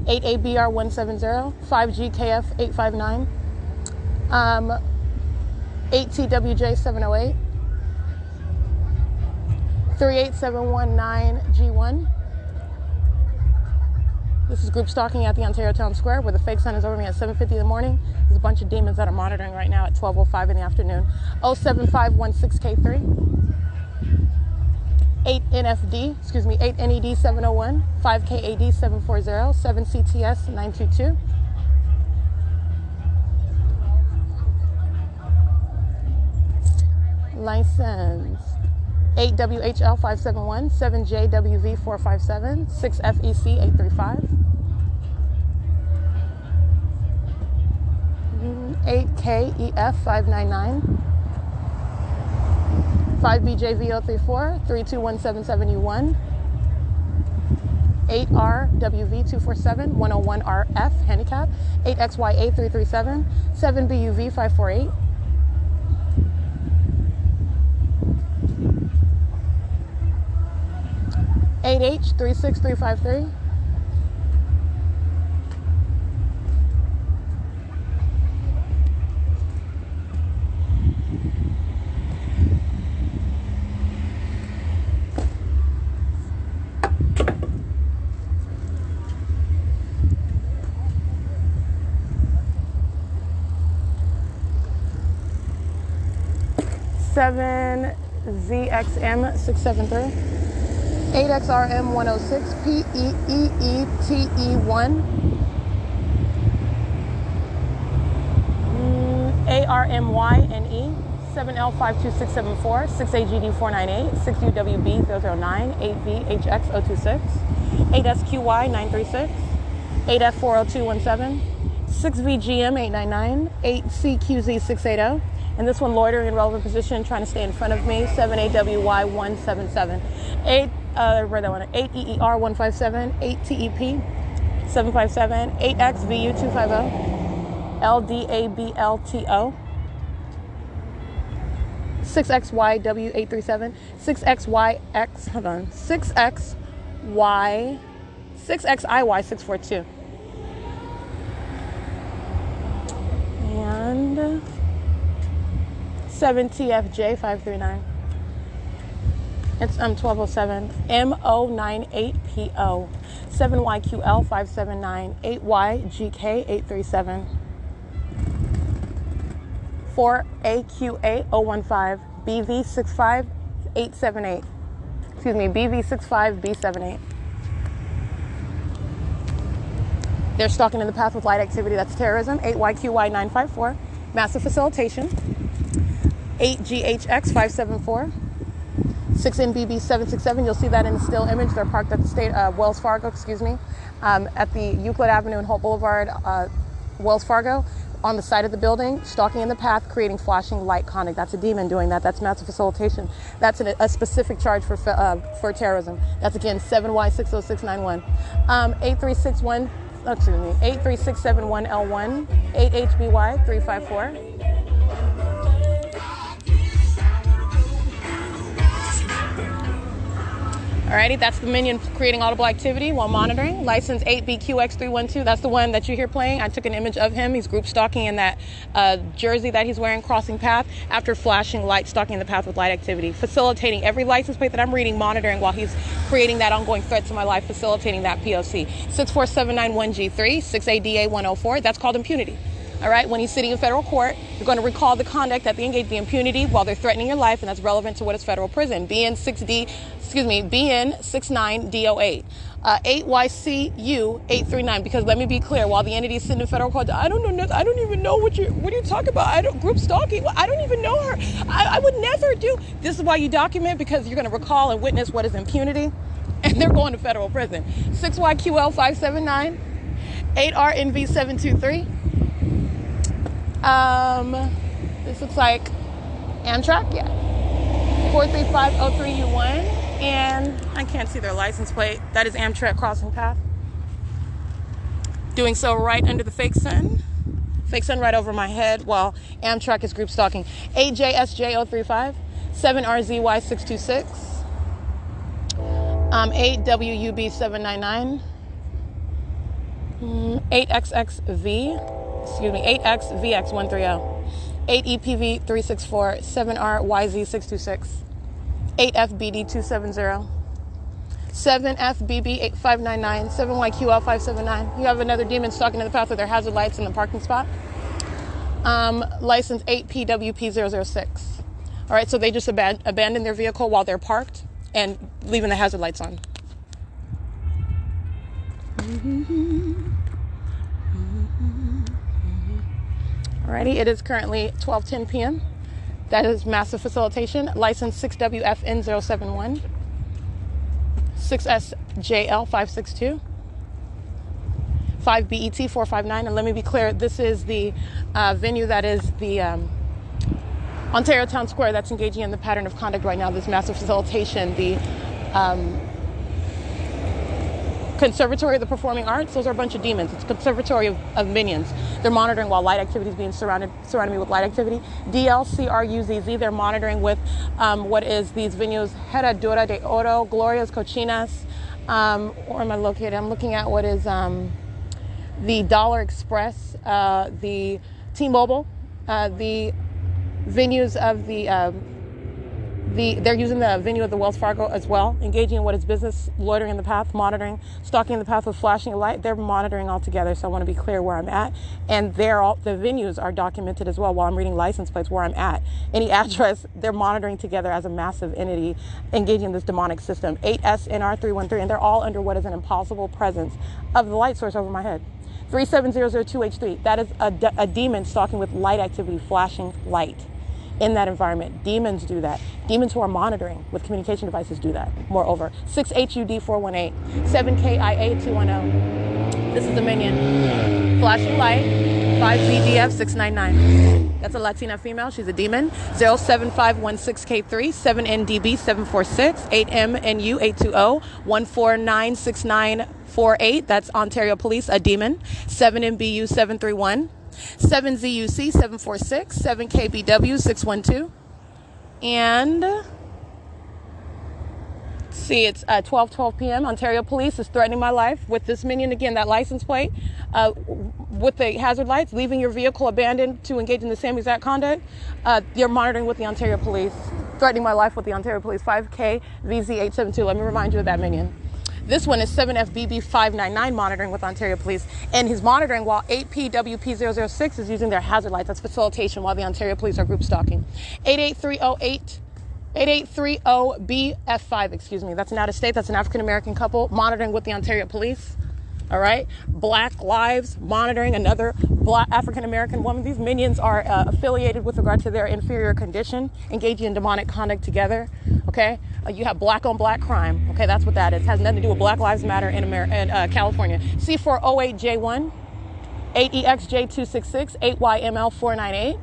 8ABR 170, 5GKF 859. 8TWJ 708, 38719G1. This is group stalking at the Ontario Town Square, where the fake sun is over me at 7:50 in the morning. There's a bunch of demons that are monitoring right now at 12:05 in the afternoon. 07516K3, 8NFD, 8NED 701, 5KAD 740, 7CTS 922. License 8WHL 571, 7JWV 457, 6FEC 835, 8KEF 599, 5BJV 034, 32177U1, 8RWV 247, 101RF handicap, 8XYA 337, 7BUV 548. 8H 36353, 7ZXM 673, 8XRM 106, PEEETE1, ARMYNE, 7L52674, 6AGD 498, 6UWB 009, 8VHX 026, 8SQY 936, 8F40217, 6VGM 899, 8CQZ 680, and this one loitering in relevant position, trying to stay in front of me, 7AWY 177, 8EER 157, 8TEP 757, 8XVU 250, LDABLTO, 6XYW 837, 6XYX, hold on, 6XIY 642, and 7TFJ 539. It's 1207, MO98PO, 7YQL 579, 8YGK 837, 4AQA 015, BV65 878, BV65B78. They're stalking in the path with light activity, that's terrorism. 8YQY 954, massive facilitation. 8GHX 574, 6NBB 767. You'll see that in the still image. They're parked at the Wells Fargo, at the Euclid Avenue and Holt Boulevard, Wells Fargo, on the side of the building, stalking in the path, creating flashing light conduct. That's a demon doing that. That's massive facilitation. That's a specific charge for terrorism. That's again 7Y60691, 83671L1, 8HBY 354. Alrighty, that's the minion creating audible activity while monitoring. License 8BQX312, that's the one that you hear playing. I took an image of him. He's group stalking in that jersey that he's wearing, crossing path, after flashing light, stalking the path with light activity. Facilitating every license plate that I'm reading, monitoring while he's creating that ongoing threat to my life, facilitating that P.O.C. 64791G3, 6ADA104, that's called impunity. All right, when he's sitting in federal court, you're going to recall the conduct that they engaged the impunity while they're threatening your life, and that's relevant to what is federal prison. BN 69D08. 8YCU 839, because let me be clear, while the entity is sitting in federal court, I don't even know what are you talking about? Group stalking, I don't even know her. I would never do. This is why you document, because you're going to recall and witness what is impunity, and they're going to federal prison. 6YQL 579, 8RNV 723. This looks like Amtrak, yeah. 43503U1, and I can't see their license plate. That is Amtrak crossing path. Doing so right under the fake sun. Fake sun right over my head while Amtrak is group stalking. 8JSJ035, 7RZY626, 8WUB799, 8XXV130, 8EPV364, 7RYZ626, 8FBD270, 7FBB8599, 7YQL579. You have another demon stalking in the path with their hazard lights in the parking spot. License 8PWP006. All right, so they just abandoned their vehicle while they're parked and leaving the hazard lights on. Alrighty, it is currently 12:10 p.m. That is massive facilitation. License 6WFN071, 6SJL562, 5BET459. And let me be clear, this is the venue that is the Ontario Town Square that's engaging in the pattern of conduct right now, this massive facilitation. The Conservatory of the Performing Arts, those are a bunch of demons. It's a conservatory of minions. They're monitoring while light activity is being surrounding me with light activity. DLCRUZZ, they're monitoring with what is these venues, Herradura de Oro, Glorias Cochinas. Where am I located? I'm looking at what is the Dollar Express, the T-Mobile, the venues of they're using the venue of the Wells Fargo as well, engaging in what is business, loitering in the path, monitoring, stalking the path with flashing light. They're monitoring all together, so I want to be clear where I'm at. And the venues are documented as well while I'm reading license plates where I'm at. Any address, they're monitoring together as a massive entity, engaging in this demonic system. 8SNR313, and they're all under what is an impossible presence of the light source over my head. 37002H3, that is a demon stalking with light activity, flashing light. In that environment, demons do that. Demons who are monitoring with communication devices do that. Moreover, 6HUD418, 7KIA210. This is the minion. Flashing light, 5BDF699. That's a Latina female. She's a demon. 07516K3, 7NDB746, 8MNU820, 1496948. That's Ontario Police, a demon. 7MBU731. 7ZUC 746, 7KBW 612, and see, it's 12:12 p.m. Ontario Police is threatening my life with this minion again. That license plate with the hazard lights, leaving your vehicle abandoned to engage in the same exact conduct. You're monitoring with the Ontario Police, threatening my life with the Ontario Police. 5K VZ872. Let me remind you of that minion. This one is 7FBB599 monitoring with Ontario Police, and he's monitoring while 8PWP006 is using their hazard lights. That's facilitation while the Ontario Police are group stalking. 8830BF5, excuse me. That's an out-of-state. That's an African-American couple monitoring with the Ontario Police. All right. Black Lives monitoring another Black African-American woman. These minions are affiliated with regard to their inferior condition, engaging in demonic conduct together. Okay. You have black on black crime. Okay. That's what that is. It has nothing to do with Black Lives Matter in California. C408J1, 8EXJ266, 8YML498,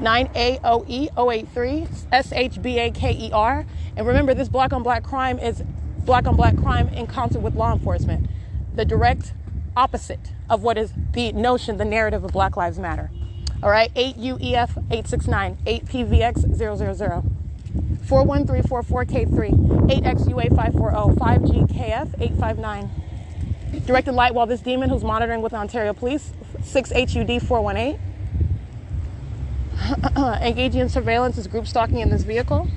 9AOE083, SHBAKER. And remember, this black on black crime is black on black crime in concert with law enforcement. The direct opposite of what is the notion, the narrative of Black Lives Matter. All right, 8UEF869, 8PVX000, 41344K3, 8XUA540, 5GKF859. Directed light while this demon who's monitoring with the Ontario Police, 6HUD418. Engaging in surveillance is group stalking in this vehicle.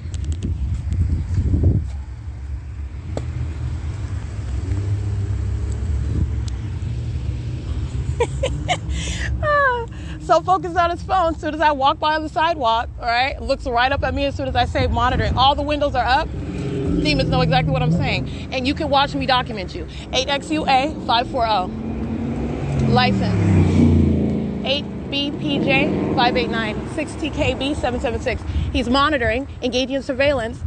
So focused on his phone. As soon as I walk by on the sidewalk, all right, looks right up at me as soon as I say monitoring. All the windows are up. Demons know exactly what I'm saying. And you can watch me document you. 8XUA540. License. 8BPJ589. 6TKB776. He's monitoring, engaging in surveillance,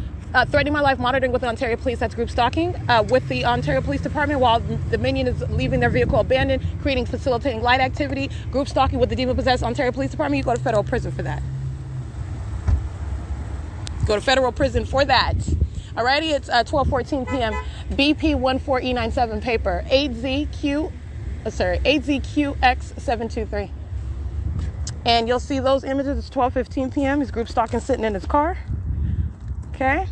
threatening my life, monitoring with the Ontario Police. That's group stalking with the Ontario Police Department while the minion is leaving their vehicle abandoned, creating, facilitating light activity, group stalking with the demon-possessed Ontario Police Department. You go to federal prison for that. Go to federal prison for that. Alrighty, it's 12:14 p.m. BP14E97 paper, 8ZQX723. And you'll see those images. It's 12:15 p.m. He's group stalking sitting in his car. Okay.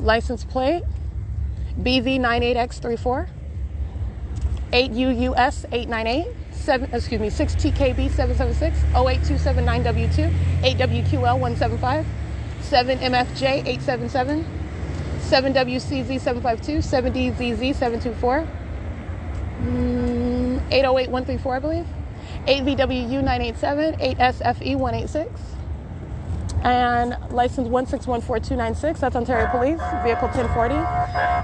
License plate BV98X34, 8UUS898, 6TKB776, 08279W2, 8WQL175, 7MFJ877, 7WCZ752, 7DZZ724, 808134, I believe, 8VWU987, 8SFE186. And license 1614296, that's Ontario Police, vehicle 1040.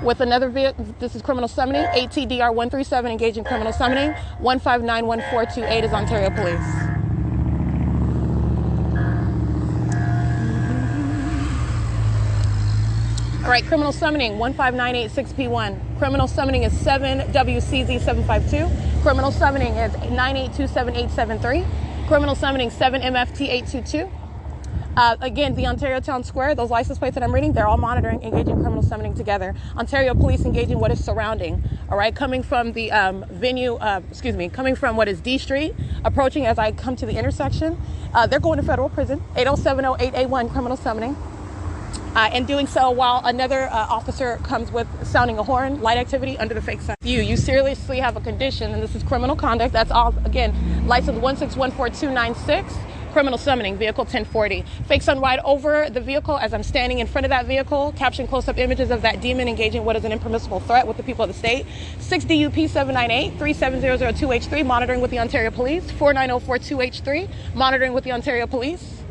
With another vehicle, this is criminal summoning, ATDR137, engaging criminal summoning, 1591428 is Ontario Police. All right, criminal summoning, 15986P1. Criminal summoning is 7WCZ752. Criminal summoning is 9827873. Criminal summoning 7MFT822. Again, the Ontario Town Square, those license plates that I'm reading, they're all monitoring, engaging criminal summoning together. Ontario Police engaging what is surrounding, all right? Coming from the coming from what is D Street, approaching as I come to the intersection. They're going to federal prison, 8070881, criminal summoning. And doing so while another officer comes with sounding a horn, light activity under the fake sign. You seriously have a condition, and this is criminal conduct. That's all, again, license 1614296. Criminal summoning, vehicle 1040. Fake sun ride over the vehicle as I'm standing in front of that vehicle, capturing close-up images of that demon engaging what is an impermissible threat with the people of the state. 6DUP798, 37002H3, monitoring with the Ontario Police. 49042H3, monitoring with the Ontario Police.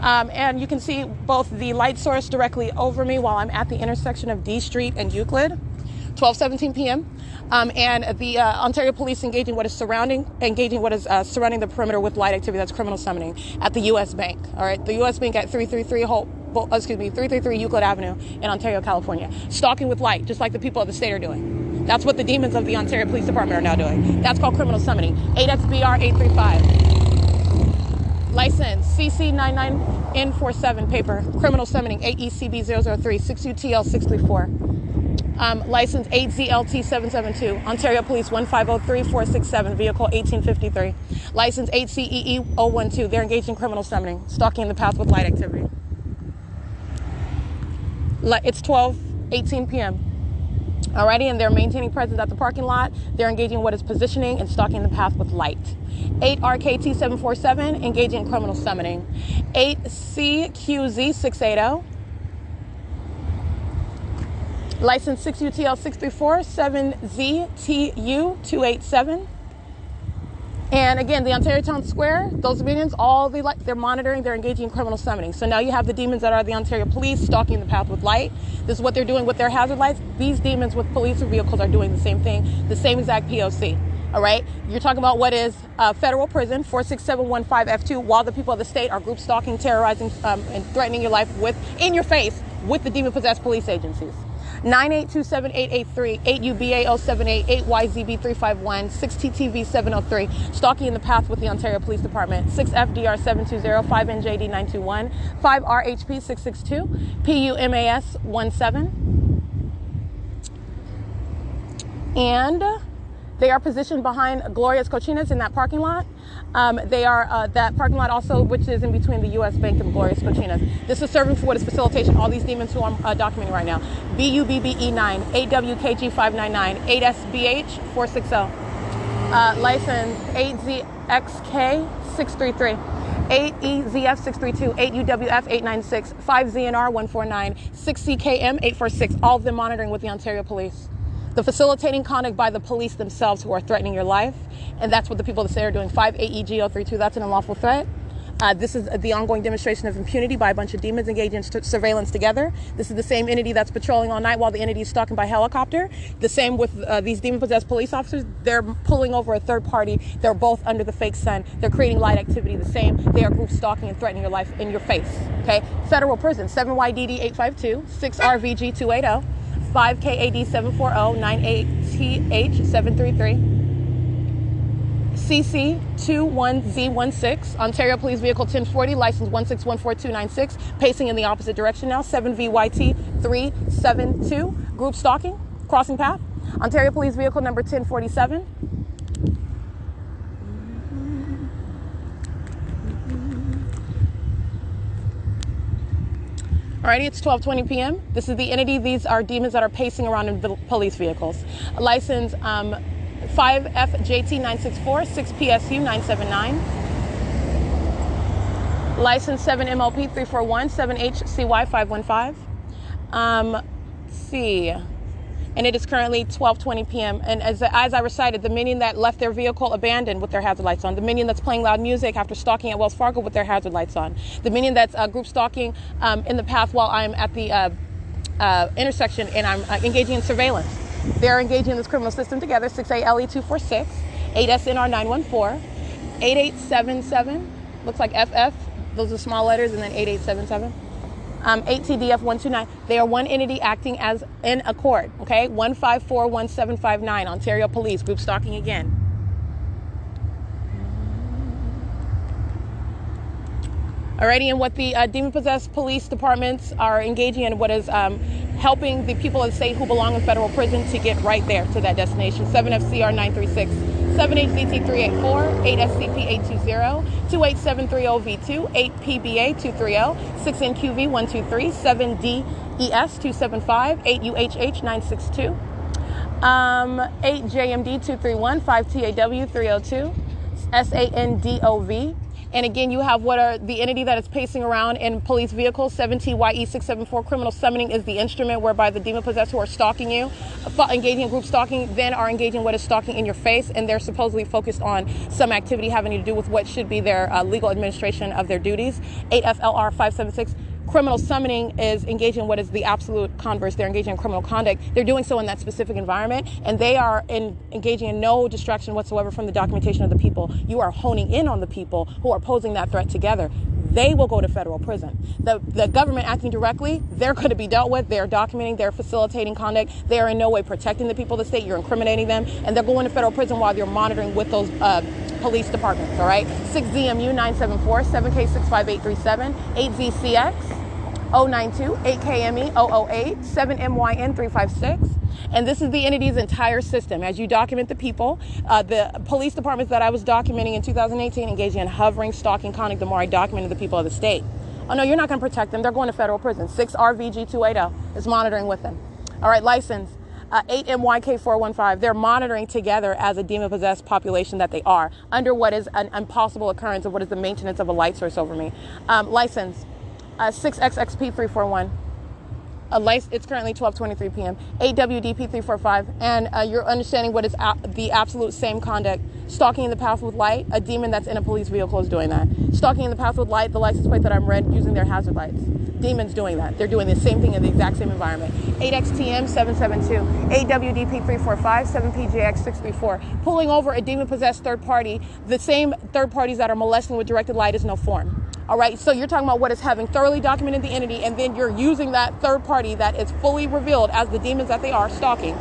And you can see both the light source directly over me while I'm at the intersection of D Street and Euclid. 12:17 p.m. And the Ontario Police engaging what is surrounding the perimeter with light activity. That's criminal summoning at the U.S. Bank. All right, the U.S. Bank at 333 Euclid Avenue in Ontario, California. Stalking with light, just like the people of the state are doing. That's what the demons of the Ontario Police Department are now doing. That's called criminal summoning. 8XBR835. License CC99N47 paper. Criminal summoning 8ECB003 6UTL634. License 8ZLT772, Ontario Police 1503467, vehicle 1853. License 8CEE012, they're engaged in criminal summoning, stalking the path with light activity. It's 12:18 p.m. Alrighty, and they're maintaining presence at the parking lot. They're engaging what is positioning and stalking the path with light. 8RKT747, engaging in criminal summoning. 8CQZ680. License 6UTL634, 7ZTU287. And again, the Ontario Town Square, those minions, they're monitoring, they're engaging in criminal summoning. So now you have the demons that are the Ontario Police stalking the path with light. This is what they're doing with their hazard lights. These demons with police vehicles are doing the same thing, the same exact P.O.C. All right, you're talking about what is federal prison, 46715F2, while the people of the state are group stalking, terrorizing, and threatening your life in your face with the demon-possessed police agencies. 9827883, 8UBA078, 8YZB351, 6TTV703, stalking in the path with the Ontario Police Department. 6FDR720, 5NJD921, 5RHP662, PUMAS17. And They are positioned behind Gloria's Cochinas in that parking lot. They are that parking lot also, which is in between the U.S. Bank and Gloria's Cochinas. This is serving for what is facilitation. All these demons who I'm documenting right now. BUBBE9, AWKG599, 8SBH 460. License 8ZXK633. 8EZF632, 8UWF896, 5ZNR149, 6CKM846, all of them monitoring with the Ontario Police. The facilitating conduct by the police themselves who are threatening your life, and that's what the people that say are doing. 5AEG032, that's an unlawful threat. This is the ongoing demonstration of impunity by a bunch of demons engaged in surveillance together. This is the same entity that's patrolling all night while the entity is stalking by helicopter. The same with these demon-possessed police officers. They're pulling over a third party. They're both under the fake sun. They're creating light activity the same. They are group stalking and threatening your life in your face. Okay? Federal prison, 7YDD852, 6RVG280, 5KAD740, 9ATH733. CC21Z16, Ontario Police Vehicle 1040, license 1614296, pacing in the opposite direction now, 7VYT372, group stalking, crossing path, Ontario Police Vehicle number 1047. Alrighty, it's 12:20 p.m. This is the entity. These are demons that are pacing around in police vehicles. License 5FJT964, 6PSU979. License 7MLP341, 7HCY515. C. And it is currently 12:20 p.m. And as I recited, the minion that left their vehicle abandoned with their hazard lights on, the minion that's playing loud music after stalking at Wells Fargo with their hazard lights on, the minion that's group stalking in the path while I'm at the intersection and I'm engaging in surveillance. They're engaging in this criminal system together, 6ALE246, 8SNR914, 8877, looks like FF, those are small letters, and then 8877. 8TDF129. They are one entity acting as in accord, okay? 1541759, Ontario Police, group stalking again. Alrighty, and what the demon-possessed police departments are engaging in, what is helping the people of the state who belong in federal prison to get right there to that destination. 7FCR936, 7HZT384, 8SCP820, 28730V2, 8PBA230, 6NQV123, 7DES275, 8UHH962, 8JMD231, 5TAW302, SANDOV. And again, you have what are the entity that is pacing around in police vehicles. 7TYE674, criminal summoning is the instrument whereby the demon-possessed who are stalking you, engaging in group stalking, then are engaging what is stalking in your face, and they're supposedly focused on some activity having to do with what should be their legal administration of their duties. 8FLR576. Criminal summoning is engaging in what is the absolute converse. They're engaging in criminal conduct. They're doing so in that specific environment, and they are engaging in no distraction whatsoever from the documentation of the people. You are honing in on the people who are posing that threat together. They will go to federal prison. The government acting directly, they're going to be dealt with. They're documenting, they're facilitating conduct. They are in no way protecting the people of the state. You're incriminating them, and they're going to federal prison while you're monitoring with those police departments, all right? 6ZMU974, 7K65837, 8ZCX, 092, 8KME 008, 7MYN 356. And this is the entity's entire system. As you document the people, the police departments that I was documenting in 2018 engaging in hovering, stalking conduct, the more I documented the people of the state. Oh no, you're not going to protect them. They're going to federal prison. 6RVG280 is monitoring with them. All right, license 8MYK415. They're monitoring together as a demon-possessed population that they are under what is an impossible occurrence of what is the maintenance of a light source over me. License 6XXP341. It's currently 12:23 p.m. 8WDP345, and you're understanding what is the absolute same conduct. Stalking in the path with light, a demon that's in a police vehicle is doing that. Stalking in the path with light, the license plate that I'm read using their hazard lights. Demons doing that. They're doing the same thing in the exact same environment. 8XTM772, 8WDP345, 7PJX634. Pulling over a demon-possessed third party, the same third parties that are molesting with directed light is no form. All right, so you're talking about what is having thoroughly documented the entity, and then you're using that third party that is fully revealed as the demons that they are stalking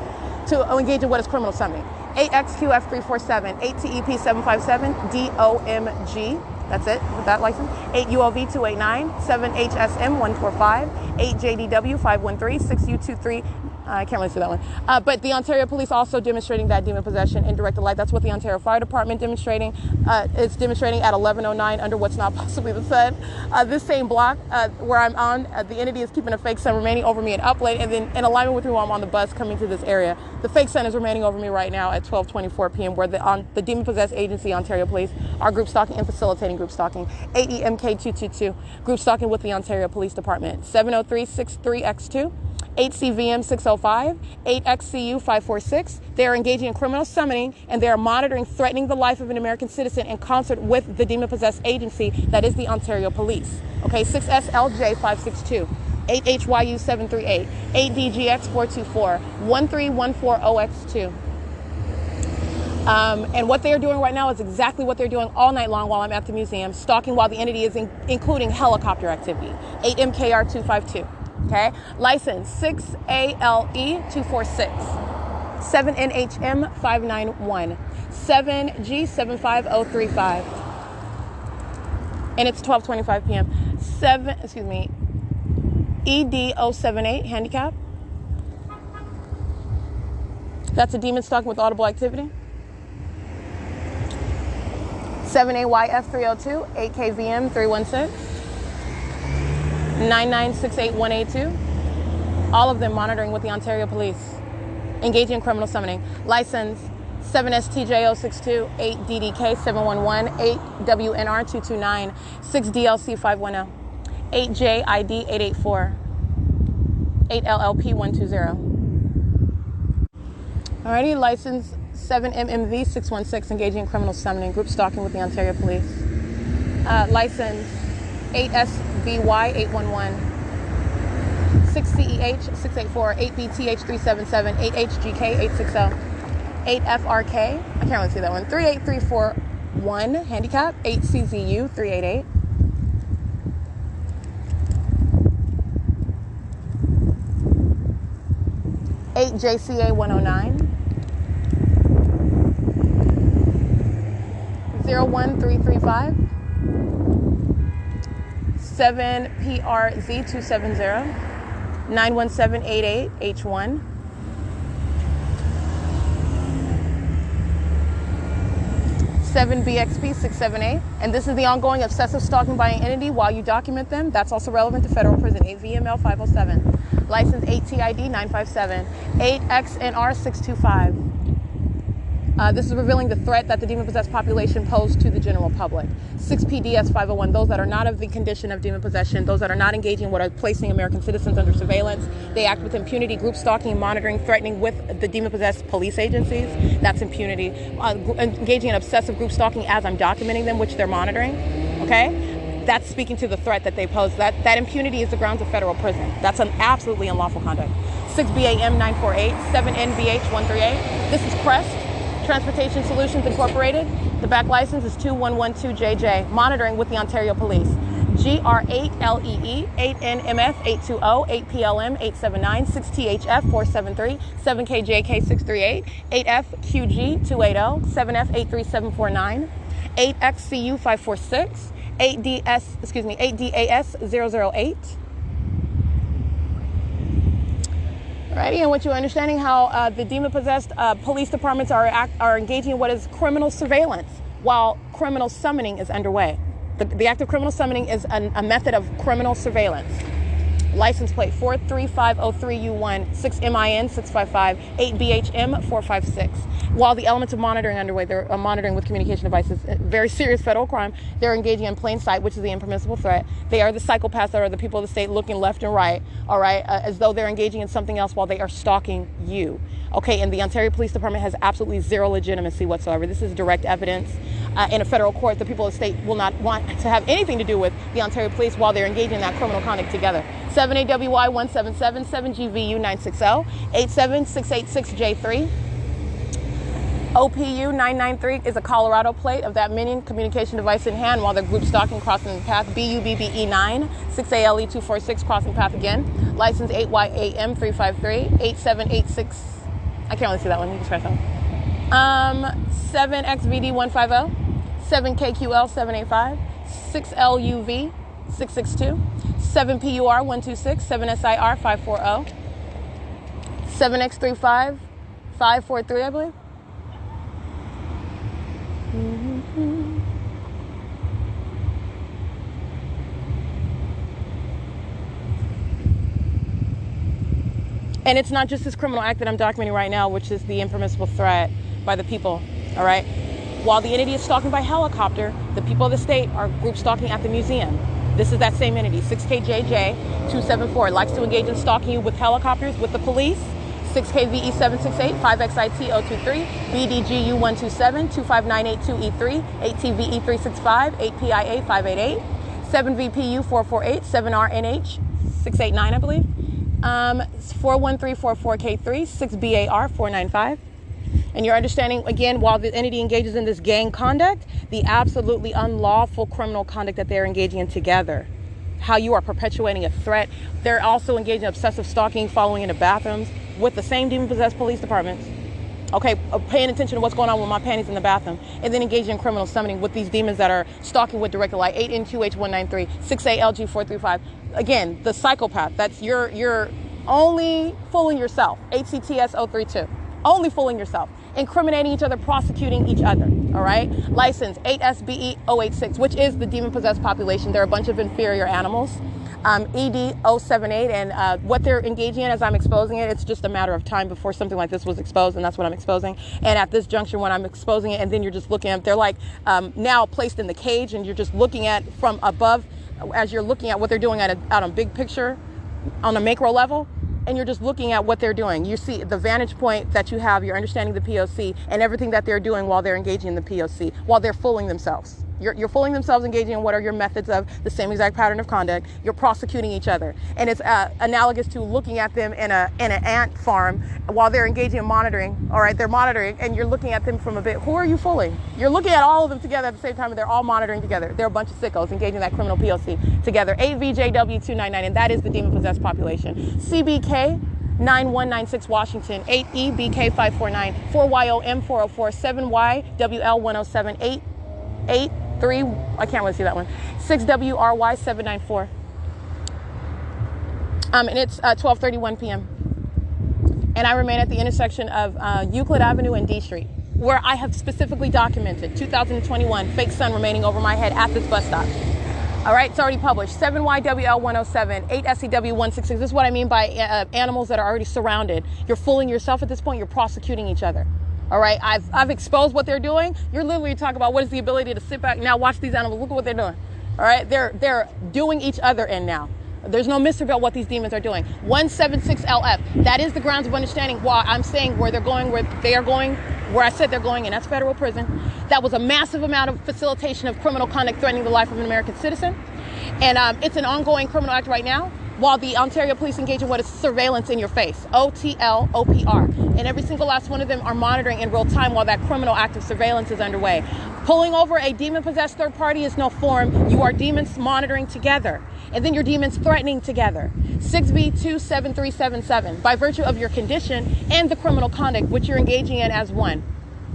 to engage in what is criminal summoning. 8XQF347, 8TEP757, DOMG, that's it with that license. 8ULV289, 7HSM145, 8JDW513, I can't really see that one. But the Ontario Police also demonstrating that demon possession in direct light. That's what the Ontario Fire Department demonstrating. It's demonstrating at 11:09 under what's not possibly the sun. This same block where I'm on, the entity is keeping a fake sun remaining over me in uplink, and then in alignment with me while I'm on the bus coming to this area. The fake sun is remaining over me right now at 12:24 p.m. where the demon possessed agency, Ontario Police, are group stalking and facilitating group stalking. 8EMK222, group stalking with the Ontario Police Department. 70363X2. 8CVM 605, 8XCU 546. They are engaging in criminal summoning, and they are monitoring, threatening the life of an American citizen in concert with the demon-possessed agency that is the Ontario Police. Okay, 6SLJ 562, 8HYU 738, 8DGX 424, 13140X2. And what they are doing right now is exactly what they're doing all night long while I'm at the museum, stalking while the entity is including helicopter activity. 8MKR 252. Okay, license 6ALE246, 7NHM591, 7G75035, and it's 12:25 p.m. ED078 handicap. That's a demon stalking with audible activity. 7AYF302, 8KVM 316. 9968182, all of them monitoring with the Ontario Police, engaging in criminal summoning. License 7STJ062, 8DDK711, 8WNR229, 6DLC510, 8JID884, 8LLP120. Alrighty, license 7MMV616, engaging in criminal summoning, group stalking with the Ontario Police. License 8SBY811, 6CEH684, 8BTH377, 8HGK860, 8FRK, I can't really see that one, 38341, handicap, 8CZU388, 8JCA109, 01335, 7PRZ270, 91788H1, 7BXP678, and this is the ongoing obsessive stalking by an entity while you document them. That's also relevant to federal prison. 8VML507, license 8TID957, 8XNR625. This is revealing the threat that the demon-possessed population posed to the general public. 6PDS501, those that are not of the condition of demon possession, those that are not engaging in what are placing American citizens under surveillance. They act with impunity, group stalking, monitoring, threatening with the demon-possessed police agencies. That's impunity. Engaging in obsessive group stalking as I'm documenting them, which they're monitoring. Okay? That's speaking to the threat that they pose. That impunity is the grounds of federal prison. That's an absolutely unlawful conduct. 6BAM948, 7NBH138. This is Crest Transportation Solutions Incorporated. The back license is 2112JJ, monitoring with the Ontario Police. GR8LEE, 8NMF820, 8PLM879, 6THF473, 7KJK638, 8FQG280, 7F83749, 8XCU546, 8DAS008. Alrighty, and what you're understanding how the demon-possessed police departments are engaging in what is criminal surveillance while criminal summoning is underway. The act of criminal summoning is a method of criminal surveillance. License plate 43503U1, 6MIN655, 8BHM456. While the elements of monitoring underway, they're monitoring with communication devices, very serious federal crime. They're engaging in plain sight, which is the impermissible threat. They are the psychopaths that are the people of the state looking left and right, all right, as though they're engaging in something else while they are stalking you. Okay, and the Ontario Police Department has absolutely zero legitimacy whatsoever. This is direct evidence. In a federal court, the people of the state will not want to have anything to do with the Ontario Police while they're engaging in that criminal conduct together. 7AWY177, 7GVU960, 87686J3. OPU993 is a Colorado plate of that minion communication device in hand while they're group stalking crossing the path. BUBBE9, 6ALE246 crossing path again. License 8YAM353, 8786. I can't really see that one. You can scratch that one. 7XVD150, 7KQL785, 6LUV662, 7PUR126, 7SIR540, 7X35 543, I believe. And it's not just this criminal act that I'm documenting right now, which is the impermissible threat by the people, all right? While the entity is stalking by helicopter, the people of the state are group stalking at the museum. This is that same entity, 6KJJ274. Likes to engage in stalking you with helicopters, with the police. 6KVE768, 5XIT023, BDGU127, 25982E3, 8TVE365, 8PIA588, 7VPU448, 7RNH689, I believe. 41344K3, 6BAR495. And you're understanding, again, while the entity engages in this gang conduct, the absolutely unlawful criminal conduct that they're engaging in together. How you are perpetuating a threat. They're also engaging in obsessive stalking, following into bathrooms with the same demon-possessed police departments. Okay, paying attention to what's going on with my panties in the bathroom, and then engaging in criminal summoning with these demons that are stalking with direct light. 8N2H193, 6ALG435. Again, the psychopath. That's you're only fooling yourself. HCTS032. Only fooling yourself. Incriminating each other, prosecuting each other. All right? License 8SBE086, which is the demon-possessed population. They're a bunch of inferior animals. ED078, and what they're engaging in as I'm exposing it, it's just a matter of time before something like this was exposed, and that's what I'm exposing. And at this juncture, when I'm exposing it, and then you're just looking at, they're like now placed in the cage, and you're just looking at from above, as you're looking at what they're doing out on big picture, on a macro level, and you're just looking at what they're doing. You see the vantage point that you have, you're understanding the P.O.C. and everything that they're doing while they're engaging in the P.O.C., while they're fooling themselves. You're fooling themselves, engaging in what are your methods of the same exact pattern of conduct. You're prosecuting each other. And it's analogous to looking at them in an ant farm while they're engaging in monitoring. All right, they're monitoring, and you're looking at them from a bit. Who are you fooling? You're looking at all of them together at the same time, and they're all monitoring together. They're a bunch of sickos engaging in that criminal P.O.C. together. 8VJW299, and that is the demon-possessed population. CBK 9196 Washington, 8EBK549, 4YOM404, 7YWL107, 883, I can't really see that one, 6WRY794. And it's 12:31 p.m. And I remain at the intersection of Euclid Avenue and D Street, where I have specifically documented 2021 fake sun remaining over my head at this bus stop. All right, it's already published. 7YWL107, 8SEW166. This is what I mean by animals that are already surrounded. You're fooling yourself at this point. You're prosecuting each other. All right, I've exposed what they're doing. You're literally talking about what is the ability to sit back now, watch these animals. Look at what they're doing. All right, they're doing each other in now. There's no mystery about what these demons are doing. 176LF. That is the grounds of understanding why I'm saying where they're going, where they are going, where I said they're going, and that's federal prison. That was a massive amount of facilitation of criminal conduct threatening the life of an American citizen. And it's an ongoing criminal act right now, while the Ontario police engage in what is surveillance in your face, OTL-OPR. And every single last one of them are monitoring in real time while that criminal act of surveillance is underway. Pulling over a demon-possessed third party is no form. You are demons monitoring together. And then your demons threatening together. 6V27377, by virtue of your condition and the criminal conduct which you're engaging in as one.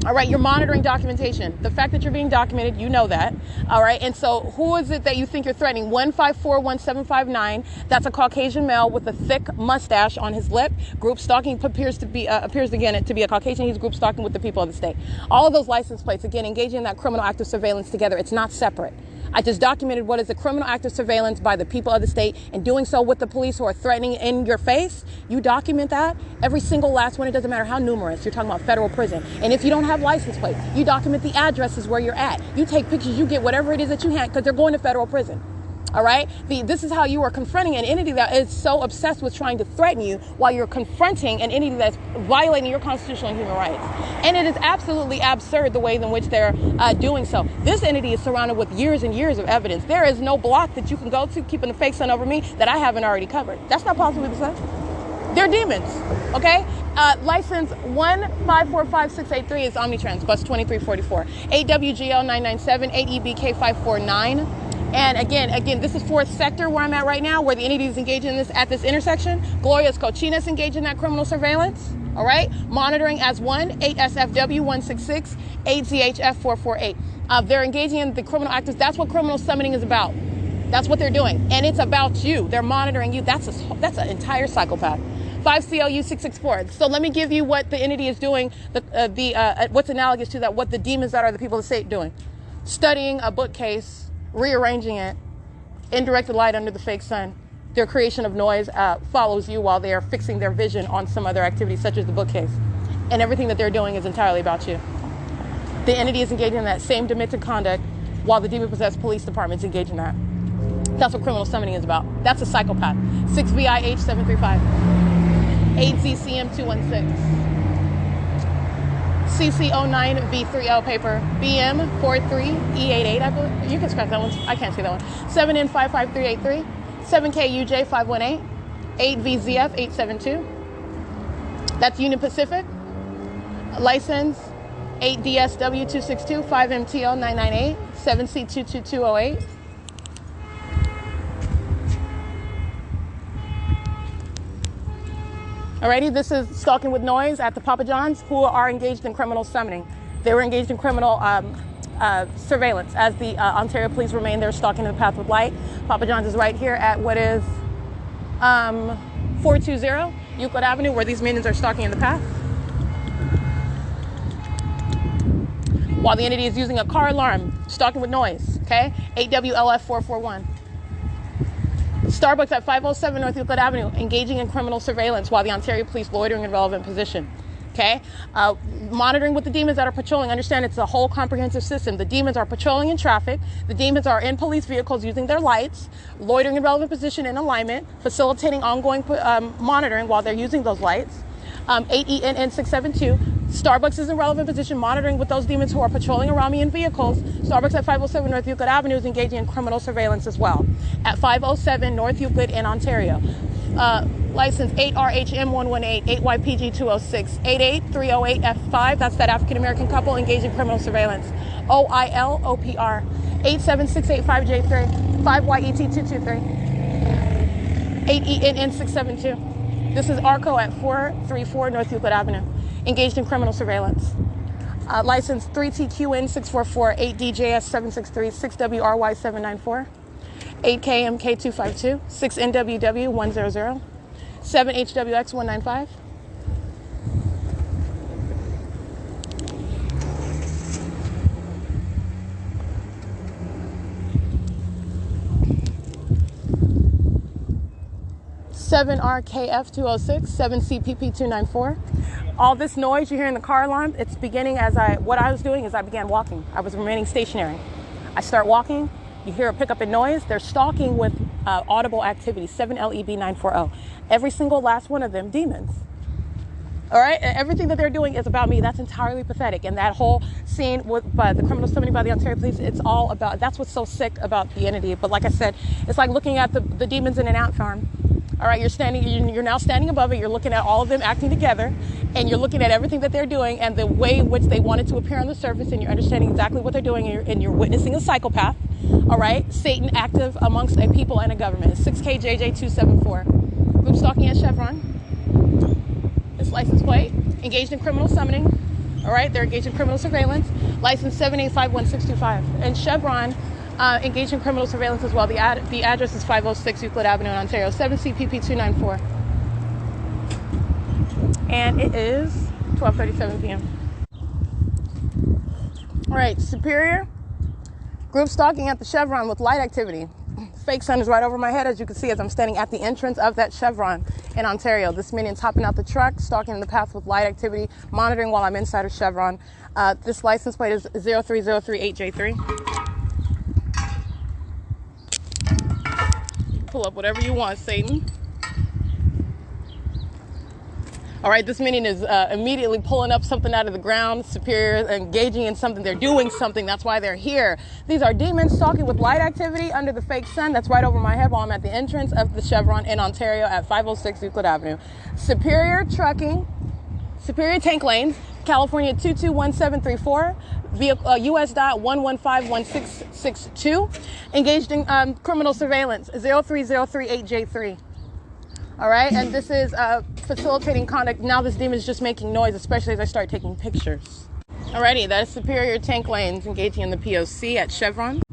All right, you're monitoring documentation. The fact that you're being documented, you know that. All right, and so who is it that you think you're threatening? 1541759. That's a Caucasian male with a thick mustache on his lip. Group stalking appears again to be a Caucasian. He's group stalking with the people of the state. All of those license plates, again, engaging in that criminal act of surveillance together. It's not separate. I just documented what is a criminal act of surveillance by the people of the state, and doing so with the police who are threatening in your face. You document that. Every single last one, it doesn't matter how numerous. You're talking about federal prison. And if you don't have license plates, you document the addresses where you're at. You take pictures, you get whatever it is that you have, because they're going to federal prison. All right? This is how you are confronting an entity that is so obsessed with trying to threaten you while you're confronting an entity that's violating your constitutional and human rights. And it is absolutely absurd the way in which they're doing so. This entity is surrounded with years and years of evidence. There is no block that you can go to keeping a fake sun over me that I haven't already covered. That's not possible to say. They're demons, okay? License 1545683 is Omnitrans, bus 2344. 8WGL997, 8EBK549. And again, this is 4th sector where I'm at right now, where the entity is engaging in this at this intersection. Gloria's Cochinas engaged in that criminal surveillance. All right, monitoring as one, 8SFW166, 8ZHF448. They're engaging in the criminal actors. That's what criminal summoning is about. That's what they're doing, and it's about you. They're monitoring you. That's an entire psychopath. 5CLU664. So let me give you what the entity is doing, what's analogous to that, what the demons that are the people of the state doing. Studying a bookcase, rearranging it, indirected light under the fake sun. Their creation of noise follows you while they are fixing their vision on some other activity, such as the bookcase. And everything that they're doing is entirely about you. The entity is engaging in that same demented conduct while the demon-possessed police department is engaged in that. That's what criminal summoning is about. That's a psychopath. 6VIH735. 8ZCM216. CC09V3L paper. BM43E88, I believe. You can scratch that one. I can't see that one. 7N55383. 7KUJ518. 8VZF872. That's Union Pacific. License 8DSW262. 5MTL998. 7C22208. Alrighty, this is Stalking with Noise at the Papa John's, who are engaged in criminal summoning. They were engaged in criminal surveillance as the Ontario police remain there stalking the path with light. Papa John's is right here at what is 420 Euclid Avenue, where these minions are stalking in the path. While the entity is using a car alarm, stalking with noise, okay? 8WLF441. Starbucks at 507 North Euclid Avenue, engaging in criminal surveillance while the Ontario police loitering in relevant position. Okay? Monitoring with the demons that are patrolling. Understand it's a whole comprehensive system. The demons are patrolling in traffic. The demons are in police vehicles using their lights, loitering in relevant position in alignment, facilitating ongoing monitoring while they're using those lights. 8ENN672. Starbucks is in relevant position, monitoring with those demons who are patrolling around me in vehicles. Starbucks at 507 North Euclid Avenue is engaging in criminal surveillance as well. At 507 North Euclid in Ontario. License 8RH-M118, 8YPG206, 88308F5. That's that African American couple engaged in criminal surveillance. OILOPR 87685J3, 5YET223, 8ENN672. This is ARCO at 434 North Euclid Avenue, engaged in criminal surveillance. License 3TQN644, 8DJS763, 6WRY794, 8KMK252, 6NWW100, 7HWX195. Seven RKF206, 7CPP294. All this noise you hear in the car alarm, it's beginning what I was doing is I began walking. I was remaining stationary. I start walking, you hear a pickup in noise. They're stalking with audible activity, 7LEB940. Every single last one of them, demons. All right, everything that they're doing is about me. That's entirely pathetic. And that whole scene with the criminal summoning by the Ontario police, it's all about, that's what's so sick about the entity. But like I said, it's like looking at the demons in an ant farm. All right, you're now standing above it. You're looking at all of them acting together, and you're looking at everything that they're doing and the way in which they want it to appear on the surface, and you're understanding exactly what they're doing, and you're witnessing a psychopath. All right, Satan active amongst a people and a government. 6KJJ274. Group stalking at Chevron. This license plate. Engaged in criminal summoning. All right, they're engaged in criminal surveillance. License 7851625. And Chevron engaged in criminal surveillance as well. The address is 506 Euclid Avenue in Ontario, 7CPP294. And it is 12:37 p.m. All right, Superior. Group stalking at the Chevron with light activity. Fake sun is right over my head, as you can see, as I'm standing at the entrance of that Chevron in Ontario. This minion's hopping out the truck, stalking the path with light activity, monitoring while I'm inside of Chevron. This license plate is 03038J3. Pull up whatever you want, Satan. All right, this minion is immediately pulling up something out of the ground. Superior engaging in something. They're doing something. That's why they're here. These are demons stalking with light activity under the fake sun. That's right over my head while I'm at the entrance of the Chevron in Ontario at 506 Euclid Avenue. Superior Trucking, Superior Tank Lanes, California 221734, vehicle US.1151662, engaged in criminal surveillance, 03038J3. All right, and this is facilitating conduct. Now this demon is just making noise, especially as I start taking pictures. Alrighty, that is Superior Tank Lanes engaging in the P.O.C. at Chevron.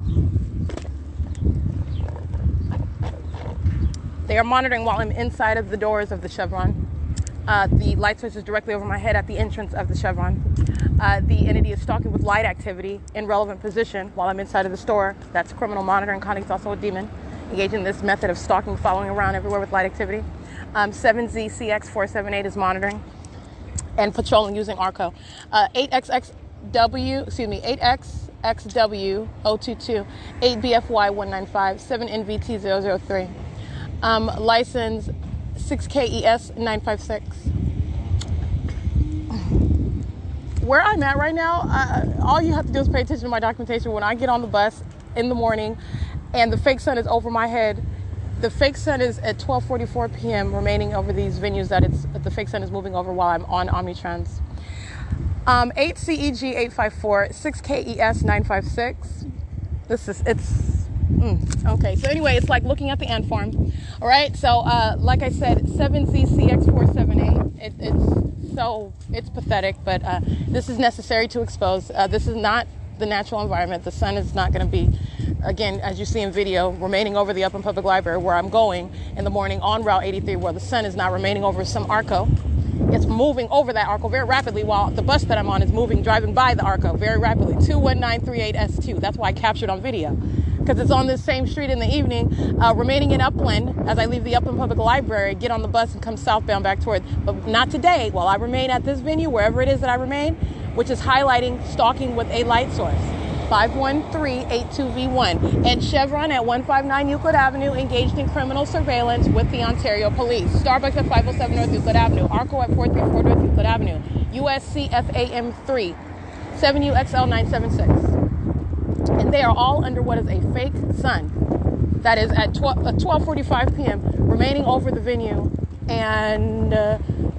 They are monitoring while I'm inside of the doors of the Chevron. The light source is directly over my head at the entrance of the chevron. The entity is stalking with light activity in relevant position while I'm inside of the store. That's criminal monitoring conduct. It's also a demon. Engaging in this method of stalking, following around everywhere with light activity. 7ZCX478 is monitoring and patrolling using ARCO. 8XXW022, 8BFY195, 7NVT003. License 6KES956. Where I'm at right now, all you have to do is pay attention to my documentation. When I get on the bus in the morning and the fake sun is over my head, the fake sun is at 12:44 p.m. remaining over these venues that the fake sun is moving over while I'm on Omnitrans. 8CEG854, 6KES956. Okay. So anyway, it's like looking at the ant farm. All right. So like I said, 7ZCX478. It's pathetic, but this is necessary to expose. This is not the natural environment. The sun is not going to be, again, as you see in video, remaining over the Upland Public Library where I'm going in the morning on Route 83, where the sun is not remaining over some ARCO. It's moving over that ARCO very rapidly while the bus that I'm on is driving by the ARCO very rapidly. 21938S2. That's why I captured on video, because it's on this same street in the evening, remaining in Upland as I leave the Upland Public Library, get on the bus and come southbound back toward, but not today, while I remain at this venue, wherever it is that I remain, which is highlighting stalking with a light source. 51382V1 and Chevron at 159 Euclid Avenue, engaged in criminal surveillance with the Ontario Police. Starbucks at 507 North Euclid Avenue. ARCO at 434 North Euclid Avenue. U.S.C. FAM3 7UXL976. And they are all under what is a fake sun that is at 12:45 p.m. remaining over the venue, and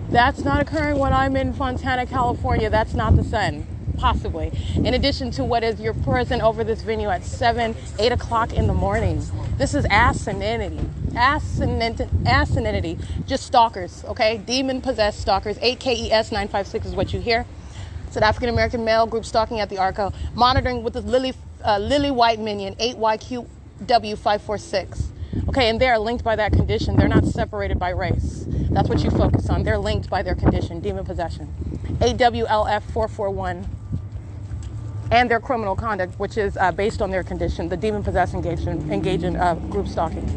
that's not occurring when I'm in Fontana, California. That's not the sun, possibly. In addition to what is you're present over this venue at 8 o'clock in the morning. This is asininity. Asininity. Just stalkers, okay? Demon-possessed stalkers. 8KES956 is what you hear. It's an African-American male group stalking at the ARCO, monitoring with this lily white minion, 8YQW546. Okay, and they are linked by that condition. They're not separated by race. That's what you focus on. They're linked by their condition, demon possession. 8WLF441. And their criminal conduct, which is based on their condition, the demon possessed engage in group stalking.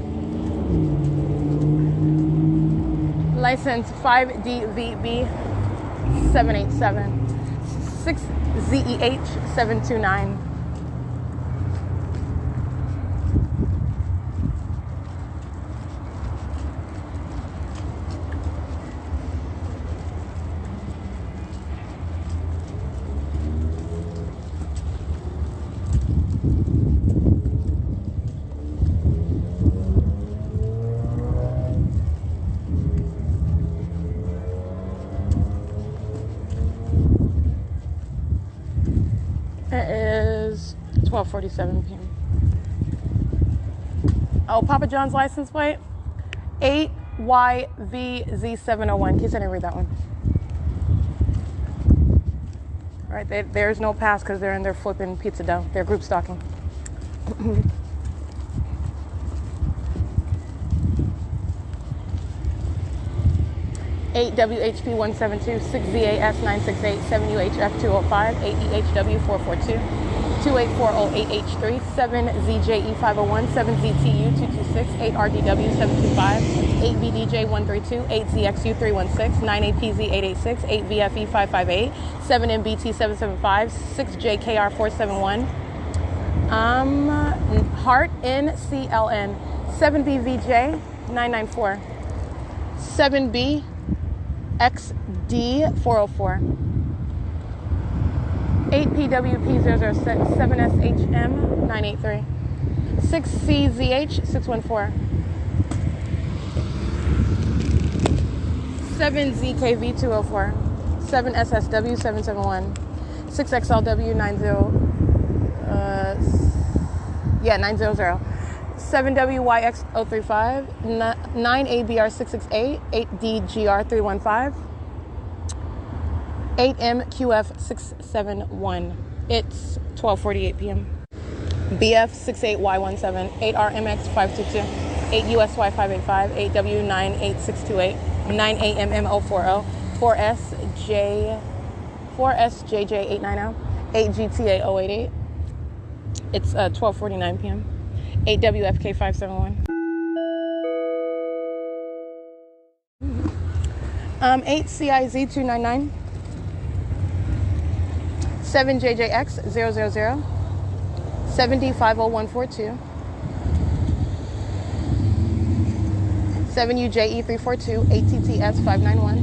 License 5DVB787, 6ZEH729. It is 12:47 p.m. Oh, Papa John's license plate, 8YVZ701. In case I didn't read that one. All right, there's no pass because they're in their flipping pizza dough. They're group stalking. 8WHP172, 6ZAS968, 7UHF205, 8EHW442, 28408H3, 7ZJE501, 7ZTU226, 8RDW725, 8VDJ132, 8ZXU316, 9APZ886, 8VFE558, 7MBT775, 6JKR471, Heart NCLN, 7BVJ994, 7B XD404, 8PWP006, 7SHM983, 6CZH614, 7ZKV204, 7SSW771, 6XLW900, 7WYX035, 9ABR668, 8DGR315, 8MQF671. It's 12:48 p.m. BF68Y17, 8RMX522, 8USY585, 8W98628, 9AMMO40 4SJJ890 8GTA088. It's 12:49 p.m. 8WFK571. 8CIZ299 7JJX000 7D50142 7UJE342 8TTS591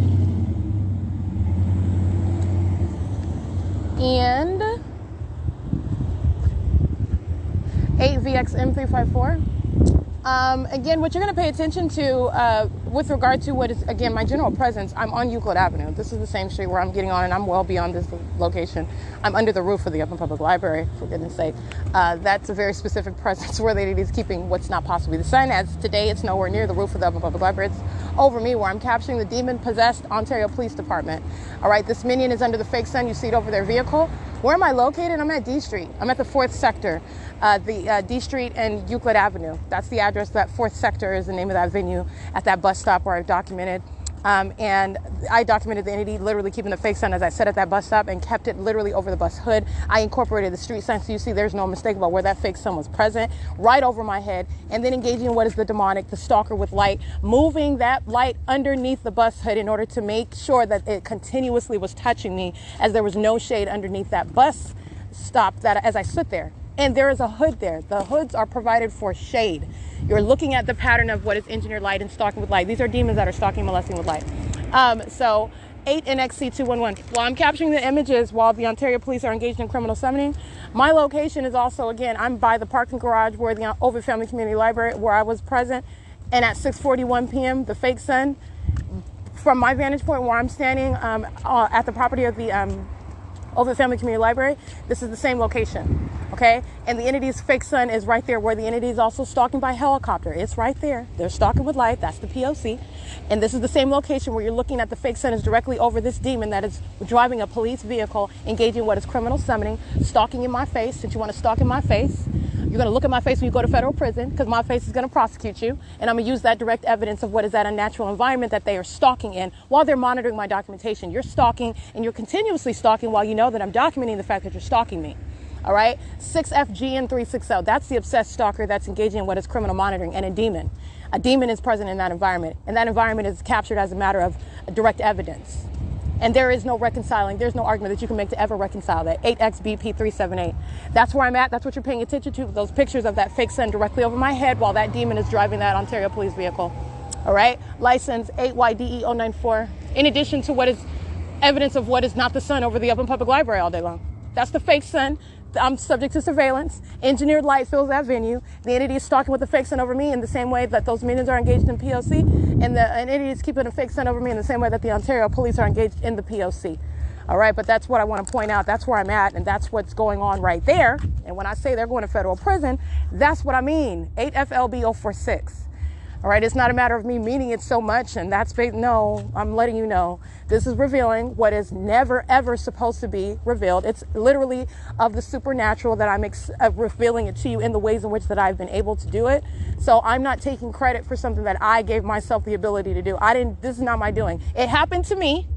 and 8VXM354. Again, what you're going to pay attention to with regard to what is, again, my general presence, I'm on Euclid Avenue. This is the same street where I'm getting on, and I'm well beyond this location. I'm under the roof of the Upland Public Library, for goodness sake. That's a very specific presence where the entity is keeping what's not possibly the sun. As today, it's nowhere near the roof of the Upland Public Library. It's over me, where I'm capturing the demon-possessed Ontario Police Department. All right, this minion is under the fake sun. You see it over their vehicle. Where am I located? I'm at D Street. I'm at the 4th sector, the D Street and Euclid Avenue. That's the address. That 4th sector is the name of that venue at that bus stop where I've documented. And I documented the entity literally keeping the fake sun, as I said, at that bus stop, and kept it literally over the bus hood. I incorporated the street sign, so you see there's no mistake about where that fake sun was present, right over my head, and then engaging in what is the demonic, the stalker with light, moving that light underneath the bus hood in order to make sure that it continuously was touching me, as there was no shade underneath that bus stop that as I stood there. And there is a hood there. The hoods are provided for shade. You're looking at the pattern of what is engineered light and stalking with light. These are demons that are stalking, molesting with light. So 8NXC211. While I'm capturing the images while the Ontario police are engaged in criminal summoning, my location is also, again, I'm by the parking garage where the Ovid Family Community Library, where I was present. And at 6:41 p.m., the fake sun, from my vantage point where I'm standing at the property of the Ovid Family Community Library, this is the same location. Okay, and the entity's fake sun is right there, where the entity is also stalking by helicopter. It's right there. They're stalking with light. That's the P.O.C. And this is the same location where you're looking at the fake sun is directly over this demon that is driving a police vehicle, engaging what is criminal summoning, stalking in my face. Since you want to stalk in my face, you're going to look at my face when you go to federal prison, because my face is going to prosecute you. And I'm going to use that direct evidence of what is that unnatural environment that they are stalking in while they're monitoring my documentation. You're stalking, and you're continuously stalking while you know that I'm documenting the fact that you're stalking me. All right, 6FGN360. That's the obsessed stalker that's engaging in what is criminal monitoring, and a demon. A demon is present in that environment, and that environment is captured as a matter of direct evidence. And there is no reconciling. There's no argument that you can make to ever reconcile that. 8XBP378. That's where I'm at. That's what you're paying attention to. Those pictures of that fake sun directly over my head while that demon is driving that Ontario police vehicle. All right, license 8YDE094. In addition to what is evidence of what is not the sun over the Upland Public Library all day long. That's the fake sun. I'm subject to surveillance. Engineered light fills that venue. The entity is stalking with the fake sun over me in the same way that those minions are engaged in P.O.C. And the entity is keeping a fake sun over me in the same way that the Ontario police are engaged in the P.O.C. All right, but that's what I want to point out. That's where I'm at, and that's what's going on right there. And when I say they're going to federal prison, that's what I mean. 8FLB046. All right, it's not a matter of me meaning it so much, and that's no, I'm letting you know. This is revealing what is never, ever supposed to be revealed. It's literally of the supernatural that I'm revealing it to you in the ways in which that I've been able to do it. So I'm not taking credit for something that I gave myself the ability to do. This is not my doing. It happened to me,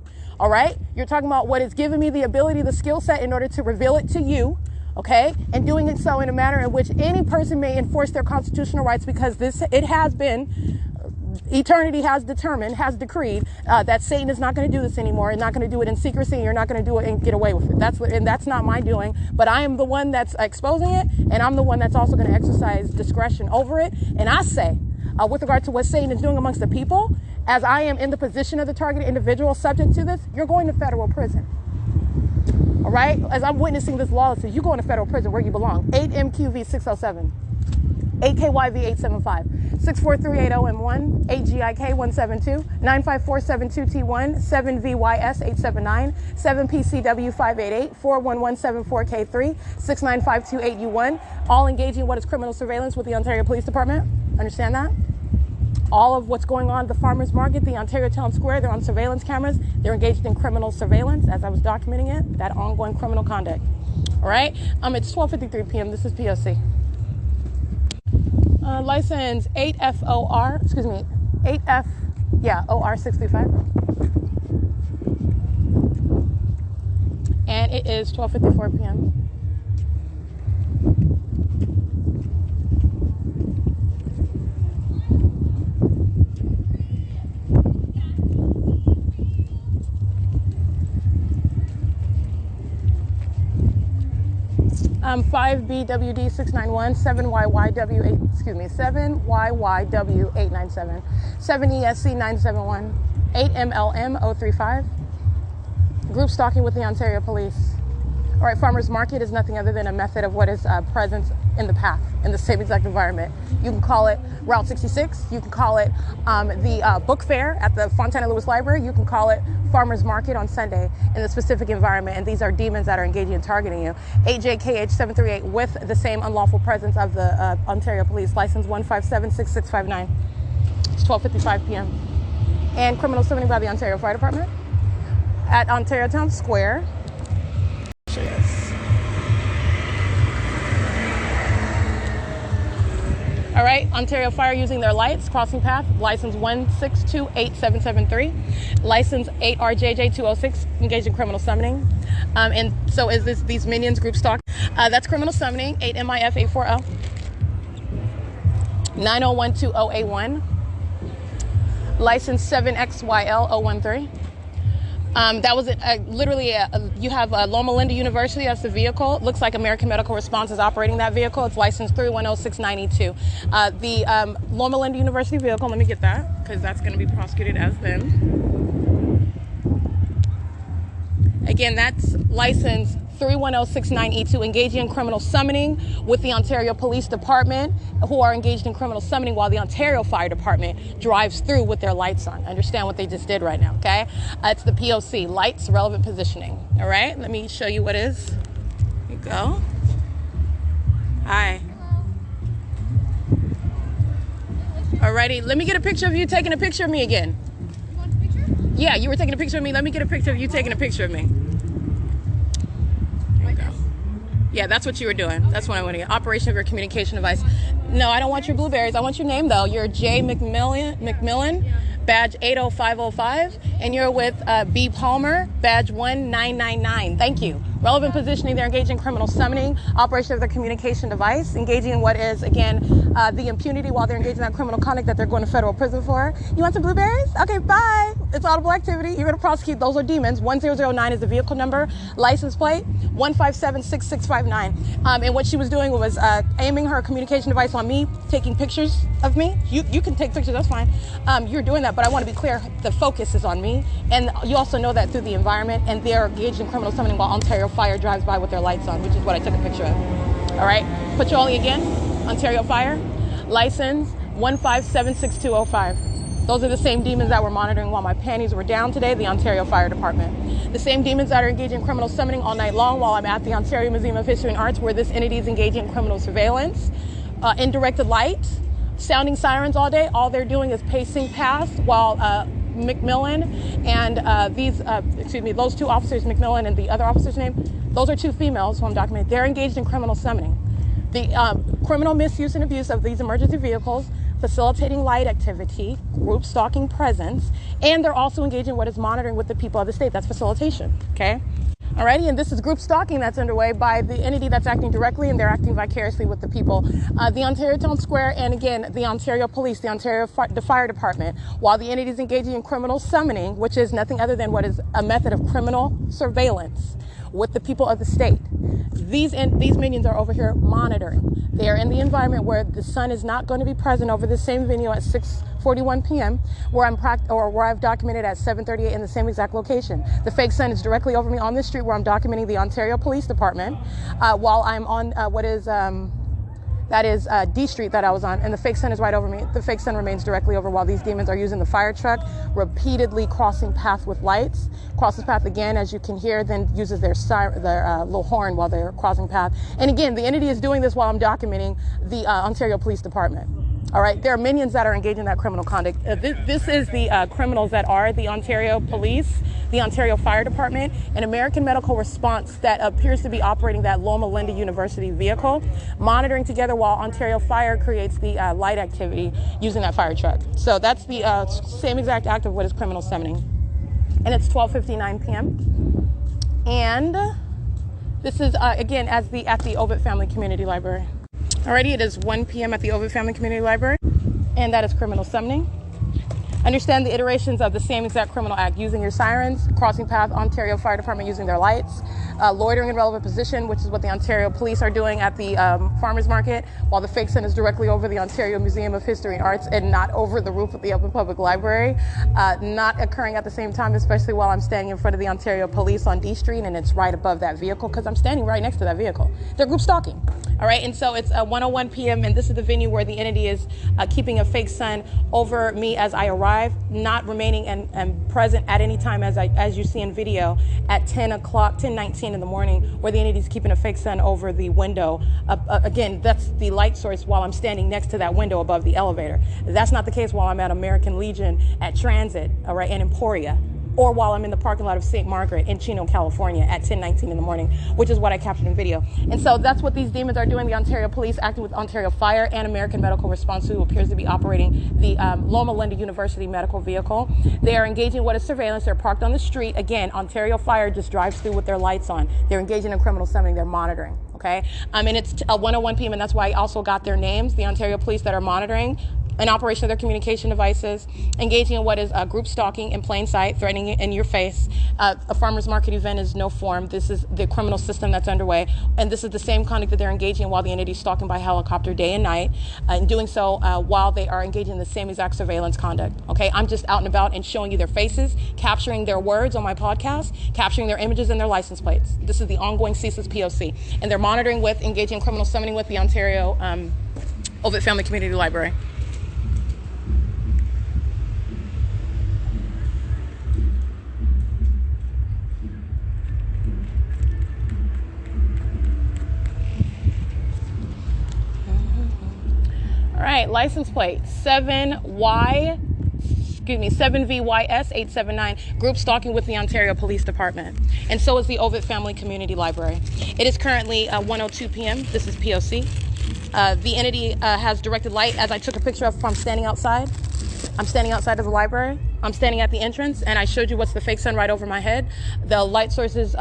all right? You're talking about what has given me the ability, the skill set in order to reveal it to you. Okay, and doing it so in a manner in which any person may enforce their constitutional rights, because it has been, eternity has determined, decreed that Satan is not going to do this anymore, and not going to do it in secrecy, and you're not going to do it and get away with it. That's not my doing, but I am the one that's exposing it, and I'm the one that's also going to exercise discretion over it. And I say, with regard to what Satan is doing amongst the people, as I am in the position of the targeted individual subject to this, you're going to federal prison. All right, as I'm witnessing this lawlessness, you go into federal prison where you belong. 8MQV607, 8KYV875, 64380M1, 8GIK172, 95472T1, 7VYS879, 7PCW588, 41174K3, 69528U1, all engaging in what is criminal surveillance with the Ontario Police Department. Understand that? All of what's going on at the farmers market, the Ontario Town Square, they're on surveillance cameras. They're engaged in criminal surveillance, as I was documenting it, that ongoing criminal conduct. All right, it's 12:53 p.m. This is P.O.C. License 8FOR, 8F Yeah, OR65. And it is 12:54 p.m. Um, 5BWD 691, 7YYW 897, 7ESC 971, 8MLM 035. Group stalking with the Ontario Police. All right, farmers market is nothing other than a method of what is present in the path, in the same exact environment. You can call it Route 66. You can call it the book fair at the Fontana Lewis Library. You can call it farmers market on Sunday in the specific environment. And these are demons that are engaging and targeting you. 8JKH738 with the same unlawful presence of the Ontario Police. License 1576659. It's 12:55 p.m. And criminal summoning by the Ontario Fire Department at Ontario Town Square. All right, Ontario Fire using their lights, crossing path, license 1628773, license 8RJJ206, engaged in criminal summoning. And so is these minions group stalk? That's criminal summoning, 8MIF840, 90120A1, license 7XYL013. That was literally, you have Loma Linda University, that's the vehicle. It looks like American Medical Response is operating that vehicle. It's license 310692. The Loma Linda University vehicle, let me get that, because that's going to be prosecuted as them. Again, that's license 310692, engaging in criminal summoning with the Ontario Police Department, who are engaged in criminal summoning while the Ontario Fire Department drives through with their lights on. Understand what they just did right now, okay? It's the P.O.C, lights, relevant positioning. All right, let me show you what is. Here you go. Hi. Alrighty, let me get a picture of you taking a picture of me again. You want a picture? Yeah, you were taking a picture of me. Let me get a picture of you taking a picture of me. Yeah, that's what you were doing. Okay. That's what I want to get. Operation of your communication device. No, I don't want your blueberries. I want your name, though. You're J. McMillan, badge 80505, and you're with B. Palmer, badge 1999. Thank you. Relevant positioning, they're engaged in criminal summoning, operation of their communication device, engaging in what is, again, the impunity while they're engaged in that criminal conduct that they're going to federal prison for. You want some blueberries? Okay, bye. It's audible activity. You're going to prosecute. Those are demons. 1009 is the vehicle number. License plate 1576659. And what she was doing was aiming her communication device on me, taking pictures of me. You can take pictures, that's fine. You're doing that, but I want to be clear, the focus is on me. And you also know that through the environment, and they're engaged in criminal summoning while Ontario Fire drives by with their lights on, which is what I took a picture of. All right, patrolling again, Ontario Fire, license 1576205. Those are the same demons that were monitoring while my panties were down today, the Ontario Fire Department. The same demons that are engaging in criminal summoning all night long while I'm at the Ontario Museum of History and Arts, where this entity is engaging in criminal surveillance, indirected light, sounding sirens all day. All they're doing is pacing past while McMillan and those two officers, McMillan and the other officer's name, those are two females who I'm documenting. They're engaged in criminal summoning. The criminal misuse and abuse of these emergency vehicles, facilitating light activity, group stalking presence, and they're also engaged in what is monitoring with the people of the state. That's facilitation, okay? Alrighty, and this is group stalking that's underway by the entity that's acting directly, and they're acting vicariously with the people. The Ontario Town Square, and again, the Ontario Police, the Ontario the Fire Department, while the entity is engaging in criminal summoning, which is nothing other than what is a method of criminal surveillance with the people of the state. These minions are over here monitoring. They are in the environment where the sun is not going to be present over the same venue at 6:41 p.m. where I've documented at 7:38 in the same exact location. The fake sun is directly over me on this street where I'm documenting the Ontario Police Department while I'm on that is D Street that I was on, and the fake sun is right over me. The fake sun remains directly over while these demons are using the fire truck, repeatedly crossing path with lights, crosses path again, as you can hear, then uses their little horn while they're crossing path. And again, the entity is doing this while I'm documenting the Ontario Police Department. All right, there are minions that are engaged in that criminal conduct. This is the criminals that are the Ontario Police, the Ontario Fire Department, an American Medical Response that appears to be operating that Loma Linda University vehicle, monitoring together while Ontario Fire creates the light activity using that fire truck. So that's the same exact act of what is criminal summoning. And it's 12:59 p.m. And this is, again, at the Ovid Family Community Library. Alrighty, it is 1 p.m. at the Ovid Family Community Library, and that is criminal summoning. Understand the iterations of the same exact criminal act: using your sirens, crossing path, Ontario Fire Department using their lights, loitering in relevant position, which is what the Ontario Police are doing at the farmers market, while the fake sun is directly over the Ontario Museum of History and Arts and not over the roof of the Open Public Library, not occurring at the same time, especially while I'm standing in front of the Ontario Police on D Street, and it's right above that vehicle because I'm standing right next to that vehicle. They're group stalking. All right, and so it's 1:01 p.m. and this is the venue where the entity is keeping a fake sun over me as I arrive, not remaining and present at any time as you see in video at 10:19 in the morning, where the entity is keeping a fake sun over the window. Again, that's the light source while I'm standing next to that window above the elevator. That's not the case while I'm at American Legion, at Transit, all right, and Emporia, or while I'm in the parking lot of St. Margaret in Chino, California at 10:19 in the morning, which is what I captured in video. And so that's what these demons are doing. The Ontario Police acting with Ontario Fire and American Medical Response, who appears to be operating the Loma Linda University medical vehicle. They are engaging in what is surveillance. They're parked on the street. Again, Ontario Fire just drives through with their lights on. They're engaging in criminal summoning. They're monitoring. Okay, and it's 1:01 p.m. and that's why I also got their names. The Ontario Police that are monitoring an operation of their communication devices, engaging in what is group stalking in plain sight, threatening in your face. A farmer's market event is no form. This is the criminal system that's underway, and this is the same conduct that they're engaging in while the entity is stalking by helicopter day and night, and doing so while they are engaging in the same exact surveillance conduct. Okay, I'm just out and about and showing you their faces, capturing their words on my podcast, capturing their images and their license plates. This is the ongoing CEASELESS P.O.C, and they're monitoring with, engaging in criminal summoning with the Ontario Ovid Family Community Library. All right, license plate 7VYS 879, group stalking with the Ontario Police Department. And so is the Ovid Family Community Library. It is currently 1:02 p.m. This is P.O.C. The entity has directed light, as I took a picture of from standing outside. I'm standing outside of the library. I'm standing at the entrance, and I showed you what's the fake sun right over my head. The light source is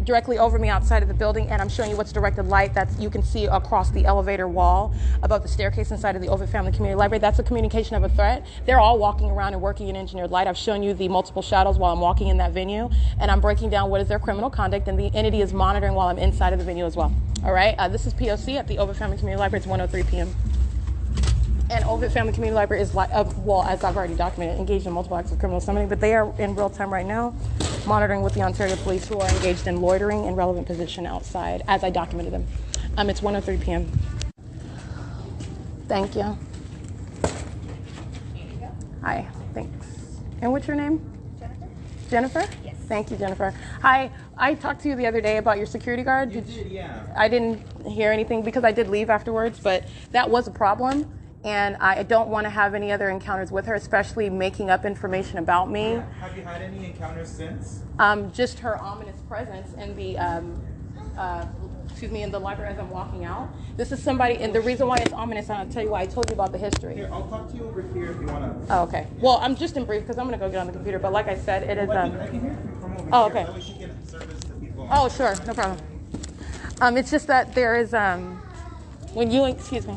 directly over me outside of the building, and I'm showing you what's directed light that you can see across the elevator wall above the staircase inside of the Ovid Family Community Library. That's a communication of a threat. They're all walking around and working in engineered light. I've shown you the multiple shadows while I'm walking in that venue, and I'm breaking down what is their criminal conduct, and the entity is monitoring while I'm inside of the venue as well. All right, this is P.O.C. at the Ovid Family Community Library. It's 1:03 p.m. And Ovid Family Community Library is, well, as I've already documented, engaged in multiple acts of criminal summoning, but they are in real time right now, monitoring with the Ontario Police, who are engaged in loitering in relevant position outside, as I documented them. It's 1:03 p.m. Thank you. Hi, thanks. And what's your name? Jennifer. Jennifer? Yes. Thank you, Jennifer. Hi, I talked to you the other day about your security guard. You did, yeah. I didn't hear anything because I did leave afterwards, but that was a problem. And I don't want to have any other encounters with her, especially making up information about me. Yeah. Have you had any encounters since? Just her ominous presence in the, in the library as I'm walking out. This is somebody, and the reason why it's ominous, and I'll tell you why. I told you about the history. Here, I'll talk to you over here if you want to. Oh, okay. Well, I'm just in brief because I'm going to go get on the computer. But like I said, it is. I can hear you from over Oh, here. okay. That way she can service the people. Oh, sure, no problem. It's just that there is when you excuse me.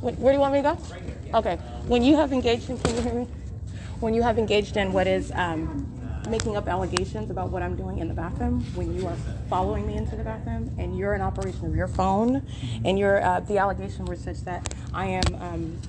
Where do you want me to go? Right here. Yeah. Okay. When you have engaged in, can you hear me? When you have engaged in what is making up allegations about what I'm doing in the bathroom, when you are following me into the bathroom, and you're in operation of your phone, and the allegation was such that I am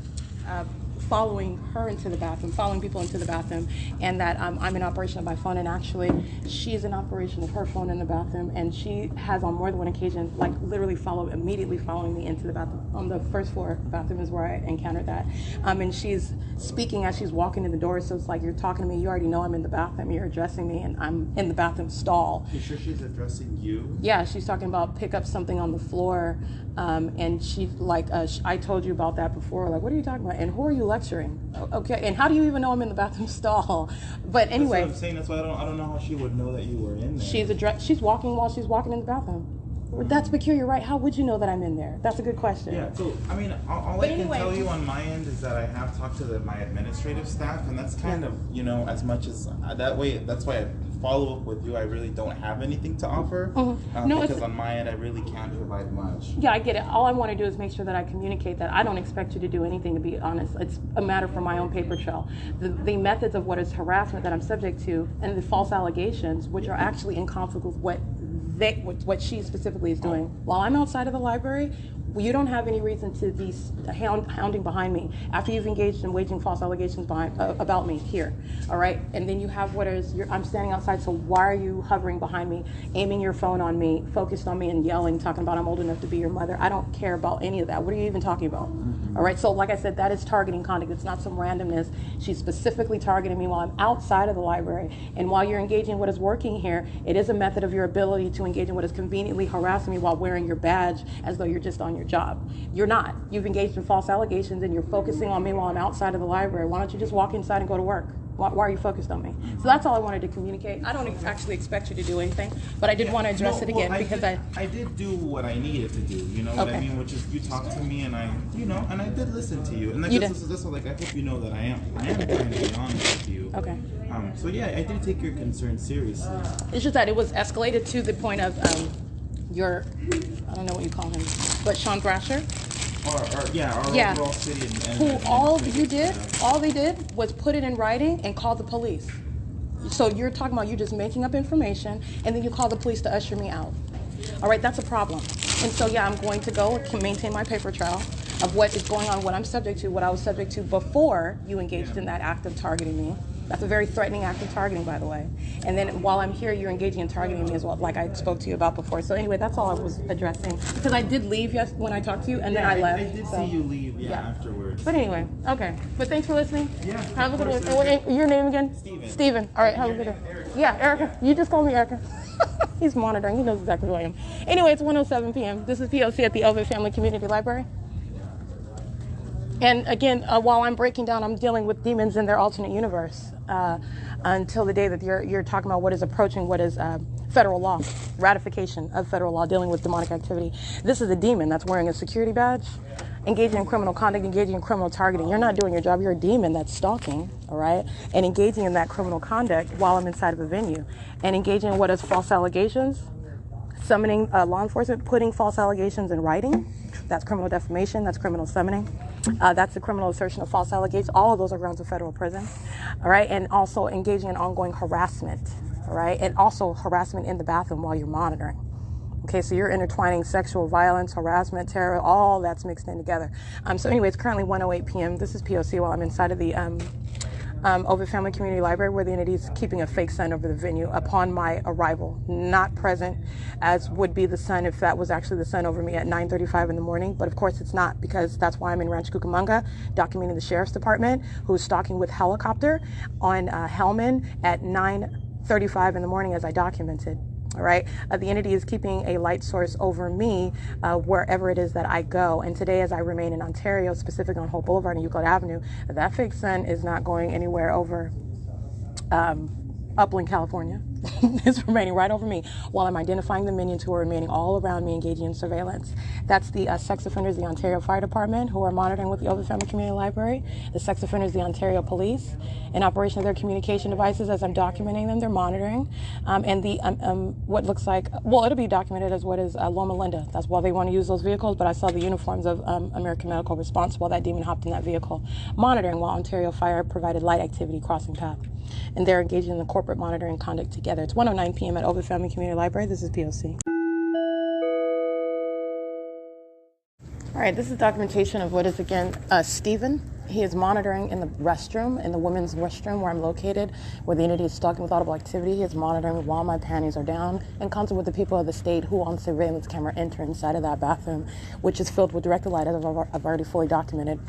following her into the bathroom, following people into the bathroom, and that I'm in operation of my phone, and actually she's in operation of her phone in the bathroom, and she has on more than one occasion, like literally immediately following me into the bathroom. On the first floor bathroom is where I encountered that. And she's speaking as she's walking in the door, so it's like, you're talking to me, you already know I'm in the bathroom, you're addressing me, and I'm in the bathroom stall. You sure she's addressing you? Yeah, she's talking about pick up something on the floor, and she's like, I told you about that before, like, what are you talking about, and who are you lecturing? Okay, and how do you even know I'm in the bathroom stall? But anyway, that's what I'm saying. That's why I don't know how she would know that you were in there. She's walking while she's walking in the bathroom. That's peculiar, right? How would you know that I'm in there? That's a good question. Yeah, so, I mean, all I can tell you on my end is that I have talked to my administrative staff, and that's kind of, you know, as much as, that's why I follow up with you. I really don't have anything to offer, because on my end, I really can't provide much. Yeah, I get it. All I want to do is make sure that I communicate that I don't expect you to do anything, to be honest. It's a matter for my own paper trail. The methods of what is harassment that I'm subject to, and the false allegations, which are actually in conflict with what she specifically is doing. While I'm outside of the library, you don't have any reason to be hounding behind me after you've engaged in waging false allegations about me here, all right? And then you have I'm standing outside, so why are you hovering behind me, aiming your phone on me, focused on me, and yelling, talking about I'm old enough to be your mother? I don't care about any of that. What are you even talking about? All right, so like I said, that is targeting conduct. It's not some randomness. She's specifically targeting me while I'm outside of the library. And while you're engaging in what is working here, it is a method of your ability to engage in what is conveniently harassing me while wearing your badge as though you're just on your job. You're not. You've engaged in false allegations, and you're focusing on me while I'm outside of the library. Why don't you just walk inside and go to work? Why are you focused on me? So that's all I wanted to communicate. I don't actually expect you to do anything, but I did want to address it again because I did do what I needed to do. You know what I mean? Which is, you talked to me, and I did listen to you. And like, this is like, I hope you know that I am trying to be honest with you. Okay. So yeah, I did take your concern seriously. It's just that it was escalated to the point of your, I don't know what you call him, but Sean Thrasher. Our overall city all they did was put it in writing and call the police. So you're talking about you just making up information, and then you call the police to usher me out. All right, that's a problem. And so yeah, I'm going to go and maintain my paper trail of what is going on, what I'm subject to, what I was subject to before you engaged in that act of targeting me. That's a very threatening act of targeting, by the way. And then while I'm here, you're engaging in targeting me as well, like I spoke to you about before. So anyway, that's all I was addressing. Because I did leave when I talked to you, and then I left. I did see you leave, afterwards. But anyway, okay. But thanks for listening. Yeah. Have a good one. Your name again? Steven. All right, have a good one. Yeah, Erica. You just call me Erica. He's monitoring. He knows exactly who I am. Anyway, it's 1:07 p.m. This is P.O.C. at the Elvin Family Community Library. And again, while I'm breaking down, I'm dealing with demons in their alternate universe until the day that you're talking about what is approaching, what is federal law, ratification of federal law, dealing with demonic activity. This is a demon that's wearing a security badge, engaging in criminal conduct, engaging in criminal targeting. You're not doing your job. You're a demon that's stalking, all right, and engaging in that criminal conduct while I'm inside of a venue, and engaging in what is false allegations, summoning law enforcement, putting false allegations in writing. That's criminal defamation. That's criminal summoning. That's the criminal assertion of false allegations. All of those are grounds of federal prison. All right. And also engaging in ongoing harassment. All right. And also harassment in the bathroom while you're monitoring. Okay. So you're intertwining sexual violence, harassment, terror, all that's mixed in together. So anyway, it's currently 1:08 p.m. This is P.O.C. while I'm inside of the Ovid Family Community Library, where the entity is keeping a fake sun over the venue upon my arrival, not present as would be the sun if that was actually the sun over me at 9:35 in the morning. But of course it's not, because that's why I'm in Rancho Cucamonga documenting the sheriff's department, who's stalking with helicopter on Hellman at 9:35 in the morning, as I documented. All right. The entity is keeping a light source over me wherever it is that I go. And today, as I remain in Ontario, specifically on Hope Boulevard and Euclid Avenue, that fake sun is not going anywhere over Upland, California. It's remaining right over me while I'm identifying the minions who are remaining all around me, engaging in surveillance. That's the sex offenders, the Ontario Fire Department, who are monitoring with the Ovid Family Community Library. The sex offenders, the Ontario Police, in operation of their communication devices as I'm documenting them, they're monitoring. And the what looks like, well, it'll be documented as what is Loma Linda. That's why they want to use those vehicles, but I saw the uniforms of American Medical Response while that demon hopped in that vehicle, monitoring while Ontario Fire provided light activity crossing path. And they're engaging in the corporate monitoring conduct together. It's 1:09 p.m. at Ovid Family Community Library. This is P.O.C. All right, this is documentation of what is, again, Stephen. He is monitoring in the restroom, in the women's restroom where I'm located, where the entity is stalking with audible activity. He is monitoring while my panties are down, in concert with the people of the state who on surveillance camera enter inside of that bathroom, which is filled with directed light, as I've already fully documented.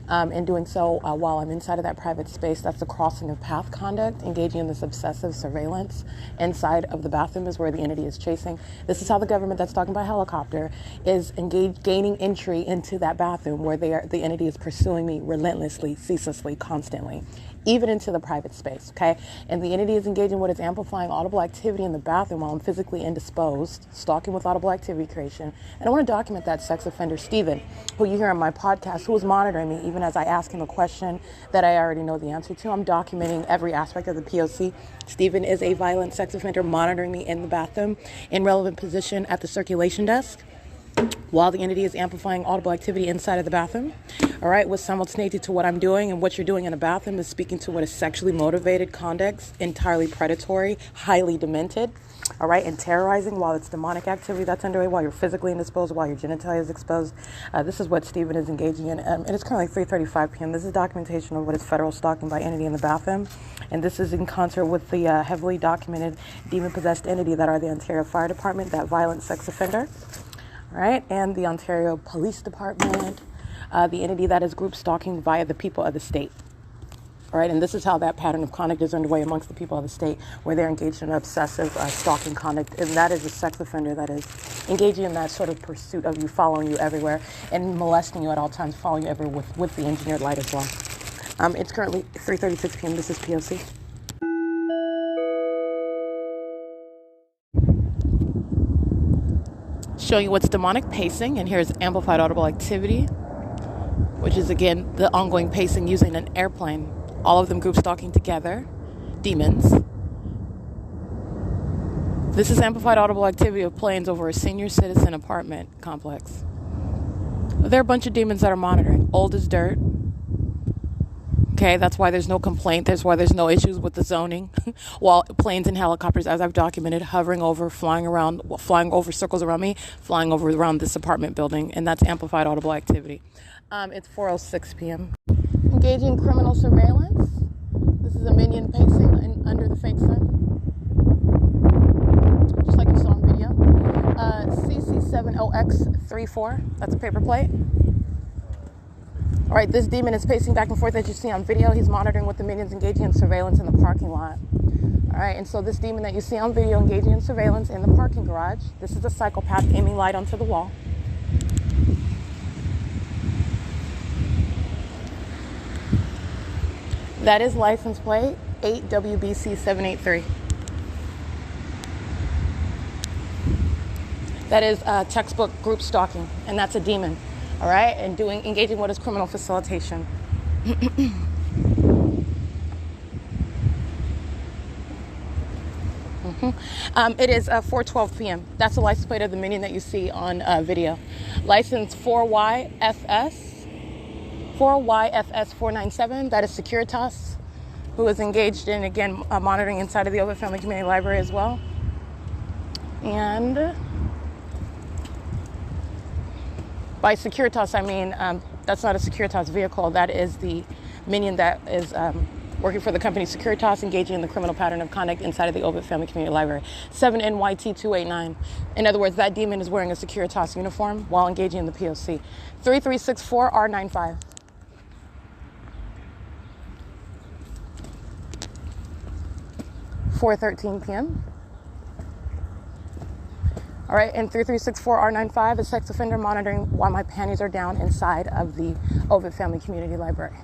In doing so, while I'm inside of that private space, that's the crossing of path conduct. Engaging in this obsessive surveillance inside of the bathroom is where the entity is chasing. This is how the government that's talking by helicopter is gaining entry into that bathroom where the entity is pursuing me relentlessly, ceaselessly, constantly, even into the private space, okay? And the entity is engaging what is amplifying audible activity in the bathroom while I'm physically indisposed, stalking with audible activity creation. And I want to document that sex offender, Stephen, who you hear on my podcast, who is monitoring me even as I ask him a question that I already know the answer to. I'm documenting every aspect of the P.O.C. Stephen is a violent sex offender monitoring me in the bathroom in relevant position at the circulation desk, while the entity is amplifying audible activity inside of the bathroom. All right, what's simultaneity to what I'm doing and what you're doing in a bathroom is speaking to what is sexually motivated conduct, entirely predatory, highly demented, all right, and terrorizing while it's demonic activity that's underway, while you're physically indisposed, while your genitalia is exposed. This is what Stephen is engaging in. And it's currently 3:35 p.m. This is documentation of what is federal stalking by entity in the bathroom. And this is in concert with the heavily documented demon-possessed entity that are the Ontario Fire Department, that violent sex offender. Right, and the Ontario Police Department, the entity that is group stalking via the people of the state. All right, and this is how that pattern of conduct is underway amongst the people of the state, where they're engaged in obsessive stalking conduct, and that is a sex offender that is engaging in that sort of pursuit of you, following you everywhere, and molesting you at all times, following you everywhere with the engineered light as well. It's currently 3:36 p.m. This is P.O.C. Showing you what's demonic pacing, and here's amplified audible activity, which is again the ongoing pacing using an airplane, all of them group stalking together, demons. This is amplified audible activity of planes over a senior citizen apartment complex. There are a bunch of demons that are monitoring, old as dirt. Okay, that's why there's no complaint. That's why there's no issues with the zoning. While planes and helicopters, as I've documented, hovering over, flying over circles around me, flying over around this apartment building, and that's amplified audible activity. It's 4:06 p.m. Engaging criminal surveillance. This is a minion pacing under the fake sun, just like you saw in video. CC70X34. That's a paper plate. All right, this demon is pacing back and forth as you see on video. He's monitoring with the minions engaging in surveillance in the parking lot. All right, and so this demon that you see on video engaging in surveillance in the parking garage, this is a psychopath aiming light onto the wall. That is license plate 8WBC783. That is textbook group stalking, and that's a demon. All right, and engaging what is criminal facilitation. It is 4:12 p.m. That's the license plate of the minion that you see on video. License 4YFS497. That is Securitas, who is engaged in, again, monitoring inside of the Ovid Family Community Library as well. And by Securitas, I mean, that's not a Securitas vehicle. That is the minion that is working for the company Securitas, engaging in the criminal pattern of conduct inside of the Ovid Family Community Library. 7NYT289. In other words, that demon is wearing a Securitas uniform while engaging in the P.O.C. 3364R95. (4:13 p.m.) All right, and 3364R95 is sex offender monitoring while my panties are down inside of the Ovid Family Community Library.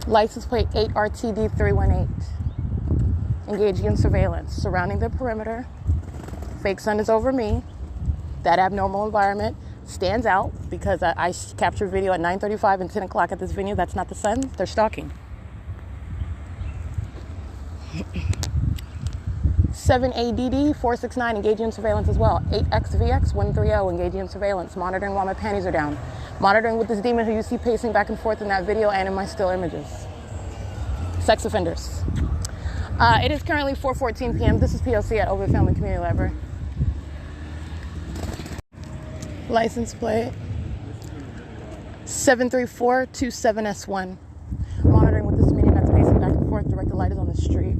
License plate 8RTD318. Engaging in surveillance, surrounding the perimeter. Fake sun is over me. That abnormal environment stands out because I captured video at 9:35 and 10 o'clock at this venue. That's not the sun. They're stalking. 7ADD469 engaging in surveillance as well. 8XVX130 engaging in surveillance, monitoring while my panties are down. Monitoring with this demon who you see pacing back and forth in that video and in my still images. Sex offenders. It is currently 4:14 p.m. This is P.O.C. at Ovid Family Community Library. License plate 73427S1. Monitoring with this median that's pacing back and forth. Directed light is on the street.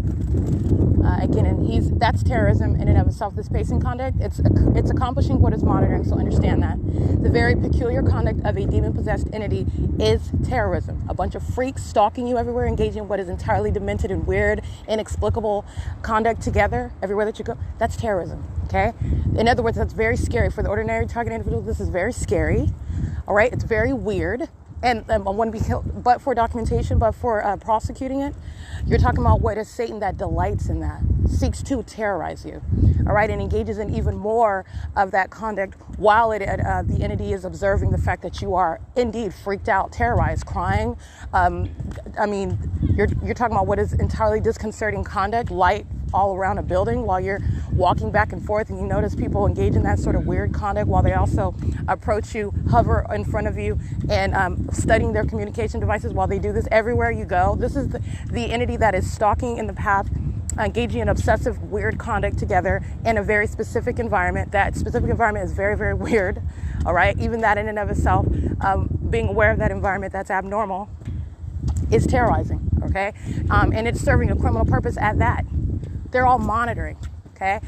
Again, and that's terrorism in and of itself. This pacing conduct, it's accomplishing what it's monitoring. So understand that the very peculiar conduct of a demon-possessed entity is terrorism. A bunch of freaks stalking you everywhere, engaging in what is entirely demented and weird, inexplicable conduct together everywhere that you go. That's terrorism. Okay. In other words, that's very scary for the ordinary target individual. This is very scary. All right. It's very weird. And I want to be, but for documentation, but for prosecuting it, you're talking about what is Satan that delights in that, seeks to terrorize you, all right, and engages in even more of that conduct while the entity is observing the fact that you are indeed freaked out, terrorized, crying. I mean, you're talking about what is entirely disconcerting conduct, light all around a building while you're walking back and forth, and you notice people engage in that sort of weird conduct while they also approach you, hover in front of you, and studying their communication devices while they do this everywhere you go. This is the entity that is stalking in the path, engaging in obsessive weird conduct together in a very specific environment. That specific environment is very, very weird, all right? Even that in and of itself, being aware of that environment that's abnormal is terrorizing, okay? And it's serving a criminal purpose at that. They're all monitoring, okay?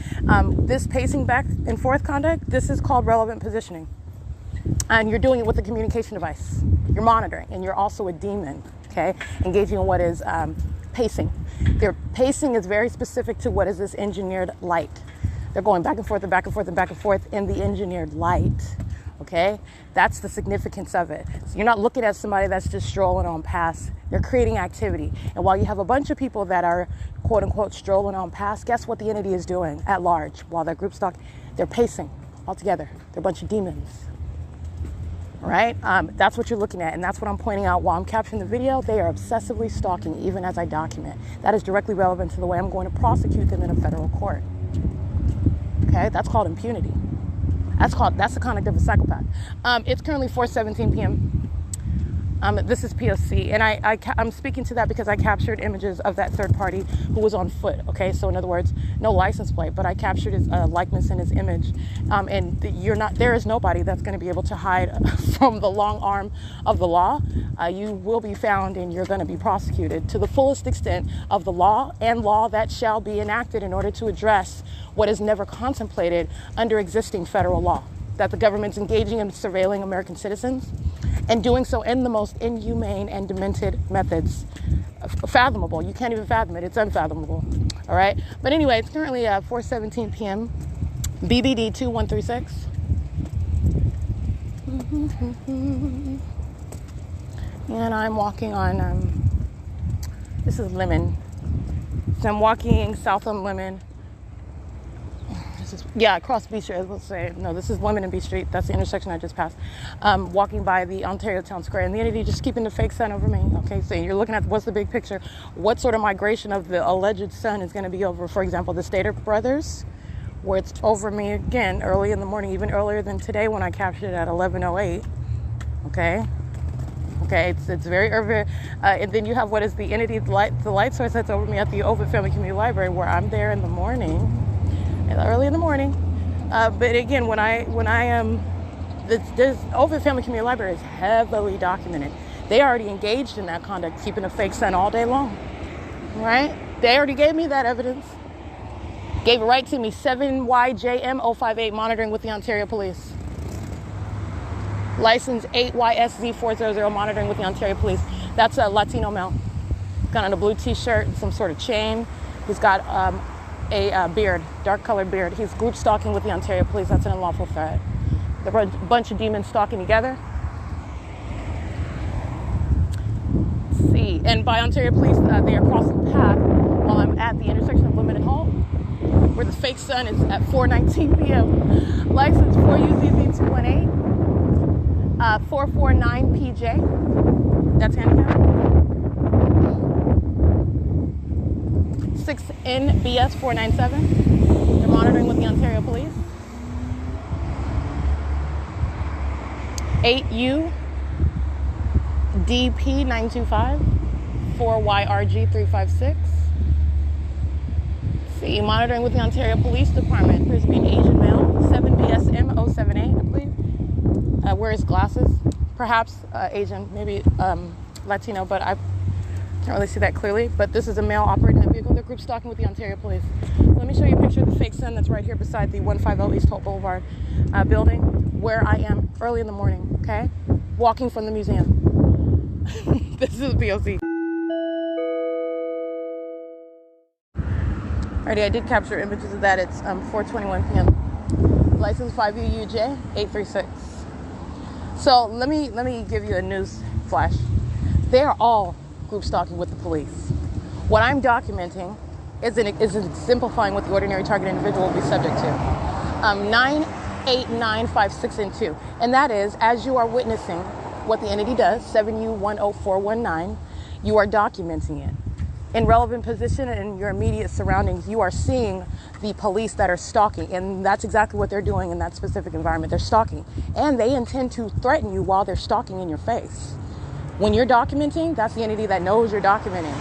This pacing back and forth conduct, this is called relevant positioning. And you're doing it with a communication device. You're monitoring, and you're also a demon, okay? Engaging in what is pacing. Their pacing is very specific to what is this engineered light. They're going back and forth and back and forth and back and forth in the engineered light, okay? That's the significance of it. So you're not looking at somebody that's just strolling on past. They're creating activity. And while you have a bunch of people that are, quote unquote, strolling on past, guess what the entity is doing at large while that group stalk? They're pacing all together. They're a bunch of demons. All right? That's what you're looking at, and that's what I'm pointing out while I'm capturing the video. They are obsessively stalking even as I document. That is directly relevant to the way I'm going to prosecute them in a federal court. Okay? That's called impunity. That's the conduct of a psychopath. It's currently 4:17 p.m. This is P.O.C. And I'm speaking to that because I captured images of that third party who was on foot. Okay, so in other words, no license plate, but I captured his likeness and his image. And there is nobody that's going to be able to hide from the long arm of the law. You will be found and you're going to be prosecuted to the fullest extent of the law and law that shall be enacted in order to address what is never contemplated under existing federal law, that the government's engaging in surveilling American citizens and doing so in the most inhumane and demented methods fathomable. You can't even fathom it. It's unfathomable. All right. But anyway, it's currently 4:17 p.m. BBD 2136. And I'm walking on, this is Lemon. So I'm walking south on Lemon. Across B Street, I was say. No, this is Lemon and B Street. That's the intersection I just passed. Walking by the Ontario Town Square, and the entity just keeping the fake sun over me. Okay, so you're looking at what's the big picture. What sort of migration of the alleged sun is going to be over, for example, the Stater brothers, where it's over me again early in the morning, even earlier than today when I captured it at 11:08. Okay, it's very urban. And then you have what is the entity, the light source that's over me at the Ovid Family Community Library, where I'm there in the morning. Early in the morning, but again, when I am, this Ovid Family Community Library is heavily documented. They already engaged in that conduct, keeping a fake sun all day long, right? They already gave me that evidence. Gave it right to me. 7YJM058, monitoring with the Ontario Police. License 8YSZ400, monitoring with the Ontario Police. That's a Latino male. Got on a blue t-shirt and some sort of chain. He's got a beard, dark colored beard. He's group stalking with the Ontario Police. That's an unlawful threat. There are a bunch of demons stalking together. Let's see. And by Ontario Police, they are crossing the path while I'm at the intersection of Lemon and Hall, where the fake sun is at 4:19 p.m. License 4UZZ218, 449PJ. That's handicap. 6NBS 497. They're monitoring with the Ontario Police. 8UDP 925. 4YRG 356. See, monitoring with the Ontario Police Department. Appears to be an Asian male. 7BSM 078, I believe. wears glasses, perhaps Asian, maybe Latino, but I can't really see that clearly. But this is a male operating the vehicle. They're group stalking with the Ontario Police. Let me show you a picture of the fake sun that's right here beside the 150 East Holt Boulevard building, where I am early in the morning, okay? Walking from the museum. This is P.O.C. Alrighty, I did capture images of that. It's 4:21 p.m. License 5UUJ 836. So let me give you a news flash. They are all group stalking with the police. What I'm documenting is exemplifying what the ordinary target individual will be subject to. 9, 8, 9, 5, 6, and 2. And that is, as you are witnessing what the entity does, 7U10419, you are documenting it. In relevant position in your immediate surroundings, you are seeing the police that are stalking, and that's exactly what they're doing in that specific environment. They're stalking, and they intend to threaten you while they're stalking in your face. When you're documenting, that's the entity that knows you're documenting.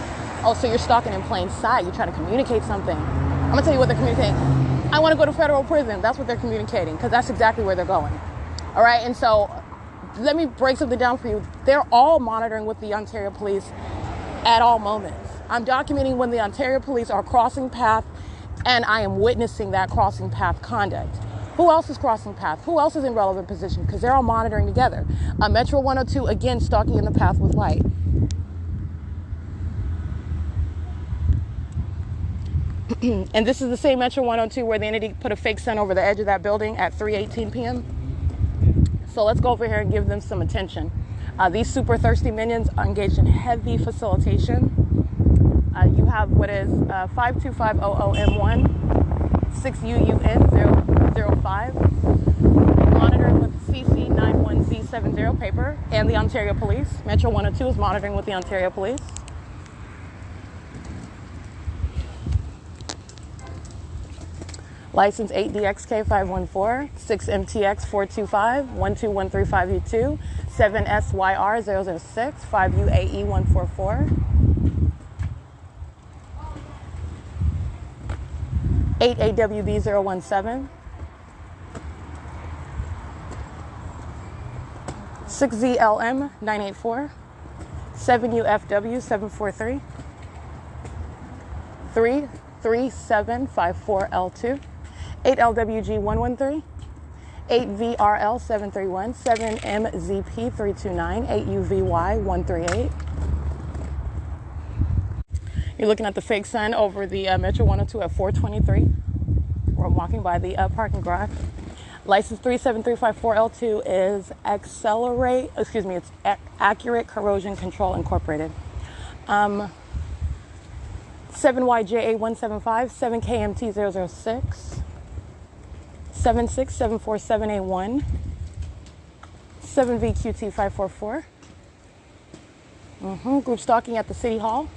Oh, so you're stalking in plain sight. You're trying to communicate something. I'm gonna tell you what they're communicating. I want to go to federal prison. That's what they're communicating, because that's exactly where they're going. All right, and so let me break something down for you. They're all monitoring with the Ontario Police at all moments. I'm documenting when the Ontario Police are crossing path, and I am witnessing that crossing path conduct. Who else is crossing path? Who else is in relevant position? Because they're all monitoring together. Metro 102, again, stalking in the path with light. And this is the same Metro 102 where the entity put a fake sun over the edge of that building at 3:18 p.m. So let's go over here and give them some attention. These super thirsty minions are engaged in heavy facilitation. You have what is 52500M1, 6UUN005, monitoring with CC91Z70 paper, and the Ontario Police. Metro 102 is monitoring with the Ontario Police. License 8DXK514, 6MTX425, 12135U2, 7SYR006, 5UAE144. 8AWB017, 6ZLM984, 7UFW743, 33754L2, 8LWG113, 8VRL731, 7MZP329, 8UVY138. You're looking at the fake sun over the Metro 102 at 423. We're walking by the parking garage. License 37354L2 is it's Accurate Corrosion Control Incorporated. 7YJA175, 7KMT006, 76747A1, 7VQT544. Group stalking at the City Hall.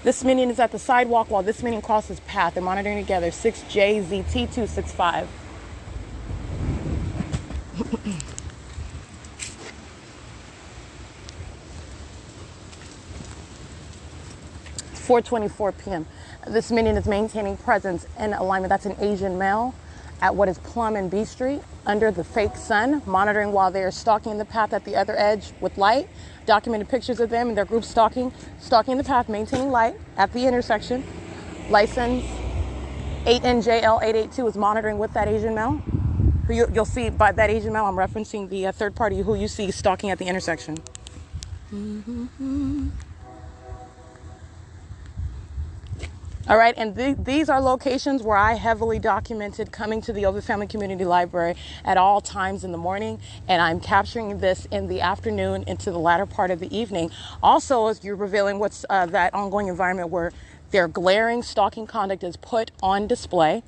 This minion is at the sidewalk while this minion crosses path. They're monitoring together. 6JZT265. It's 4:24 p.m. This minion is maintaining presence in alignment. That's an Asian male at what is Plum and B Street under the fake sun, monitoring while they are stalking the path at the other edge with light. Documented pictures of them and their group stalking the path, maintaining light at the intersection. License 8NJL882 is monitoring with that Asian male. You'll see by that Asian male, I'm referencing the third party who you see stalking at the intersection. All right, and these are locations where I heavily documented coming to the Ovid Family Community Library at all times in the morning, and I'm capturing this in the afternoon into the latter part of the evening. Also, as you're revealing what's that ongoing environment where their glaring stalking conduct is put on display,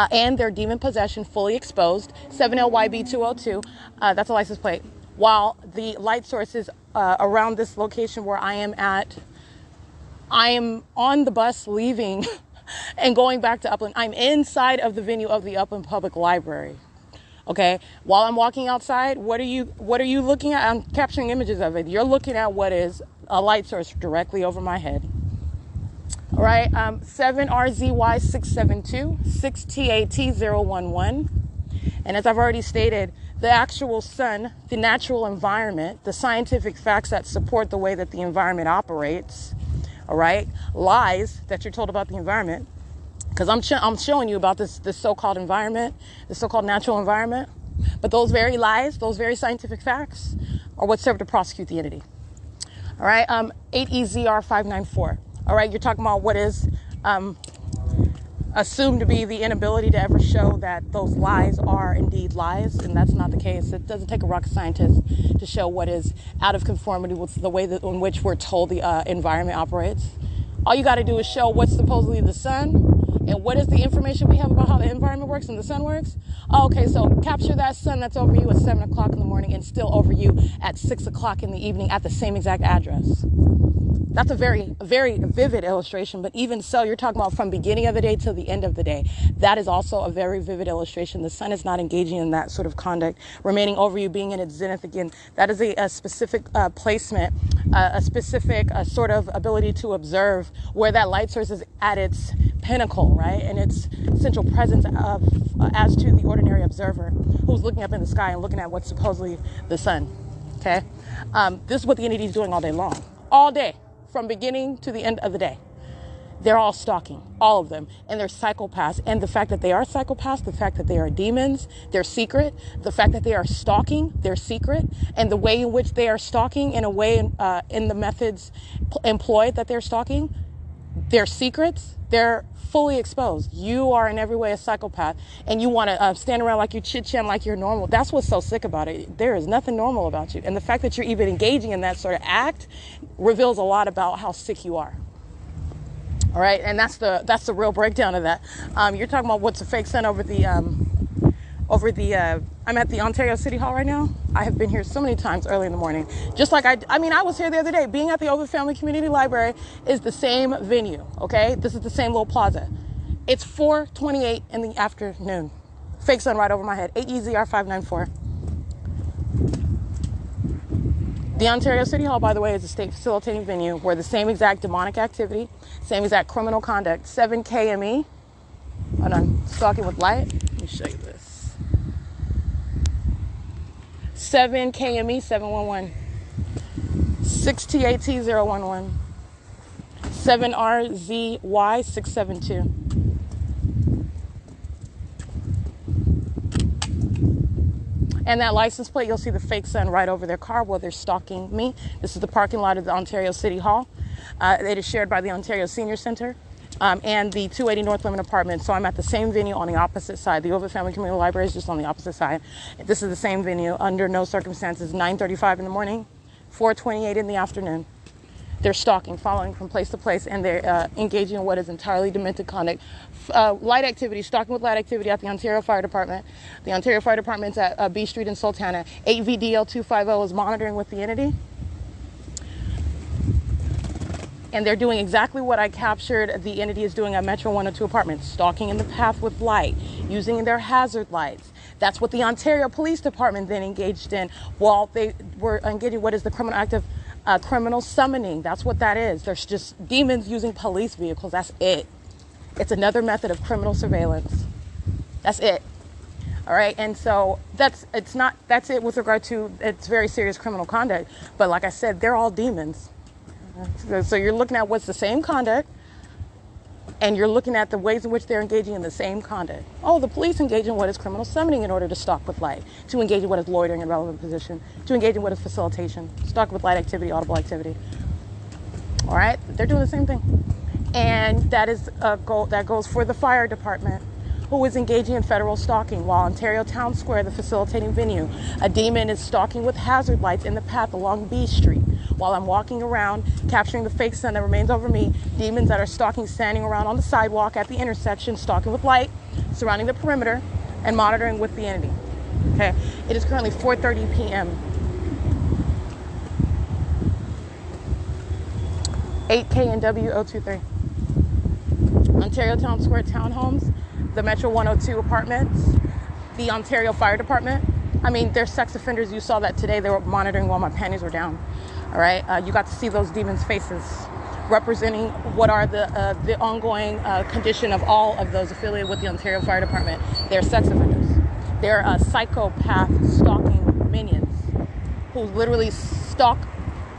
and their demon possession fully exposed, 7LYB202, that's a license plate. While the light source is around this location where I am at, I am on the bus leaving and going back to Upland. I'm inside of the venue of the Upland Public Library. Okay. While I'm walking outside, what are you looking at? I'm capturing images of it. You're looking at what is a light source directly over my head. All right. 7RZY672, 6TAT011. And as I've already stated, the actual sun, the natural environment, the scientific facts that support the way that the environment operates, all right, lies that you're told about the environment, because I'm showing you about this so-called environment, the so-called natural environment, but those very lies, those very scientific facts are what serve to prosecute the entity. All right, 8EZR594. All right, you're talking about what is assumed to be the inability to ever show that those lies are indeed lies, and that's not the case. It doesn't take a rocket scientist to show what is out of conformity with the way that in which we're told the environment operates. All you got to do is show what's supposedly the sun, and what is the information we have about how the environment works and the sun works. Oh, okay, so capture that sun that's over you at 7 o'clock in the morning and still over you at 6 o'clock in the evening at the same exact address. That's a very, very vivid illustration, but even so, you're talking about from beginning of the day till the end of the day. That is also a very vivid illustration. The sun is not engaging in that sort of conduct, remaining over you, being in its zenith again. That is a specific placement, a specific sort of ability to observe where that light source is at its pinnacle, right? And its central presence of, as to the ordinary observer who's looking up in the sky and looking at what's supposedly the sun, okay? This is what the entity is doing all day long, all day. From beginning to the end of the day. They're all stalking, all of them, and they're psychopaths. And the fact that they are psychopaths, the fact that they are demons, they're secret. The fact that they are stalking, they're secret. And the way in which they are stalking, in a way, in the methods employed that they're stalking, they're secrets. They're fully exposed. You are in every way a psychopath, and you want to stand around like you chit-chat like you're normal. That's what's so sick about it. There is nothing normal about you. And the fact that you're even engaging in that sort of act reveals a lot about how sick you are. All right, and that's the real breakdown of that. You're talking about what's a fake sun over the I'm at the Ontario City Hall right now. I have been here so many times early in the morning. Just like I was here the other day. Being at the Ovid Family Community Library is the same venue, okay? This is the same little plaza. It's 4:28 in the afternoon. Fake sun right over my head. 8EZR594. The Ontario City Hall, by the way, is a state facilitating venue where the same exact demonic activity, same exact criminal conduct, 7 KME. Hold on, stalking with light. Let me show you this. 7 KME 711, 6TAT 011, 7RZY 672. And that license plate, you'll see the fake sun right over their car while they're stalking me. This is the parking lot of the Ontario City Hall. It is shared by the Ontario Senior Center and the 280 North Women Apartment. So I'm at the same venue on the opposite side. The Ovid Family Community Library is just on the opposite side. This is the same venue under no circumstances. 9:35 in the morning, 4:28 in the afternoon. They're stalking, following from place to place, and they're engaging in what is entirely demented conduct. Light activity, stalking with light activity at the Ontario Fire Department. The Ontario Fire Department's at B Street in Sultana. 8VDL250 is monitoring with the entity. And they're doing exactly what I captured the entity is doing at Metro 102 Apartments, stalking in the path with light, using their hazard lights. That's what the Ontario Police Department then engaged in while they were engaging what is the criminal act of criminal summoning. That's what that is. There's just demons using police vehicles. That's it. It's another method of criminal surveillance. That's it. All right. And so that's it with regard to it's very serious criminal conduct. But like I said, they're all demons. So you're looking at what's the same conduct, and you're looking at the ways in which they're engaging in the same conduct. Oh, the police engage in what is criminal summoning in order to stalk with light, to engage in what is loitering in relevant position, to engage in what is facilitation, stalk with light activity, audible activity. All right, they're doing the same thing. And that is a goal that goes for the fire department, who is engaging in federal stalking, while Ontario Town Square, the facilitating venue, a demon is stalking with hazard lights in the path along B Street. While I'm walking around, capturing the fake sun that remains over me, demons that are stalking, standing around on the sidewalk at the intersection, stalking with light, surrounding the perimeter, and monitoring with the entity. Okay, it is currently 4:30 p.m. 8KNW023. Ontario Town Square Townhomes, the Metro 102 Apartments, the Ontario Fire Department. I mean, they're sex offenders. You saw that today. They were monitoring while my panties were down. All right, you got to see those demons' faces, representing what are the ongoing condition of all of those affiliated with the Ontario Fire Department. They're sex offenders. They're psychopath stalking minions who literally stalk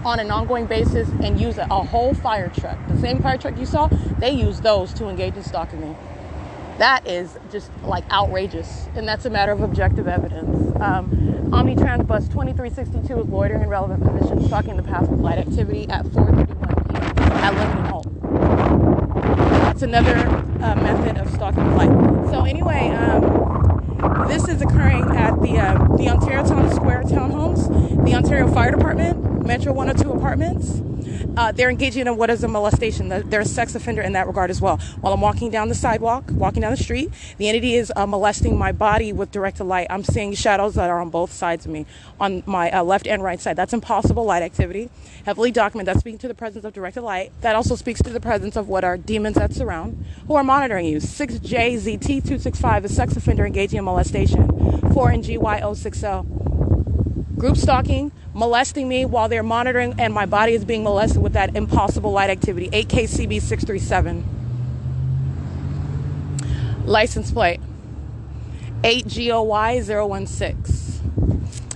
on an ongoing basis and use a whole fire truck. The same fire truck you saw, they use those to engage in stalking me. That is just like outrageous, and that's a matter of objective evidence. Omnitrans bus 2362 is loitering in relevant position, stalking the path with light activity at 4:31 p.m. at Lemon Holt. That's another method of stalking light. So anyway, this is occurring at the Ontario Town Square townhomes, the Ontario Fire Department, Metro 102 apartments. They're engaging in what is a molestation. They're a sex offender in that regard as well. While I'm walking down the sidewalk, walking down the street, the entity is molesting my body with directed light. I'm seeing shadows that are on both sides of me, on my left and right side. That's impossible light activity, heavily documented. That's speaking to the presence of directed light. That also speaks to the presence of what are demons that surround, who are monitoring you. 6JZT265 is sex offender engaging in molestation. 4NGY060. Group stalking, molesting me while they're monitoring, and my body is being molested with that impossible light activity. 8KCB637. License plate 8GOY016.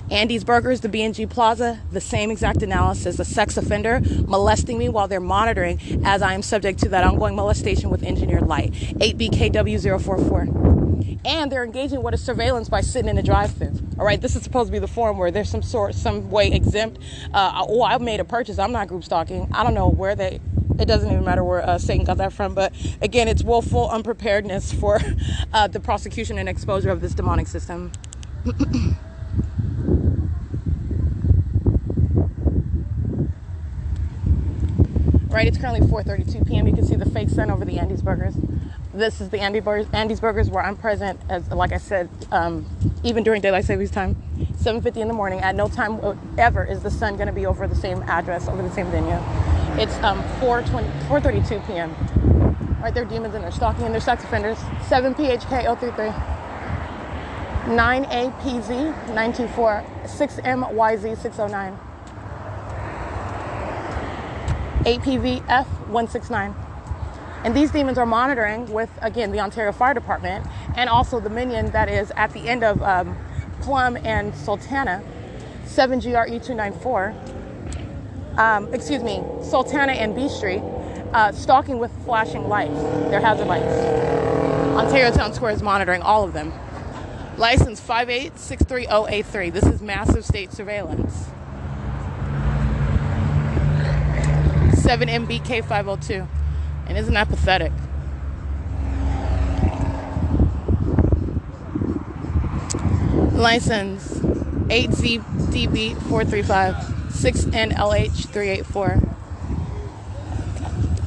Andy's Burgers, the B&G Plaza, the same exact analysis. A sex offender molesting me while they're monitoring as I am subject to that ongoing molestation with engineered light. 8BKW044. And they're engaging what is surveillance by sitting in a drive-thru. All right, this is supposed to be the forum where there's some way exempt. I made a purchase. I'm not group stalking. I don't know where it doesn't even matter where Satan got that from. But again, it's willful unpreparedness for the prosecution and exposure of this demonic system. Right, it's currently 4:32 p.m. You can see the fake sun over the Andy's Burgers. This is the Andy's Burgers where I'm present, as like I said, even during daylight savings time, 7:50 in the morning. At no time ever is the sun going to be over the same address, over the same venue. It's 4:32 p.m. Right, there are demons and they're stalking and they're sex offenders. 7PHK033, 9APZ924, 6MYZ609. APVF169. And these demons are monitoring with, again, the Ontario Fire Department and also the minion that is at the end of Plum and Sultana, 7GRE294. Sultana and B Street, stalking with flashing lights. They're hazard lights. Ontario Town Square is monitoring all of them. License 5863083. This is massive state surveillance. 7MBK502. And isn't that pathetic? License 8ZDB435, 6NLH384,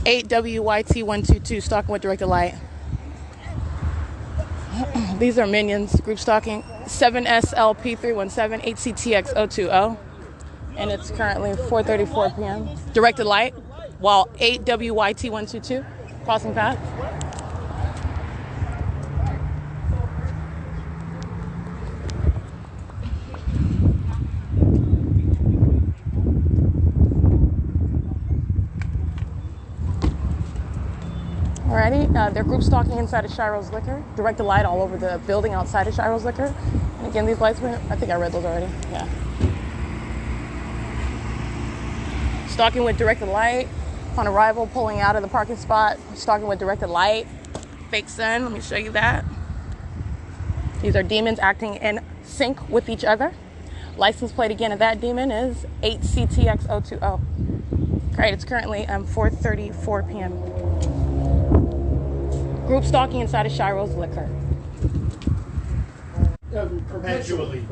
8WYT122, stalking with directed light. These are minions, group stalking. 7SLP317, 8CTX020. And it's currently 4:34 p.m. Directed light, while 8WYT122, crossing path. Alrighty, they're group stalking inside of Shiro's Liquor. Directed light all over the building outside of Shiro's Liquor. And again, these lights, I think I read those already, yeah. Stalking with directed light. On arrival, pulling out of the parking spot, stalking with directed light. Fake sun, let me show you that. These are demons acting in sync with each other. License plate again of that demon is 8CTX020. Great, it's currently 4:34 p.m. Group stalking inside of Shiro's Liquor. Perpetually.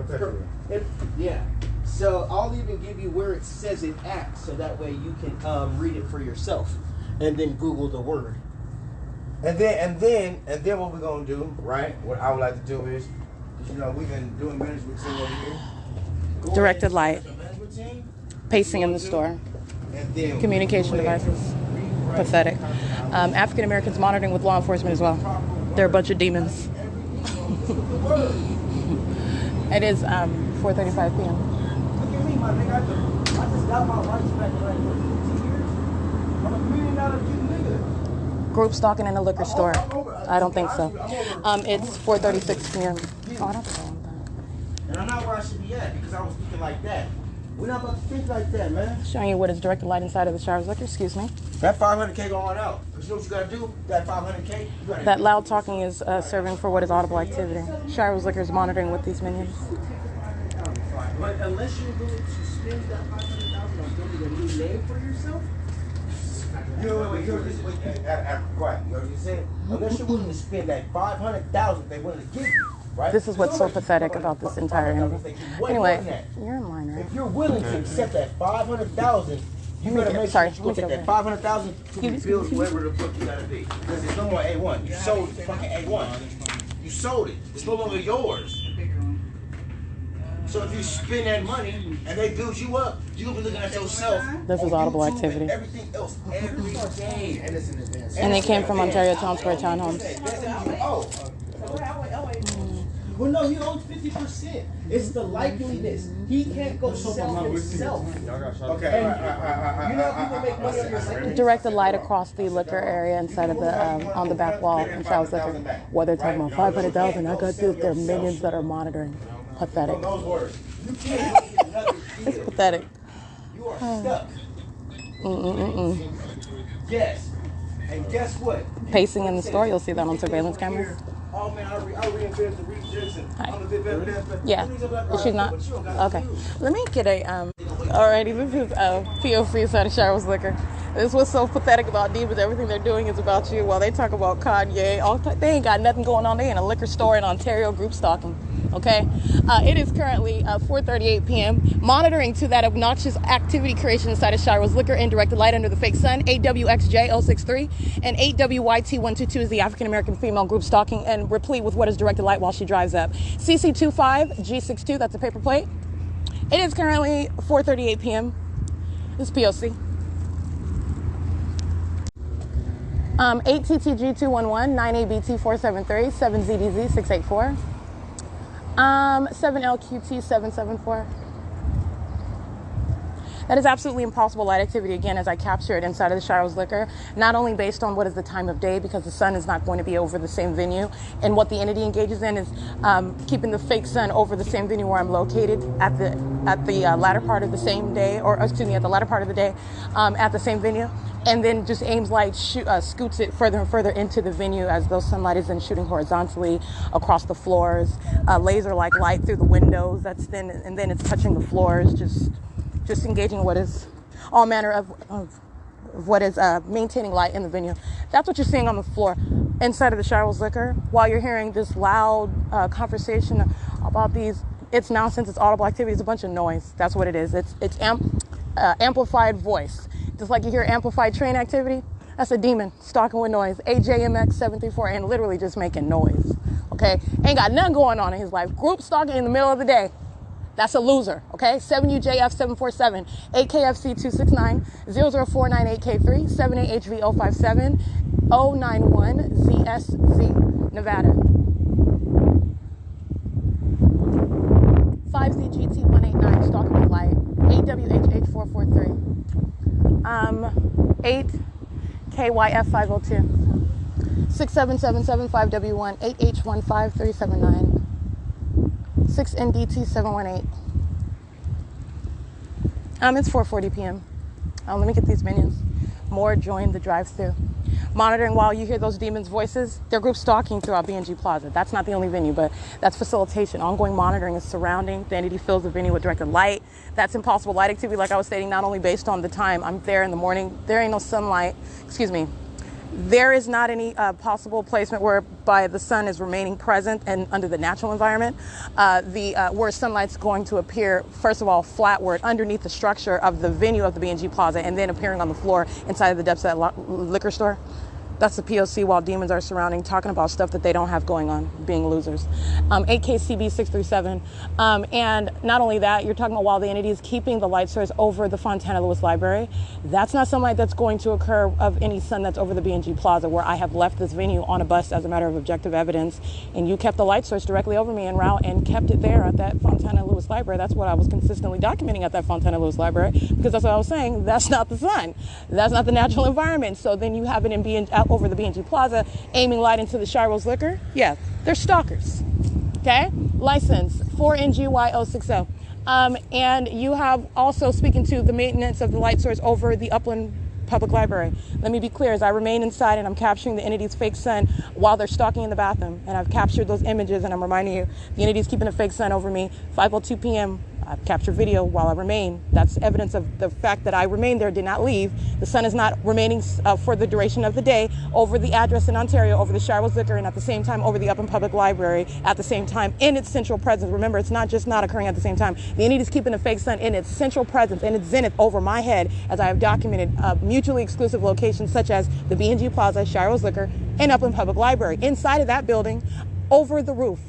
Yeah. So I'll even give you where it says it at, so that way you can read it for yourself, and then Google the word. And then what we're gonna do, right? What I would like to do is, we've been doing management team over here. Directed light. Pacing in the store. Communication devices. Pathetic. African Americans monitoring with law enforcement as well. They're a bunch of demons. It is 4:35 p.m. I just got my rights back like 2 years. I'm $1 million nigga. Group stalking in a liquor store. I don't think so. It's 4:36 p.m. Oh, I don't know. And I'm not where I should be at because I was thinking like that. We're not about to think like that, man. Showing you what is directed light inside of the shower's liquor. Excuse me. That 500K going out. Because you know what you got to do? That 500K. That loud talking is serving for what is audible activity. Shower's liquor is monitoring with these minions. But unless you're going to spend that $500,000 on building a new name for yourself, Wait, quiet. You know what you said? Unless you're willing to spend that $500,000 they're willing to give you, right? This is what's so pathetic about this entire entity. Anyway, you're in line, right? If you're willing to accept that $500,000, you better make sure you look at that $500,000 to rebuild whatever the fuck you gotta be. Because it's no more A1. You sold the fucking A1. You sold it. It's no longer yours. So if you spend that money and they build you up, you'll be looking at yourself. This is audible activity. Everything else every day. And they came from Ontario Town Square Townhomes. well, no, he owns 50%. It's the likeliness. He can't go sell himself. Okay. You know how people make money on your likeliness? Directed light across the liquor area inside of the on the back wall in Shower's Liquor. What they're talking about 500,000. I got this. They're minions that are monitoring. Pathetic. You can't get another It's deal. pathetic. You are stuck. Yes. And guess what? Pacing in the store, you'll see that on surveillance cameras. Oh man, I reinvented the rejection. I'm a bit better. Yeah. Is she not? Okay. Let me get a alrighty, this is P.O.C. inside of Shower's Liquor. This is what's so pathetic about Divas. Everything they're doing is about you. While they talk about Kanye, they ain't got nothing going on. They in a liquor store in Ontario group stalking. Okay, it is currently 4:38 p.m. Monitoring to that obnoxious activity creation inside of Shower's Liquor in directed light under the fake sun. 8WXJ063 and 8WYT122 is the African American female group stalking and replete with what is directed light while she drives up. CC25G62, that's a paper plate. It is currently 4:38 p.m. This is P.O.C. 8TTG211, 9ABT473, 7ZDZ684. 7LQT774. That is absolutely impossible light activity, again, as I capture it inside of the Shower's Liquor, not only based on what is the time of day, because the sun is not going to be over the same venue, and what the entity engages in is keeping the fake sun over the same venue where I'm located at the latter part of the same day, or excuse me, at the latter part of the day, at the same venue, and then just aims light, scoots it further and further into the venue as though sunlight is then shooting horizontally across the floors, laser-like light through the windows, that's then, and then it's touching the floors, just engaging what is all manner of what is maintaining light in the venue. That's what you're seeing on the floor inside of the Shower's Liquor while you're hearing this loud conversation about these. It's nonsense. It's audible activity. It's a bunch of noise. That's what it is. It's amplified voice. Just like you hear amplified train activity, that's a demon stalking with noise. AJMX734 and literally just making noise. Okay? Ain't got nothing going on in his life. Group stalking in the middle of the day. That's a loser, okay? 7UJF747, 8KFC269, 00498K3, 78HV057, 091ZSZ, Nevada. 5ZGT189, stalking with light, 8WHH443, 8KYF502, 67775W1, 8H15379. 6NDT718. It's 4:40 p.m. Let me get these minions. More join the drive-thru. Monitoring while you hear those demons' voices. They're group stalking throughout B&G Plaza. That's not the only venue, but that's facilitation. Ongoing monitoring is surrounding. The entity fills the venue with directed light. That's impossible light activity, like I was stating, not only based on the time I'm there in the morning. There ain't no sunlight. Excuse me. There is not any possible placement whereby the sun is remaining present and under the natural environment. Where sunlight's going to appear, first of all, flatward underneath the structure of the venue of the B&G Plaza and then appearing on the floor inside of the depths of that liquor store. That's the P.O.C. while demons are surrounding, talking about stuff that they don't have going on, being losers. 8KCB637. And not only that, you're talking about while the entity is keeping the light source over the Fontana Lewis Library. That's not sunlight that's going to occur of any sun that's over the B&G Plaza, where I have left this venue on a bus as a matter of objective evidence. And you kept the light source directly over me en route and kept it there at that Fontana Lewis Library. That's what I was consistently documenting at that Fontana Lewis Library, because that's what I was saying. That's not the sun. That's not the natural environment. So then you have it in out over the B&G Plaza, aiming light into the Shower's Liquor. Yeah, they're stalkers. Okay, license 4NGY060. And you have also speaking to the maintenance of the light source over the Upland Public Library. Let me be clear, as I remain inside and I'm capturing the entity's fake sun while they're stalking in the bathroom, and I've captured those images, and I'm reminding you, the entity's keeping a fake sun over me. 5:02 p.m. I've captured video while I remain. That's evidence of the fact that I remained there, did not leave. The sun is not remaining for the duration of the day over the address in Ontario, over the S.I.I.S liquor, and at the same time over the Upland Public Library at the same time in its central presence. Remember, it's not just not occurring at the same time. The entity is keeping a fake sun in its central presence, in its zenith over my head, as I have documented mutually exclusive locations such as the B&G Plaza, S.I.I.S liquor, and Upland Public Library. Inside of that building, over the roof,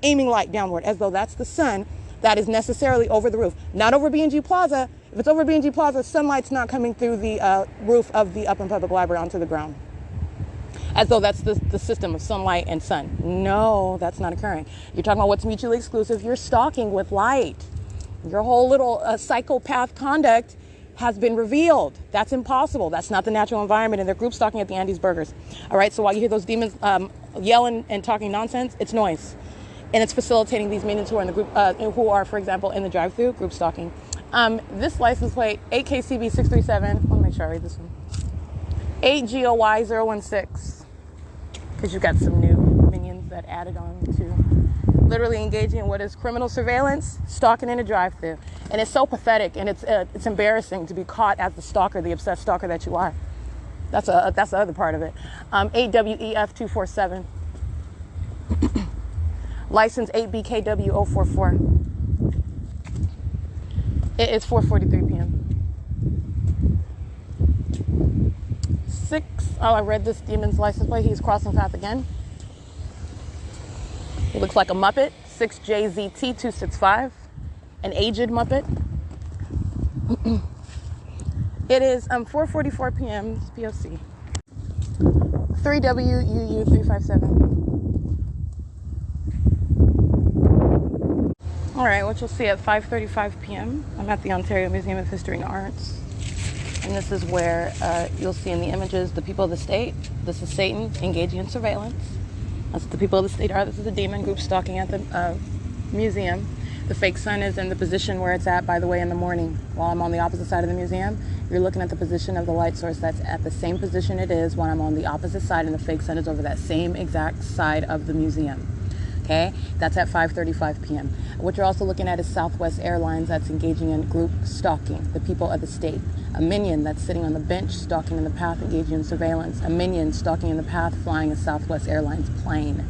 aiming light downward, as though that's the sun that is necessarily over the roof, not over B&G Plaza. If it's over B&G Plaza, sunlight's not coming through the roof of the Upland Public Library onto the ground, as though that's the system of sunlight and sun. No, that's not occurring. You're talking about what's mutually exclusive. You're stalking with light. Your whole little psychopath conduct has been revealed. That's impossible. That's not the natural environment, and they're group stalking at the Andy's Burgers. All right, so while you hear those demons yelling and talking nonsense, it's noise. And it's facilitating these minions who are in the group, who are, for example, in the drive-thru, group stalking. This license plate, 8KCB637, let me make sure I read this one. 8GOY016, because you've got some new minions that added on to literally engaging in what is criminal surveillance, stalking in a drive-thru. And it's so pathetic, and it's embarrassing to be caught as the stalker, the obsessed stalker that you are. That's the other part of it. 8WEF247. License 8BKW044. It is 4:43 p.m. 6. Oh, I read this demon's license plate. He's crossing path again. He looks like a Muppet. 6JZT265. An aged Muppet. It is 4:44 p.m. P.O.C. 3WUU357. All right, what you'll see at 5:35 p.m. I'm at the Ontario Museum of History and Arts. And this is where you'll see in the images the people of the state. This is Satan engaging in surveillance. That's what the people of the state are. This is a demon group stalking at the museum. The fake sun is in the position where it's at, by the way, in the morning. While I'm on the opposite side of the museum, you're looking at the position of the light source that's at the same position it is when I'm on the opposite side, and the fake sun is over that same exact side of the museum. Okay, that's at 5:35 p.m. What you're also looking at is Southwest Airlines that's engaging in group stalking, the people of the state. A minion that's sitting on the bench, stalking in the path, engaging in surveillance. A minion stalking in the path, flying a Southwest Airlines plane.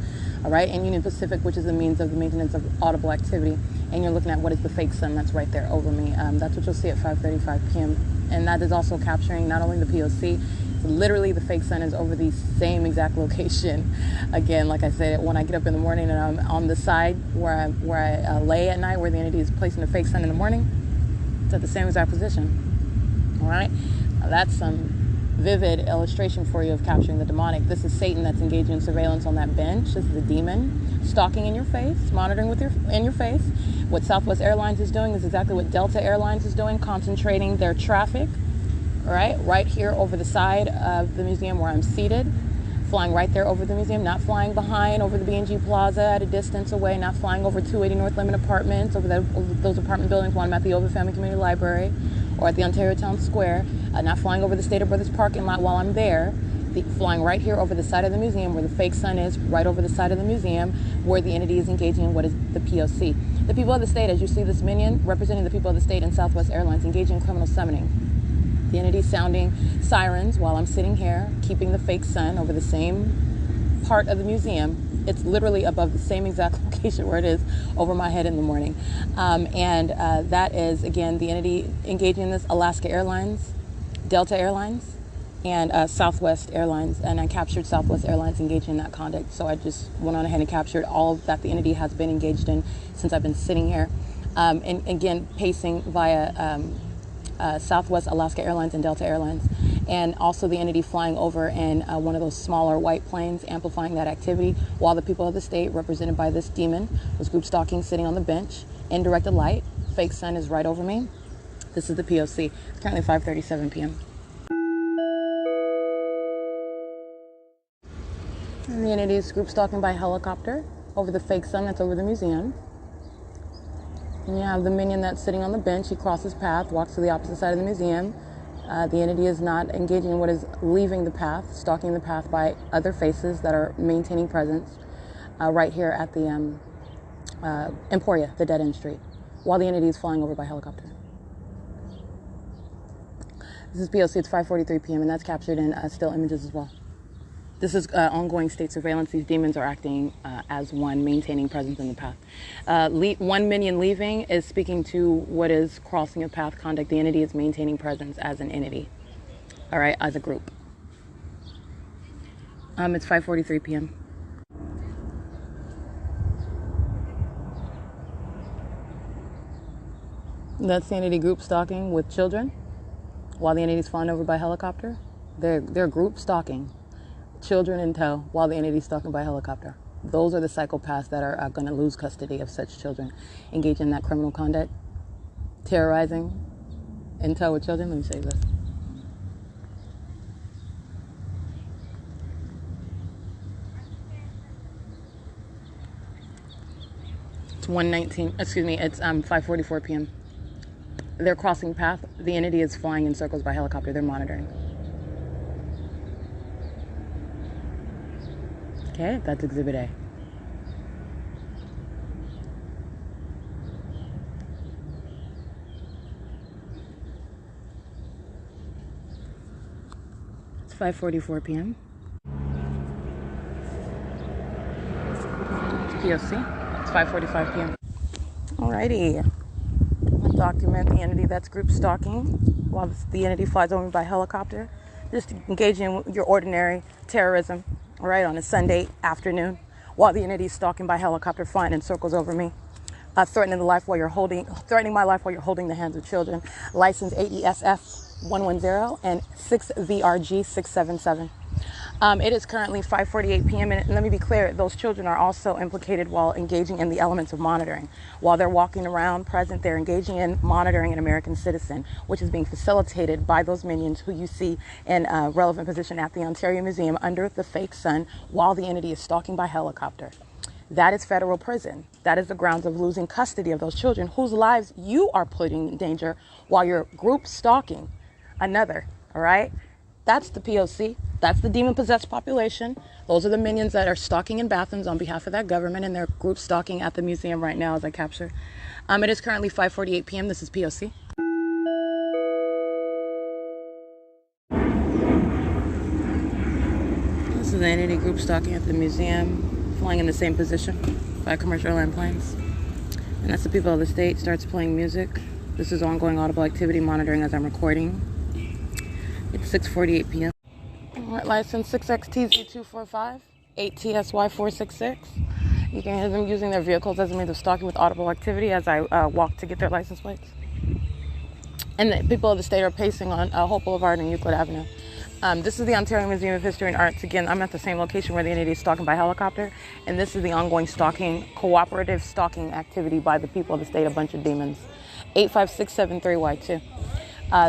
All right, and Union Pacific, which is the means of the maintenance of audible activity. And you're looking at what is the fake sun that's right there over me. That's what you'll see at 5:35 p.m. And that is also capturing not only the P.O.C., literally the fake sun is over the same exact location. Again, like I said, when I get up in the morning and I'm on the side where I lay at night, where the entity is placing the fake sun in the morning, it's at the same exact position. All right, now that's some vivid illustration for you of capturing the demonic. This is Satan that's engaging in surveillance on that bench. This is a demon stalking in your face, monitoring in your face. What Southwest Airlines is doing is exactly what Delta Airlines is doing, concentrating their traffic. Right here over the side of the museum where I'm seated, flying right there over the museum, not flying behind over the B&G Plaza at a distance away, not flying over 280 North Lemon Apartments, over those apartment buildings while I'm at the Ovid Family Community Library or at the Ontario Town Square, not flying over the Stater Brothers parking lot while I'm there, flying right here over the side of the museum where the fake sun is, right over the side of the museum where the entity is engaging in what is the P.O.C. The people of the state, as you see this minion representing the people of the state and Southwest Airlines, engaging in criminal summoning. The entity sounding sirens while I'm sitting here, keeping the fake sun over the same part of the museum. It's literally above the same exact location where it is over my head in the morning. That is, again, the entity engaging in this, Alaska Airlines, Delta Airlines, and Southwest Airlines. And I captured Southwest Airlines engaging in that conduct. So I just went on ahead and captured all that the entity has been engaged in since I've been sitting here. And again, pacing via Southwest, Alaska Airlines, and Delta Airlines, and also the entity flying over in one of those smaller white planes, amplifying that activity, while the people of the state, represented by this demon, was group stalking, sitting on the bench, in directed light. Fake sun is right over me. This is the P.O.C. It's currently 5:37 p.m. And the entity is group stalking by helicopter, over the fake sun that's over the museum. And you have the minion that's sitting on the bench. He crosses path, walks to the opposite side of the museum. The entity is not engaging in what is leaving the path, stalking the path by other faces that are maintaining presence right here at the Emporia, the dead end street, while the entity is flying over by helicopter. This is P.O.C. It's 5:43 p.m. and that's captured in still images as well. This is ongoing state surveillance. These demons are acting as one, maintaining presence in the path. One minion leaving is speaking to what is crossing a path conduct. The entity is maintaining presence as an entity, all right, as a group. It's 5:43 p.m. That's the entity group stalking with children while the entity is flying over by helicopter. They're group stalking. Children in tow while the entity is stalking by helicopter. Those are the psychopaths that are going to lose custody of such children, engage in that criminal conduct, terrorizing in tow with children. Let me say this. It's 1:19. Excuse me. It's 5:44 p.m. They're crossing path. The entity is flying in circles by helicopter. They're monitoring. Okay, that's Exhibit A. It's 5:44 p.m. It's P.O.C. It's 5:45 p.m. Alrighty. I'll document the entity that's group stalking while the entity flies over by helicopter. Just engaging in your ordinary terrorism. All right, on a Sunday afternoon, while the entity is stalking by helicopter, flying in circles over me, threatening my life while you're holding the hands of children. License AESF 110 and 6VRG 677. It is currently 5:48 p.m. and let me be clear, those children are also implicated while engaging in the elements of monitoring. While they're walking around present, they're engaging in monitoring an American citizen, which is being facilitated by those minions who you see in a relevant position at the Ontario Museum under the fake sun while the entity is stalking by helicopter. That is federal prison. That is the grounds of losing custody of those children whose lives you are putting in danger while you're group stalking another, all right? That's the P.O.C. That's the demon-possessed population. Those are the minions that are stalking in bathrooms on behalf of that government, and they're group stalking at the museum right now as I capture. It is currently 5:48 p.m. This is P.O.C. This is the entity group stalking at the museum, flying in the same position by commercial airline planes. And that's the people of the state. Starts playing music. This is ongoing audible activity monitoring as I'm recording. It's 6:48 p.m. License 6XTZ245, 8TSY466. You can hear them using their vehicles as a means of stalking with audible activity as I walk to get their license plates. And the people of the state are pacing on Hope Boulevard and Euclid Avenue. This is the Ontario Museum of History and Arts. Again, I'm at the same location where the entity is stalking by helicopter. And this is the ongoing stalking, cooperative stalking activity by the people of the state, a bunch of demons. 85673Y2.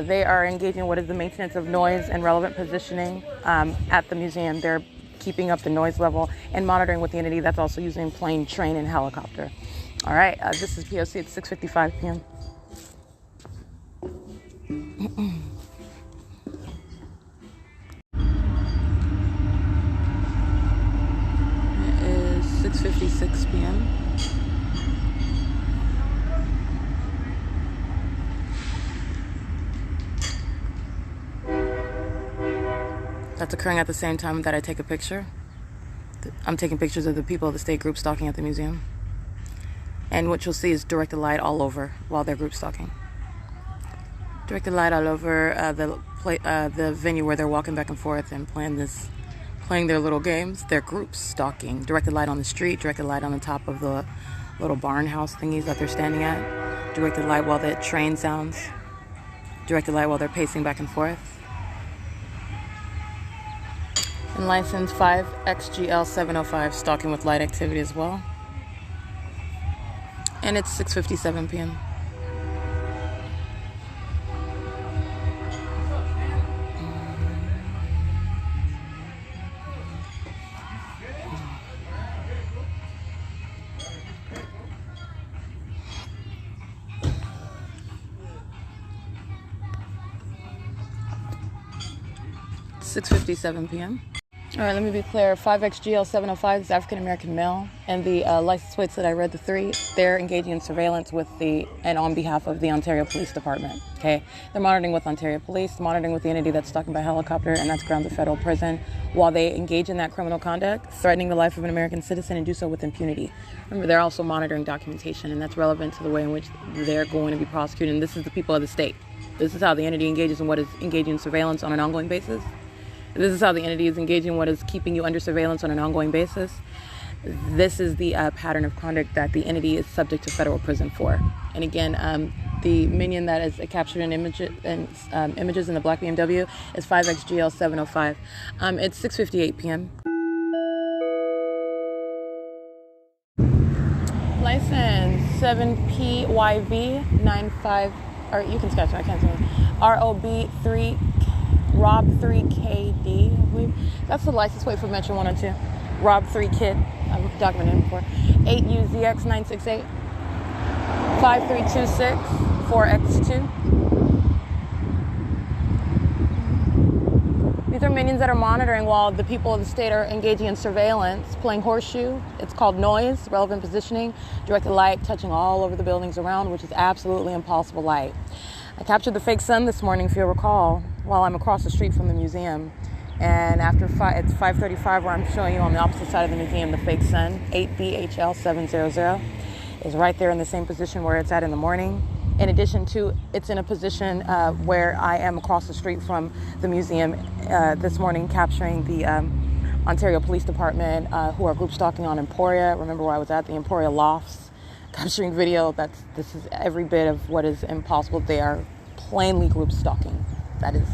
They are engaging in what is the maintenance of noise and relevant positioning at the museum. They're keeping up the noise level and monitoring with the entity that's also using plane, train, and helicopter. All right, this is P.O.C. at 6:55 p.m. It is 6:56 p.m. That's occurring at the same time that I take a picture. I'm taking pictures of the people of the state group stalking at the museum. And what you'll see is directed light all over while they're group stalking. Directed light all over the venue where they're walking back and forth and playing their little games. They're group stalking. Directed light on the street, directed light on the top of the little barn house thingies that they're standing at. Directed light while the train sounds. Directed light while they're pacing back and forth. And license 5XGL705, stalking with light activity as well. And it's 6:57 p.m. 6:57 p.m. All right, let me be clear. 5XGL705 is African-American male, and the license plates that I read, the three, they're engaging in surveillance with and on behalf of the Ontario Police Department, okay? They're monitoring with Ontario Police, monitoring with the entity that's stalking by helicopter, and that's grounded federal prison, while they engage in that criminal conduct, threatening the life of an American citizen, and do so with impunity. Remember, they're also monitoring documentation, and that's relevant to the way in which they're going to be prosecuted, and this is the people of the state. This is how the entity engages in what is engaging in surveillance on an ongoing basis. This is how the entity is engaging in what is keeping you under surveillance on an ongoing basis. This is the pattern of conduct that the entity is subject to federal prison for. And again, the minion that is captured in images in the black BMW is 5XGL705. It's 6:58 p.m. License 7PYV95, or you can sketch it, I can't see it. ROB3 Rob 3KD, I believe. That's the license plate for Metro 102. Rob 3 Kid. I've documented it before. 8UZX968. 5326 4X2. These are minions that are monitoring while the people of the state are engaging in surveillance, playing horseshoe. It's called noise, relevant positioning, directed light, touching all over the buildings around, which is absolutely impossible light. I captured the fake sun this morning, if you'll recall, while I'm across the street from the museum. And after it's 5:35, where I'm showing you on the opposite side of the museum, the fake sun, 8BHL700, is right there in the same position where it's at in the morning. In addition to, it's in a position where I am across the street from the museum this morning, capturing the Ontario Police Department, who are group stalking on Emporia. Remember where I was at, the Emporia Lofts. Capturing video, this is every bit of what is impossible. They are plainly group stalking. That is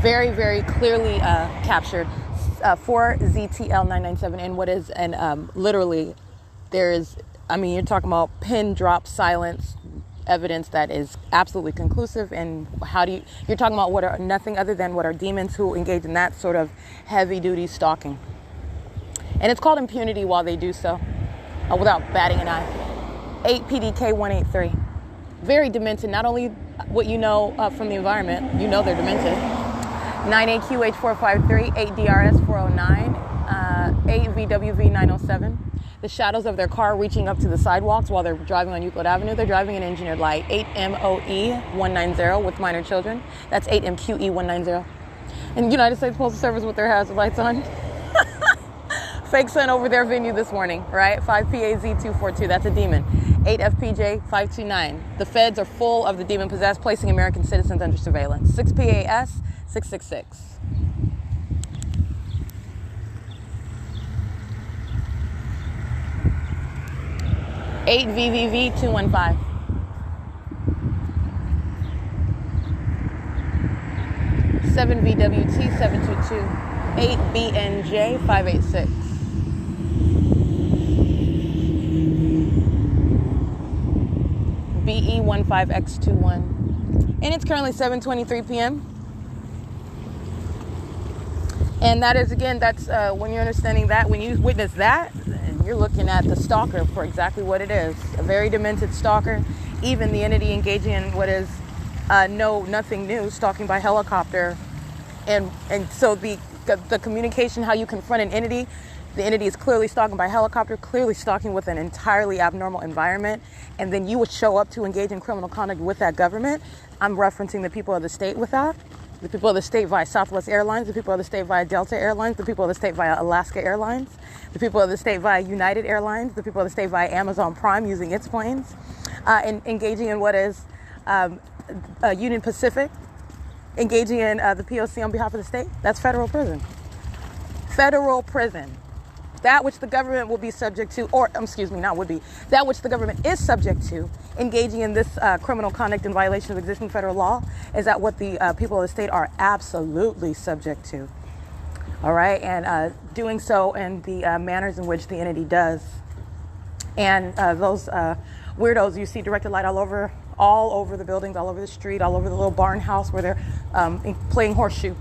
very, very clearly captured. 4ZTL997, and what is, and literally there is, I mean, you're talking about pin drop silence evidence that is absolutely conclusive. And you're talking about what are nothing other than what are demons who engage in that sort of heavy duty stalking. And it's called impunity while they do so. Without batting an eye. 8PDK183. Very demented. Not only what you know from the environment, you know they're demented. 9AQH453, 8DRS409, 8VWV907. The shadows of their car reaching up to the sidewalks while they're driving on Euclid Avenue. They're driving an engineered light. 8MOE190 with minor children. That's 8MQE190. And United States Postal Service with their hazard lights on. Fake sun over their venue this morning, right? 5PAZ242, that's a demon. 8FPJ529. The feds are full of the demon possessed, placing American citizens under surveillance. 6PAS666. Eight VVV215. 7VWT722. 8BNJ586. BE15X21. And it's currently 7:23 p.m. And that is, again, that's when you're understanding that, when you witness that, you're looking at the stalker for exactly what it is. A very demented stalker. Even the entity engaging in what is nothing new, stalking by helicopter. And so the communication, how you confront an entity, the entity is clearly stalking by helicopter, clearly stalking with an entirely abnormal environment, and then you would show up to engage in criminal conduct with that government. I'm referencing the people of the state with that. The people of the state via Southwest Airlines, the people of the state via Delta Airlines, the people of the state via Alaska Airlines, the people of the state via United Airlines, the people of the state via Amazon Prime using its planes, and engaging in what is Union Pacific, engaging in the P.O.C. on behalf of the state. That's federal prison. Federal prison. That which the government will be subject to, or excuse me, not would be, that which the government is subject to, engaging in this criminal conduct in violation of existing federal law, is that what the people of the state are absolutely subject to. All right, and doing so in the manners in which the entity does. And those weirdos you see directed light all over the buildings, all over the street, all over the little barn house where they're playing horseshoe.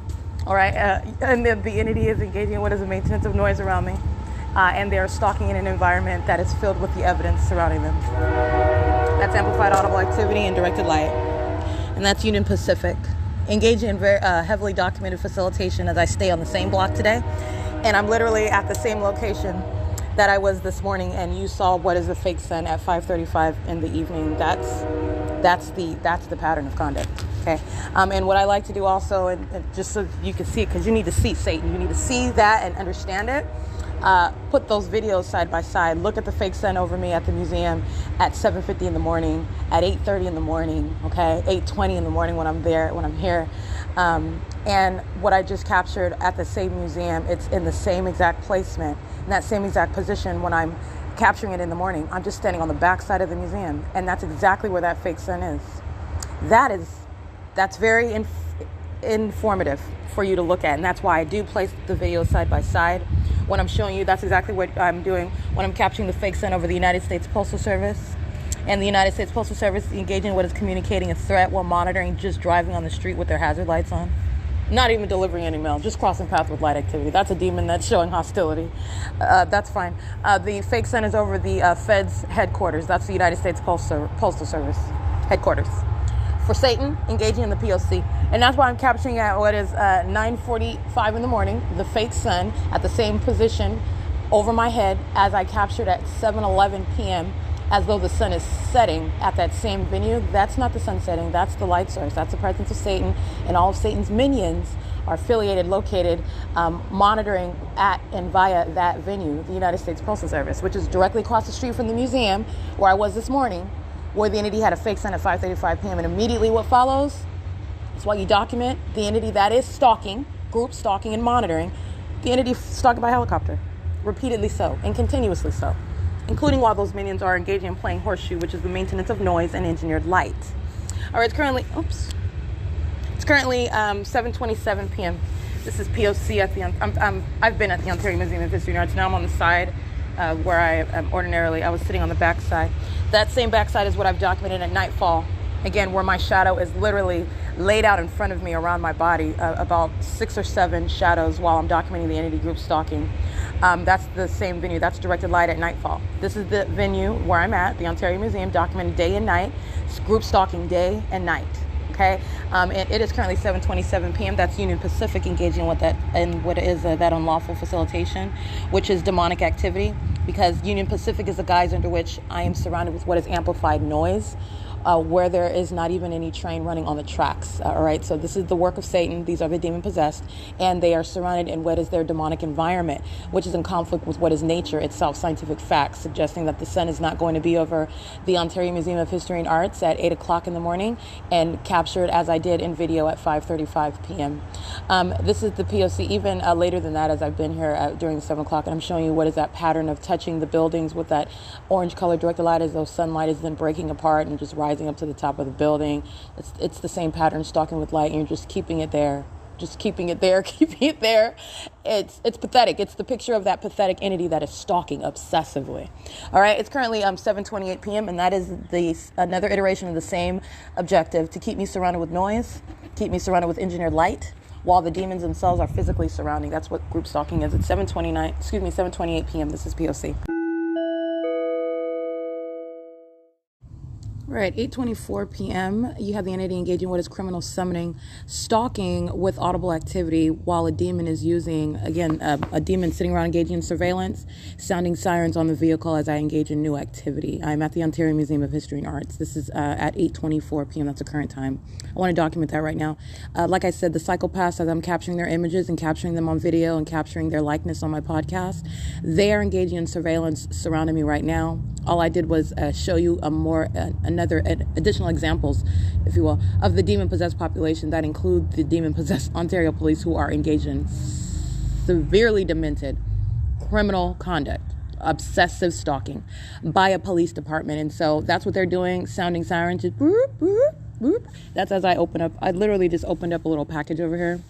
All right, and then the entity is engaging in what is a maintenance of noise around me. And they're stalking in an environment that is filled with the evidence surrounding them. That's amplified audible activity and directed light. And that's Union Pacific. engaging in very heavily documented facilitation as I stay on the same block today. And I'm literally at the same location that I was this morning, and you saw what is a fake sun at 5:35 in the evening. That's the pattern of conduct. Okay, and what I like to do also, and just so you can see it, because you need to see Satan, you need to see that and understand it. Put those videos side by side. Look at the fake sun over me at the museum at 7:50 in the morning, at 8:30 in the morning, okay, 8:20 in the morning when I'm here. And what I just captured at the same museum, it's in the same exact placement, in that same exact position when I'm capturing it in the morning. I'm just standing on the back side of the museum, and that's exactly where that fake sun is. That's very informative for you to look at, and that's why I do place the videos side by side. When I'm showing you, that's exactly what I'm doing when I'm capturing the fake sun over the United States Postal Service. And the United States Postal Service engaging in what is communicating a threat while monitoring, just driving on the street with their hazard lights on. Not even delivering any mail, just crossing path with light activity. That's a demon that's showing hostility. That's fine. The fake sun is over the Fed's headquarters. That's the United States Postal Service headquarters. For Satan, engaging in the P.O.C. And that's why I'm capturing at what is 9:45 in the morning, the fake sun at the same position over my head as I captured at 7:11 p.m. as though the sun is setting at that same venue. That's not the sun setting. That's the light source. That's the presence of Satan, and all of Satan's minions are affiliated, located, monitoring at and via that venue, the United States Postal Service, which is directly across the street from the museum where I was this morning, where the entity had a fake sun at 5:35 p.m. And immediately what follows is while you document the entity that is stalking, group stalking and monitoring, the entity stalking by helicopter, repeatedly so and continuously so, including while those minions are engaging in playing horseshoe, which is the maintenance of noise and engineered light. All right, it's currently 7:27 p.m. This is P.O.C. at the I've been at the Ontario Museum of History and Arts. Now I'm on the side where I am ordinarily. I was sitting on the back side. That same backside is what I've documented at nightfall. Again, where my shadow is literally laid out in front of me around my body, about 6 or 7 shadows while I'm documenting the entity group stalking. That's the same venue. That's directed light at nightfall. This is the venue where I'm at, the Ontario Museum, documented day and night. It's group stalking day and night. Okay, and it is currently 7:27 p.m. That's Union Pacific engaging with that and what is that unlawful facilitation, which is demonic activity, because Union Pacific is the guise under which I am surrounded with what is amplified noise, where there is not even any train running on the tracks. All right, so this is the work of Satan. These are the demon possessed, and they are surrounded in what is their demonic environment, which is in conflict with what is nature itself, scientific facts, suggesting that the sun is not going to be over the Ontario Museum of History and Arts at 8 o'clock in the morning and captured as I did in video at 5:35 p.m. This is the P.O.C. even later than that, as I've been here during 7 o'clock, and I'm showing you what is that pattern of touching the buildings with that orange color directed light as though sunlight is then breaking apart and just rising up to the top of the building. It's the same pattern, stalking with light, and you're just keeping it there. Just keeping it there, keeping it there. It's pathetic. It's the picture of that pathetic entity that is stalking obsessively. All right, it's currently 7:28 p.m. and that is another iteration of the same objective, to keep me surrounded with noise, keep me surrounded with engineered light, while the demons themselves are physically surrounding. That's what group stalking is. It's 7:28 p.m. This is P.O.C. Right, 8:24 p.m. You have the entity engaging what is criminal summoning, stalking with audible activity while a demon is using, again, a demon sitting around engaging in surveillance, sounding sirens on the vehicle as I engage in new activity. I'm at the Ontario Museum of History and Arts. This is at 8:24 p.m. That's the current time. I want to document that right now. Like I said, the psychopaths, as I'm capturing their images and capturing them on video and capturing their likeness on my podcast, they are engaging in surveillance surrounding me right now. All I did was show you additional examples, if you will, of the demon-possessed population that include the demon-possessed Ontario police, who are engaged in severely demented criminal conduct, obsessive stalking by a police department. And so that's what they're doing, sounding sirens, just boop, boop, boop. That's as I open up. I literally just opened up a little package over here,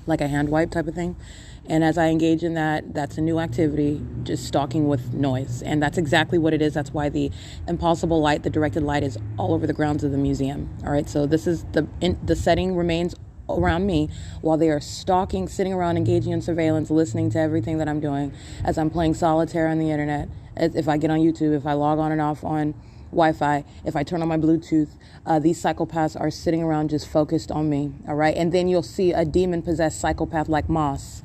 like a hand wipe type of thing. And as I engage in that, that's a new activity, just stalking with noise. And that's exactly what it is. That's why the impulsible light, the directed light, is all over the grounds of the museum. All right, so this is the setting remains around me while they are stalking, sitting around, engaging in surveillance, listening to everything that I'm doing as I'm playing solitaire on the internet. If I get on YouTube, if I log on and off on Wi-Fi, if I turn on my Bluetooth, these psychopaths are sitting around just focused on me, all right? And then you'll see a demon-possessed psychopath like Moss,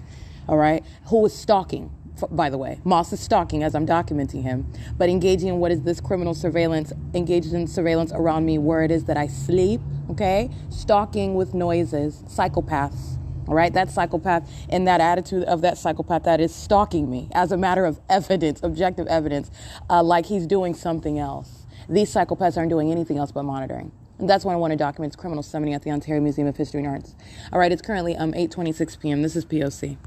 all right, who is stalking, by the way. Moss is stalking as I'm documenting him, but engaging in what is this criminal surveillance, engaged in surveillance around me where it is that I sleep, okay? Stalking with noises, psychopaths. All right, that psychopath and that attitude of that psychopath that is stalking me as a matter of evidence, objective evidence, like he's doing something else. These psychopaths aren't doing anything else but monitoring. And that's why I want to document criminal summoning at the Ontario Museum of History and Arts. All right, it's currently 8:26 p.m. This is P.O.C.